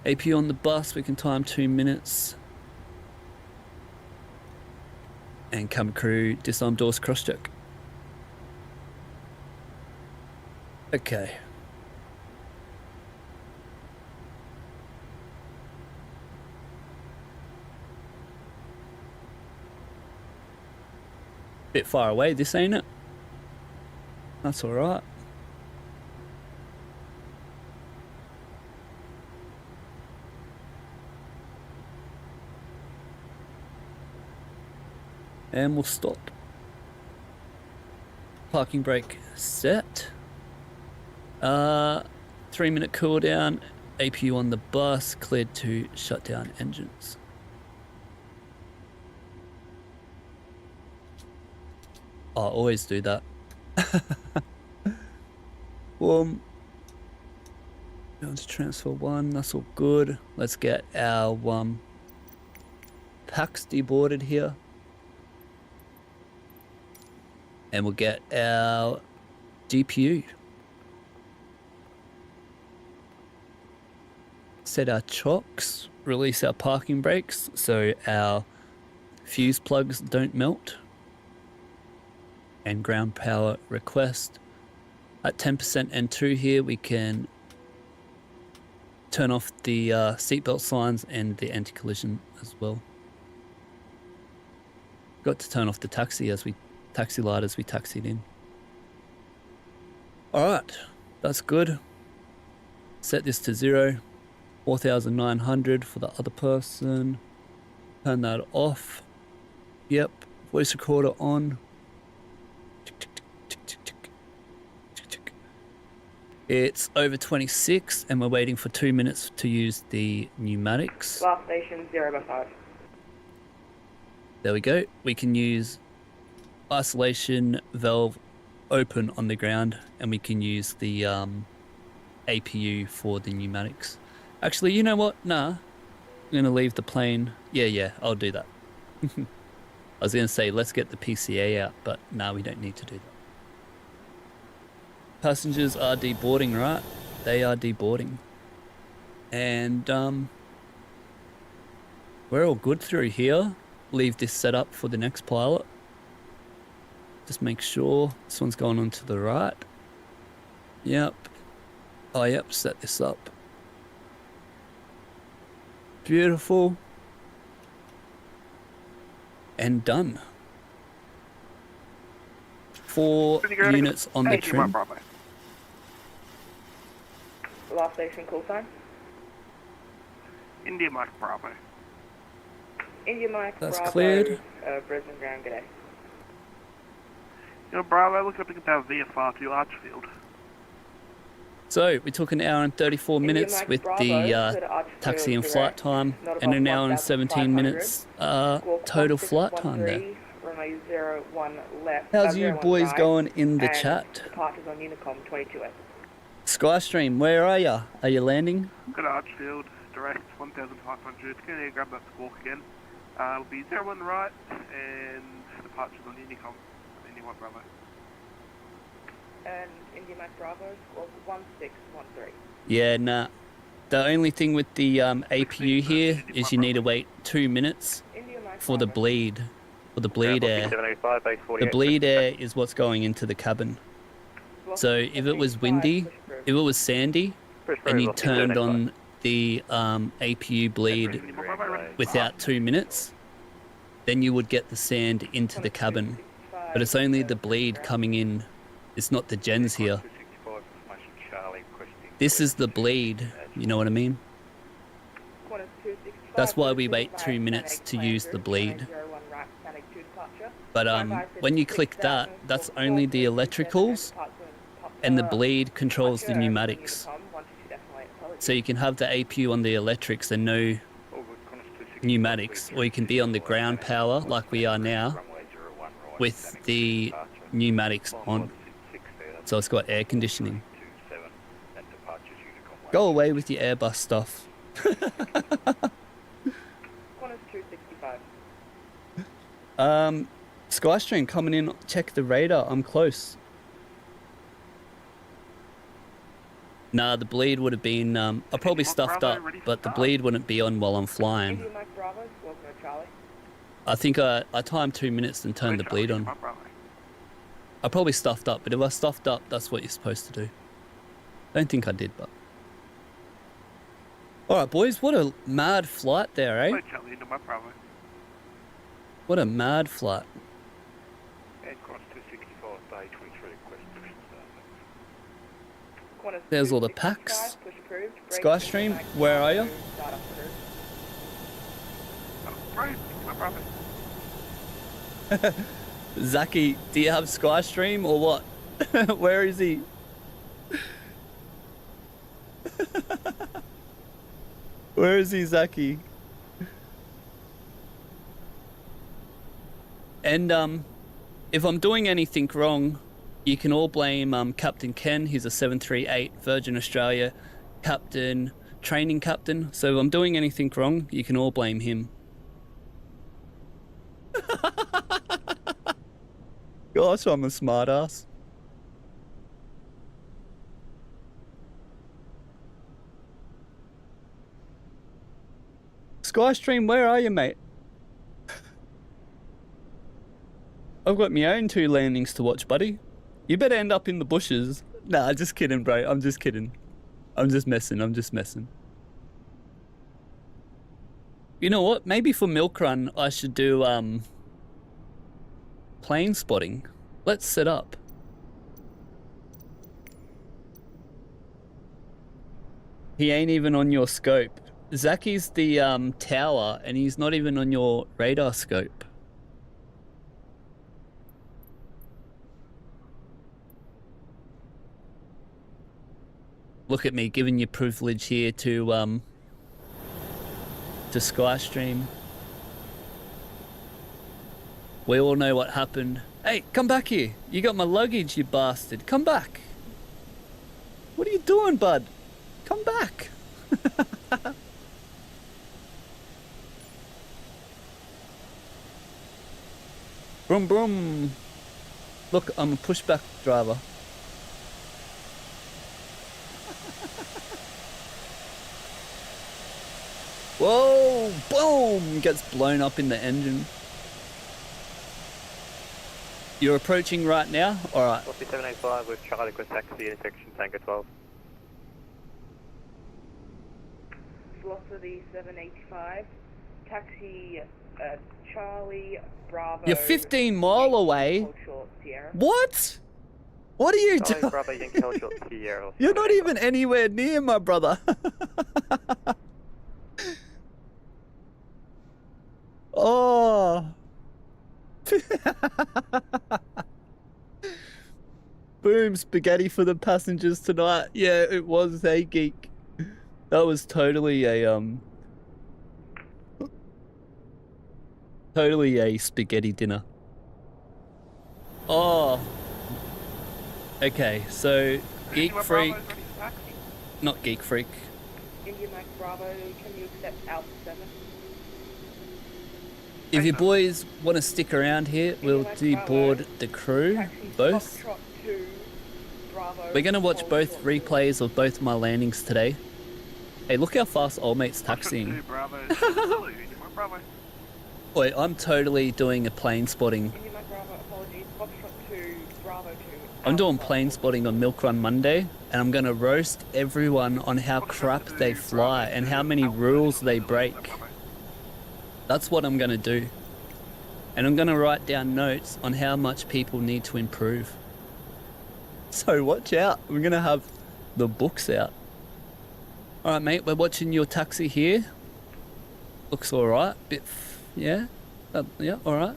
APU on the bus, we can time 2 minutes. And cabin crew, disarm doors, cross check. Okay. Bit far away, this ain't it? That's alright. And we'll stop. Parking brake set. 3-minute cooldown. APU on the bus, cleared to shut down engines. I always do that. Down to transfer 1, that's all good. Let's get our packs deboarded here. And we'll get our GPU. Set our chocks, release our parking brakes so our fuse plugs don't melt. And ground power request. At 10% N2 here, we can turn off the seatbelt signs and the anti-collision as well. Got to turn off the taxi light as we taxied in. Alright, that's good. Set this to 0. 4,900 for the other person. Turn that off. Yep, voice recorder on. It's over 26 and we're waiting for 2 minutes to use the pneumatics. Last station 0/5. There we go. We can use isolation valve open on the ground and we can use the APU for the pneumatics. Actually, you know what? Nah. I'm going to leave the plane. Yeah, I'll do that. I was going to say, let's get the PCA out, but nah, we don't need to do that. Passengers are deboarding, right? They are deboarding. And we're all good through here. Leave this set up for the next pilot. Just make sure this one's going on to the right. Yep. Oh, yep, set this up. Beautiful. And done. 4 units on the trim. Last station call sign. India Mike Bravo. India Mike That's Bravo, cleared. Brisbane ground, g'day. You know, Bravo, look up to our VFR to Archfield. So we took an hour and 34 minutes Mike with Bravo, the clear to Archfield taxi and flight direct, time, not and above an hour and 17 minutes total flight time there. Runway 01 left. How's you 01 boys right, going in the and chat? Departures on Unicom 22S. Skystream, where are ya? Are you landing? Good Archfield, direct 1,500. Can you grab that squawk again? It'll be 01 right and departures on Unicom. India Mike Bravo. And India Mike Bravo, squawk 1613. Yeah, nah. The only thing with the APU here is you need to wait 2 minutes India Mike for the Bravo. bleed, the bleed air. The bleed air is what's going into the cabin. So if it was windy, if it was sandy, and you turned on the APU bleed without 2 minutes, then you would get the sand into the cabin. But it's only the bleed coming in. It's not the gens here. This is the bleed, you know what I mean? That's why we wait 2 minutes to use the bleed. But when you click that, that's only the electricals, and the bleed controls the pneumatics. So you can have the APU on the electrics and no pneumatics, or you can be on the ground power like we are now with the pneumatics on. So it's got air conditioning. Go away with your Airbus stuff. Skystream coming in, check the radar, I'm close. Nah, the bleed would have been, I probably stuffed up, but the bleed wouldn't be on while I'm flying. I think I timed 2 minutes and turned the bleed on. I probably stuffed up, but if I stuffed up, that's what you're supposed to do. Don't think I did, but... Alright boys, what a mad flight there, eh? What a mad flight. There's all the packs. Skystream, where are you? Zaki, do you have Skystream or what? Where is he? Where is he, Zaki? And if I'm doing anything wrong, you can all blame Captain Ken. He's a 738 Virgin Australia captain, training captain. So if I'm doing anything wrong, you can all blame him. Gosh, I'm a smartass. Skystream, where are you, mate? I've got my own 2 landings to watch, buddy. You better end up in the bushes. Nah, just kidding, bro. I'm just kidding. I'm just messing. You know what? Maybe for Milk Run, I should do, plane spotting. Let's set up. He ain't even on your scope. Zaki's the, tower, and he's not even on your radar scope. Look at me giving you privilege here to Skystream. We all know what happened. Hey, come back here. You got my luggage, you bastard. Come back. What are you doing, bud? Come back. Brum brum. Look, I'm a pushback driver. Whoa, boom, gets blown up in the engine. You're approaching right now? Alright. Velocity 785 with Charlie Quest taxi intersection Tango 12. Velocity 785, taxi Charlie Bravo. You're 15 mile away. Short, Sierra. What? What are you Charlie doing? Bravo Yankee Hold Short Sierra. You're not even anywhere near, my brother. Oh. Boom, spaghetti for the passengers tonight. Yeah, it was, hey geek. That was totally a spaghetti dinner. Oh. Okay, so Geek Freak, not Geek Freak. India Mike Bravo, can you accept Alpha 7? If you boys want to stick around here, we'll deboard the crew, both. Foxtrot 2, Bravo, We're going to watch both replays of both my landings today. Hey, look how fast old mate's taxiing. Wait, I'm totally doing a plane spotting. India Mike Bravo, apologies. Foxtrot 2, Bravo 2. I'm doing plane spotting on Milk Run Monday, and I'm going to roast everyone on how crap they fly and how many rules they break. That's what I'm going to do. And I'm going to write down notes on how much people need to improve. So watch out. We're going to have the books out. Alright mate, we're watching your taxi here. Looks alright. Bit, yeah? Yeah, alright.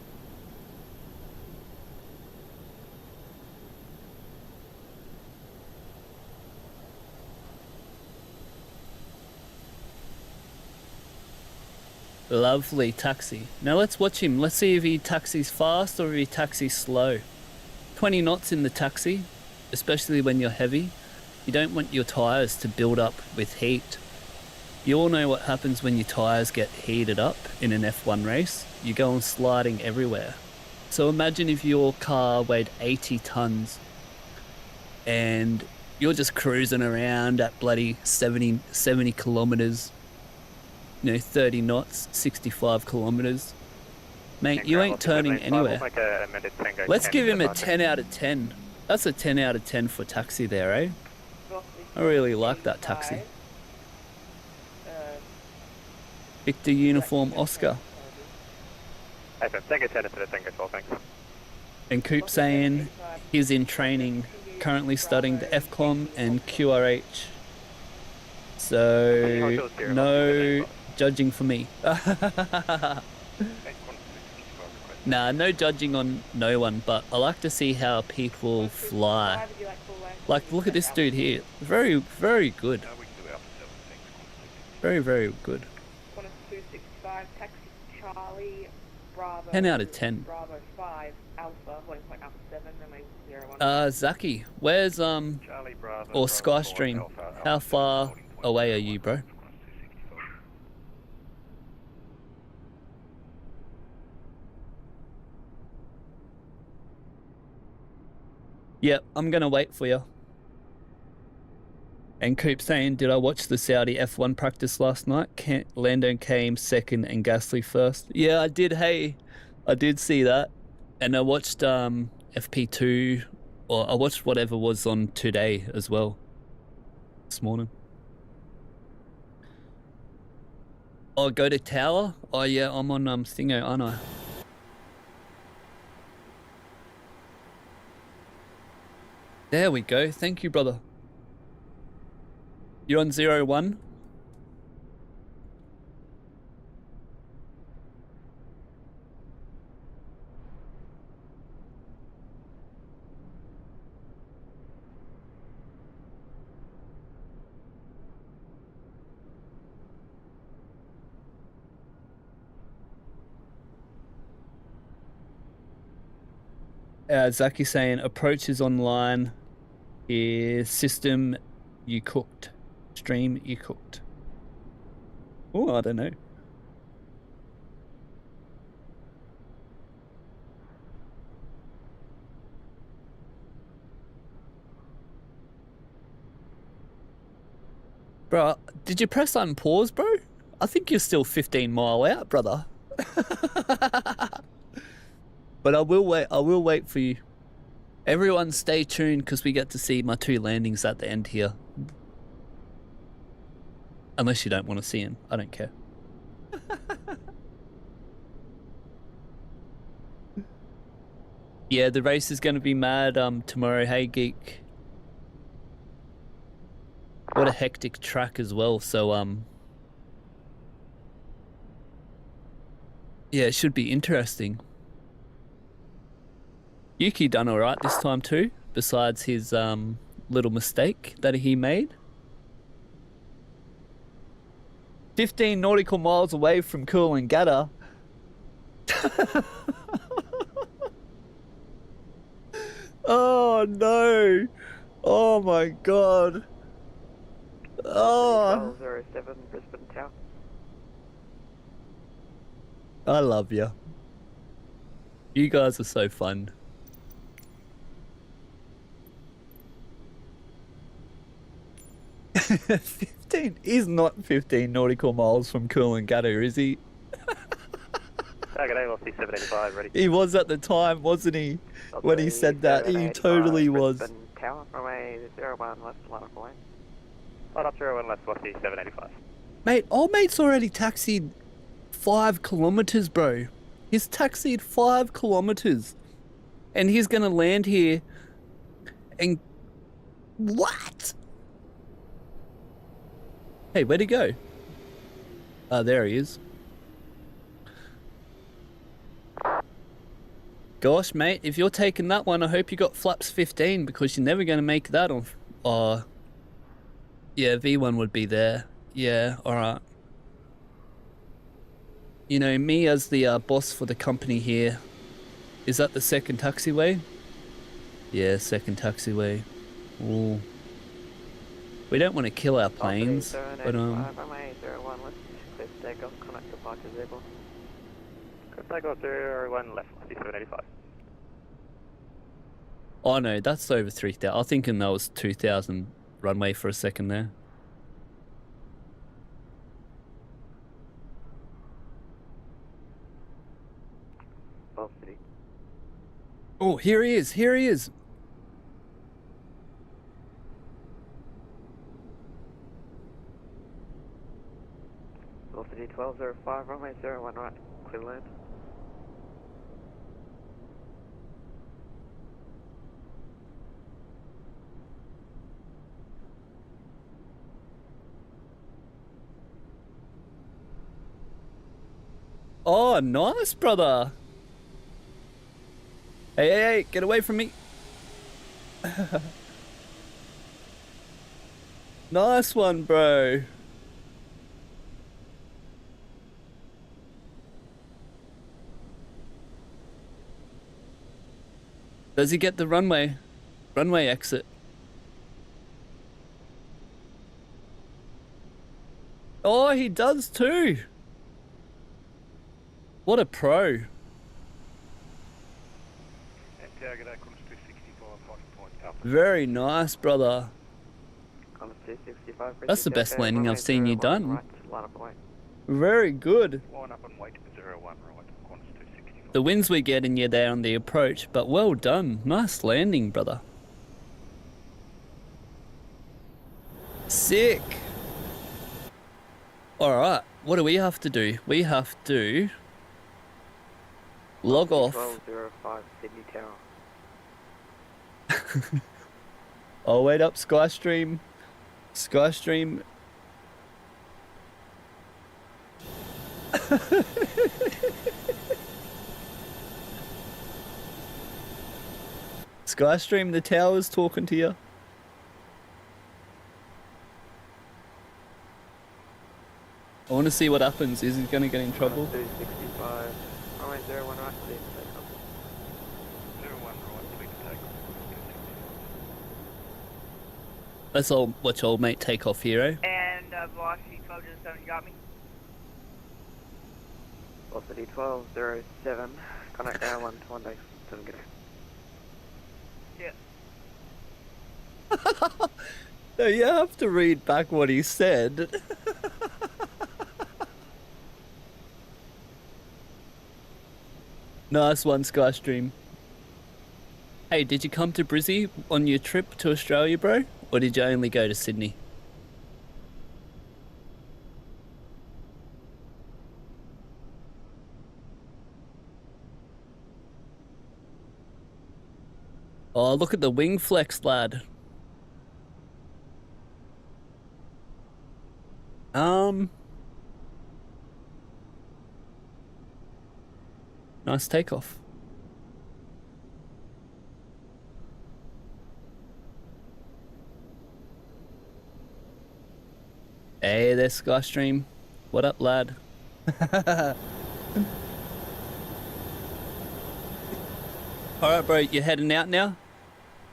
Lovely taxi. Now let's watch him. Let's see if he taxis fast or if he taxis slow. 20 knots in the taxi, especially when you're heavy. You don't want your tyres to build up with heat. You all know what happens when your tyres get heated up in an F1 race. You go on sliding everywhere. So imagine if your car weighed 80 tons and you're just cruising around at bloody 70 kilometers, 30 knots, 65 kilometers. Mate, you ain't turning anywhere. Let's give him a 10 out of 10. That's a 10 out of 10 for taxi there, eh? I really like that taxi. Victor Uniform Oscar. And Coop saying he's in training, currently studying the FCOM and QRH. So, no judging for me. Nah, no judging on no one, but I like to see how people fly. Like, look at this dude here. Very, very good. Very, very good. 10 out of 10. Bravo 5, Alpha, Alpha 7, Zaki, where's, or Skystream, how far away are you, bro? Yep, I'm gonna wait for you. And Coop saying, did I watch the Saudi F1 practice last night? Lando came second and Gasly first. Yeah, I did, hey. I did see that. And I watched FP2, or I watched whatever was on today as well. This morning. Oh, go to Tower? Oh yeah, I'm on Stingo, aren't I? There we go. Thank you, brother. You're on 01? Zaki saying approach is online. Is system you cooked? Stream you cooked? Oh, I don't know. Bro, did you press unpause, bro? I think you're still 15 mile out, brother. But I will wait for you. Everyone stay tuned because we get to see my 2 landings at the end here. Unless you don't want to see them. I don't care. Yeah, the race is going to be mad tomorrow. Hey, Geek. What a hectic track as well. So, yeah, it should be interesting. Yuki done alright this time too, besides his little mistake that he made. 15 nautical miles away from Coolangatta. Oh no! Oh my god! Oh! 1207 Brisbane Tower. I love you. You guys are so fun. He's not 15 nautical miles from Coolangatta, is he? Target ALC 785, ready. He was at the time, wasn't he? When he said that, he totally was. Brisbane Tower, runway 01 left, line up away. Line up 01 left, Westy 785. Mate, old mate's already taxied 5 kilometers, bro. He's taxied 5 kilometers. And he's gonna land here and... What? Hey, where'd he go? Oh, there he is. Gosh, mate, if you're taking that one, I hope you got flaps 15 because you're never going to make that on... Oh, yeah, V1 would be there. Yeah, alright. You know, me as the boss for the company here, is that the second taxiway? Yeah, second taxiway. Ooh. We don't want to kill our planes, but runway 01 left, clear for takeoff, connect departure vehicle. Clear takeoff 01 left, Westy 785. Oh no, that's over 3,000. I was thinking that was 2,000 runway for a second there. Velocity. Oh, here he is, here he is. Velocity 1205, runway 01 right, clear land. Oh, nice, brother. Hey, hey, hey, get away from me. Nice one, bro. Does he get the runway exit? Oh, he does too. What a pro. Very nice, brother. That's the best landing I've seen you done. Very good. The winds we're getting you there on the approach, but well done. Nice landing, brother. Sick. Alright, what do we have to do? We have to log off. 1205 Sydney Tower. Oh, wait up, Skystream. Skystream. Skystream, the tower's talking to you. I want to see what happens. Is he going to get in trouble? 265. Runway 01 right, clear for takeoff. 01 right, clear for takeoff. Let's all watch old mate take off, hero. And velocity 1207, you got me? Velocity 1207, connect down 1 to 1 day, 7 get Yeah. No, you have to read back what he said. Nice one, Skystream. Hey, did you come to Brizzy on your trip to Australia, bro? Or did you only go to Sydney? Oh, look at the wing flex, lad. Nice takeoff. Hey there, Skystream. What up, lad? Alright, bro, you heading out now?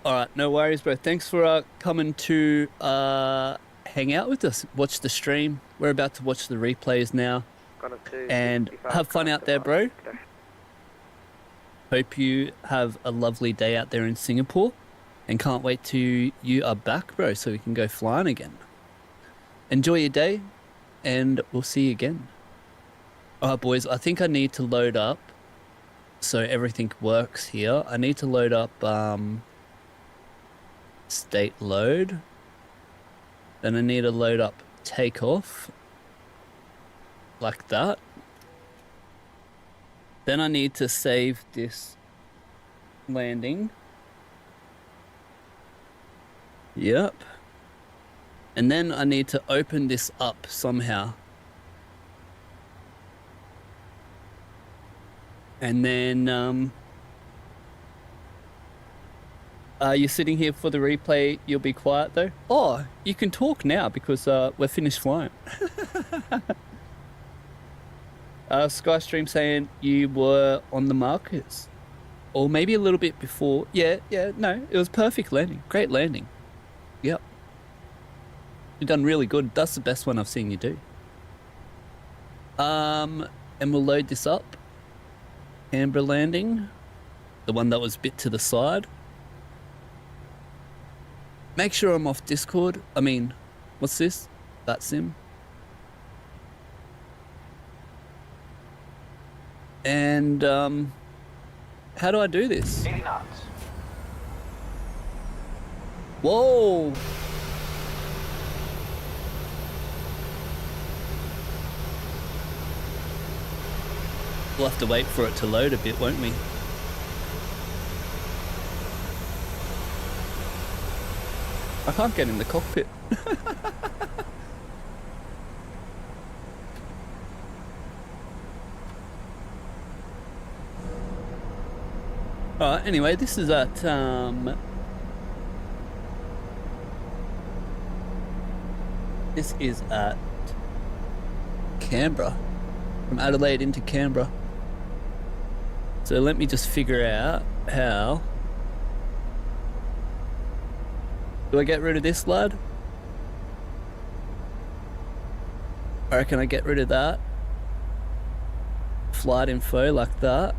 Alright, no worries, bro. Thanks for coming to hang out with us. Watch the stream. We're about to watch the replays now. And have fun out there, bro. Hope you have a lovely day out there in Singapore. And can't wait till you are back, bro, so we can go flying again. Enjoy your day, and we'll see you again. Alright, boys, I think I need to load up so everything works here. I need to load up state load. Then I need to load up takeoff like that. Then I need to save this landing. Yep. And then I need to open this up somehow. And then you're sitting here for the replay, you'll be quiet though? Oh, you can talk now because we're finished flying. Skystream saying you were on the markers. Or maybe a little bit before. Yeah, no, it was perfect landing. Great landing. Yep. You've done really good. That's the best one I've seen you do. And we'll load this up. Canberra landing. The one that was a bit to the side. Make sure I'm off Discord. I mean, what's this? Vatsim. And how do I do this? 80 knots. Whoa! We'll have to wait for it to load a bit, won't we? I can't get in the cockpit. Alright, anyway, this is at this is at Canberra. From Adelaide into Canberra. So let me just figure out how. Do I get rid of this, lad? I reckon I get rid of that. Flight info like that.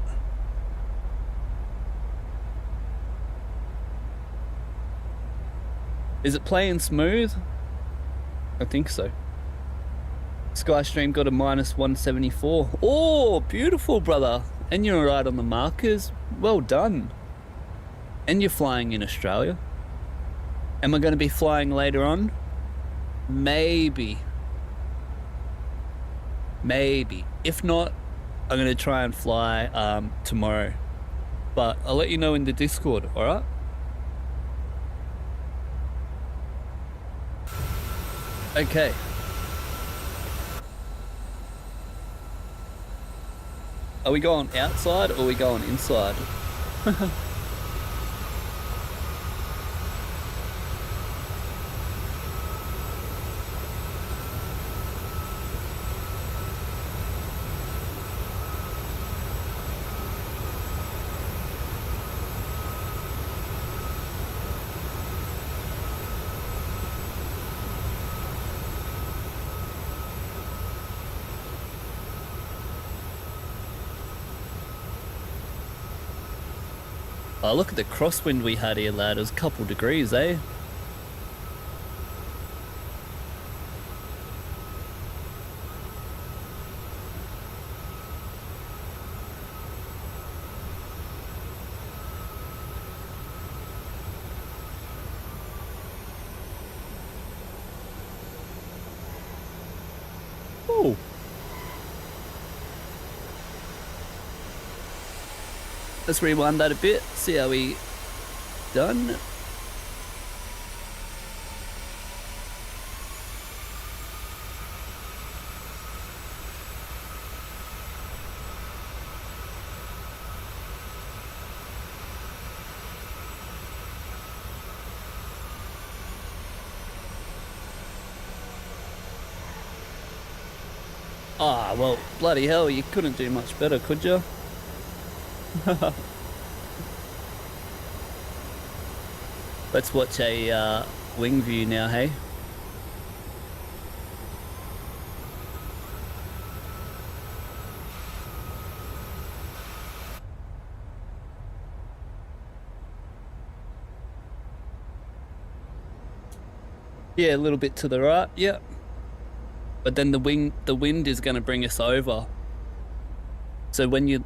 Is it playing smooth? I think so. Skystream got a -174. Oh, beautiful, brother. And you're right on the markers. Well done. And you're flying in Australia. Am I going to be flying later on? Maybe. Maybe. If not, I'm going to try and fly tomorrow. But I'll let you know in the Discord, alright? Okay. Are we going outside or are we going inside? Oh, look at the crosswind we had here, lad. It was a couple degrees, eh? Oh. Let's rewind that a bit, see how we done. Ah, well, bloody hell, you couldn't do much better, could you? Let's watch a wing view now, hey? Yeah, a little bit to the right, yeah. But then the wind is going to bring us over. So when you,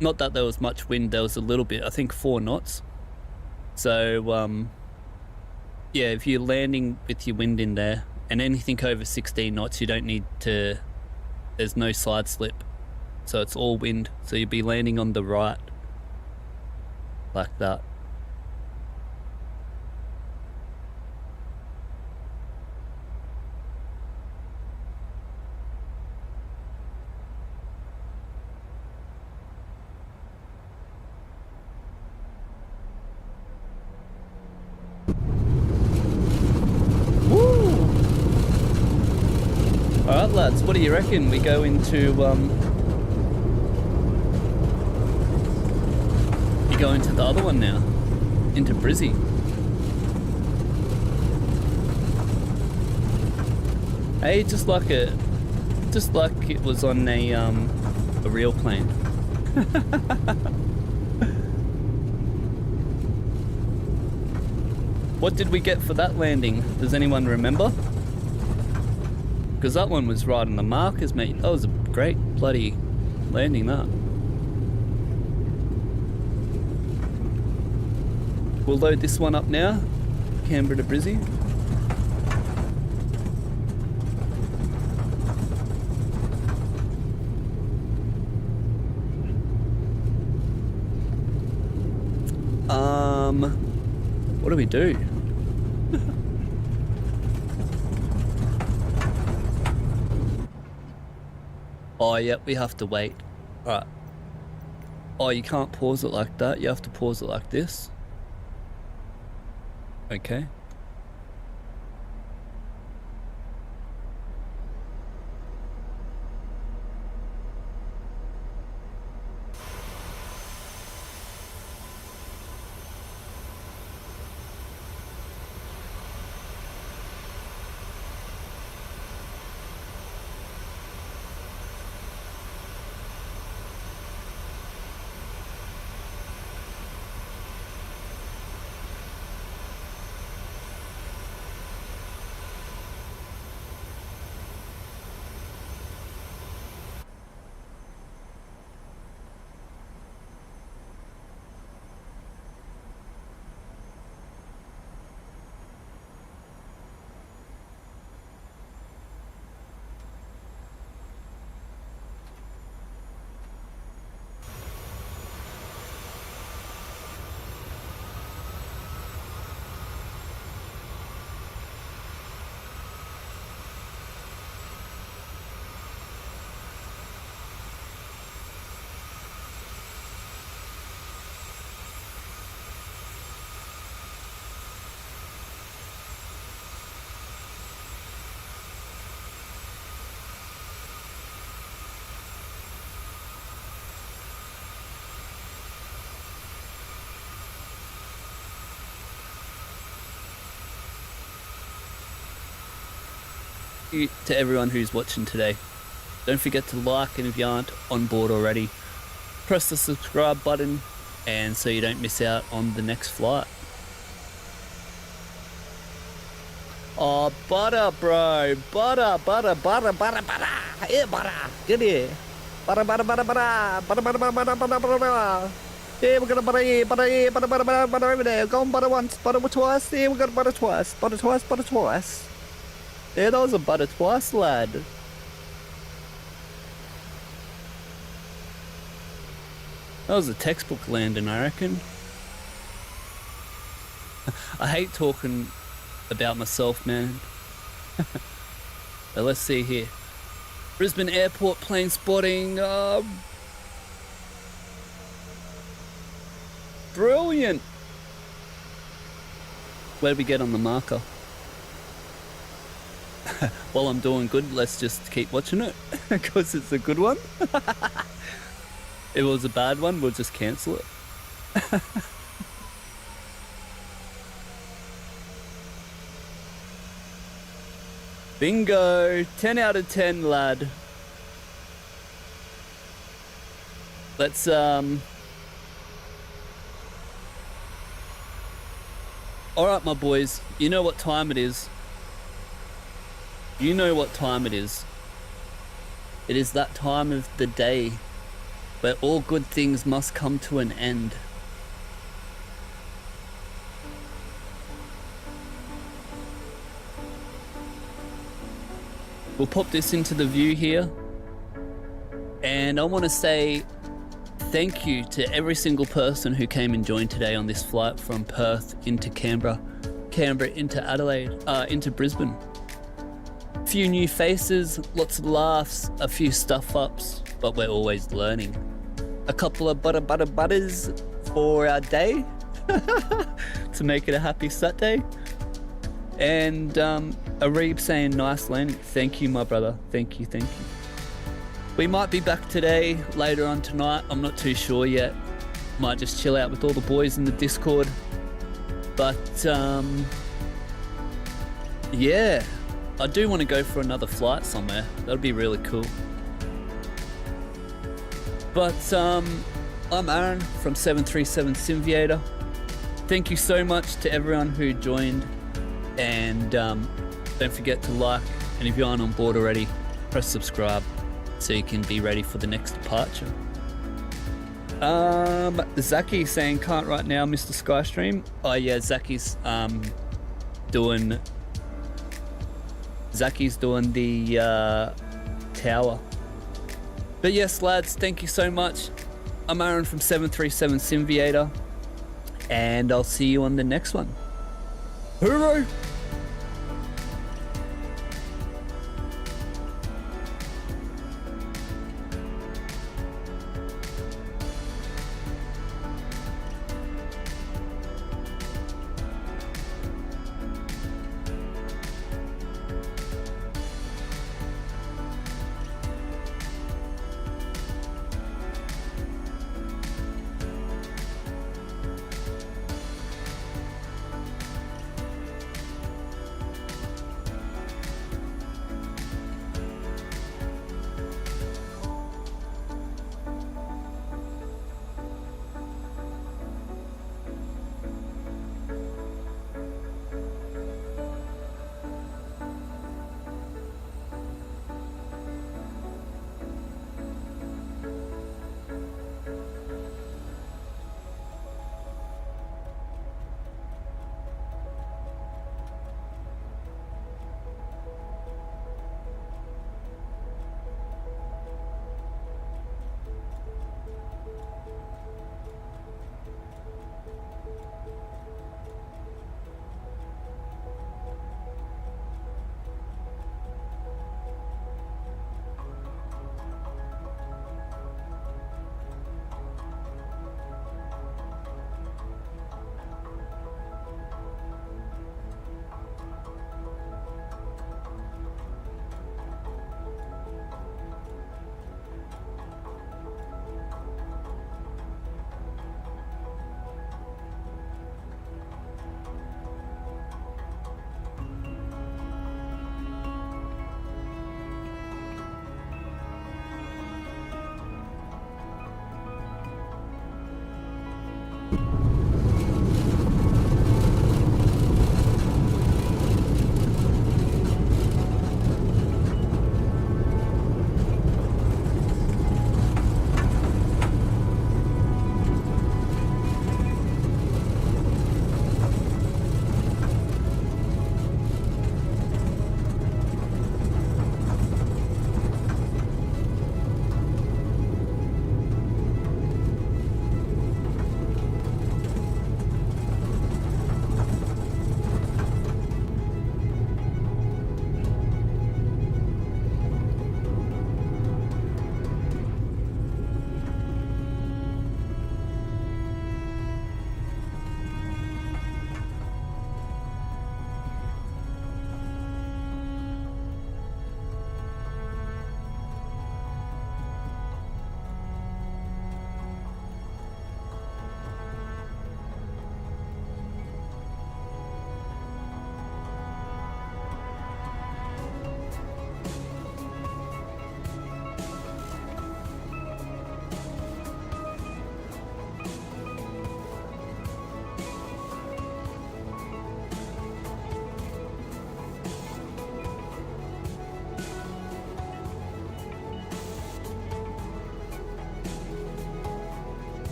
not that there was much wind, there was a little bit, I think 4 knots. So, yeah, if you're landing with your wind in there, and anything over 16 knots, you don't need to, there's no side slip. So it's all wind. So you'll be landing on the right, like that. Alright lads, what do you reckon? We go into, you go into the other one now, into Brizzy. Hey, just like it was on a real plane. What did we get for that landing? Does anyone remember? Because that one was right on the markers, mate. That was a great bloody landing, that. We'll load this one up now. Canberra to Brizzy. What do we do? Oh, yeah, we have to wait. Alright. Oh, you can't pause it like that. You have to pause it like this. Okay. To everyone who's watching today, don't forget to like, and if you aren't on board already, press the subscribe button, and so you don't miss out on the next flight. Oh, butter, bro, butter. Here, butter, get here. Butter. Yeah, we're gonna butter here, butter over there. Go on, butter once, butter twice. Yeah, we're gonna butter twice. Yeah, that was a butter twice, lad. That was a textbook landing, I reckon. I hate talking about myself, man. But let's see here. Brisbane Airport plane spotting. Brilliant. Where do we get on the marker? While I'm doing good, let's just keep watching it because it's a good one. If it was a bad one, we'll just cancel it. Bingo! 10 out of 10, lad. Let's Alright, my boys, you know what time it is. You know what time it is. It is that time of the day where all good things must come to an end. We'll pop this into the view here. And I want to say thank you to every single person who came and joined today on this flight from Perth into Canberra, Canberra into Adelaide, into Brisbane. A few new faces, lots of laughs, a few stuff-ups, but we're always learning. A couple of butters for our day to make it a happy Saturday. And Areeb saying nice landing. Thank you, my brother. Thank you, thank you. We might be back today, later on tonight. I'm not too sure yet. Might just chill out with all the boys in the Discord. But yeah, I do want to go for another flight somewhere. That'd be really cool. But I'm Aaron from 737 Simviator. Thank you so much to everyone who joined. And don't forget to like, and if you aren't on board already, press subscribe so you can be ready for the next departure. Zaki saying can't right now, Mr. Skystream. Oh yeah, Zaki's doing the tower. But yes, lads, thank you so much. I'm Aaron from 737 Simviator, and I'll see you on the next one. Hooroo!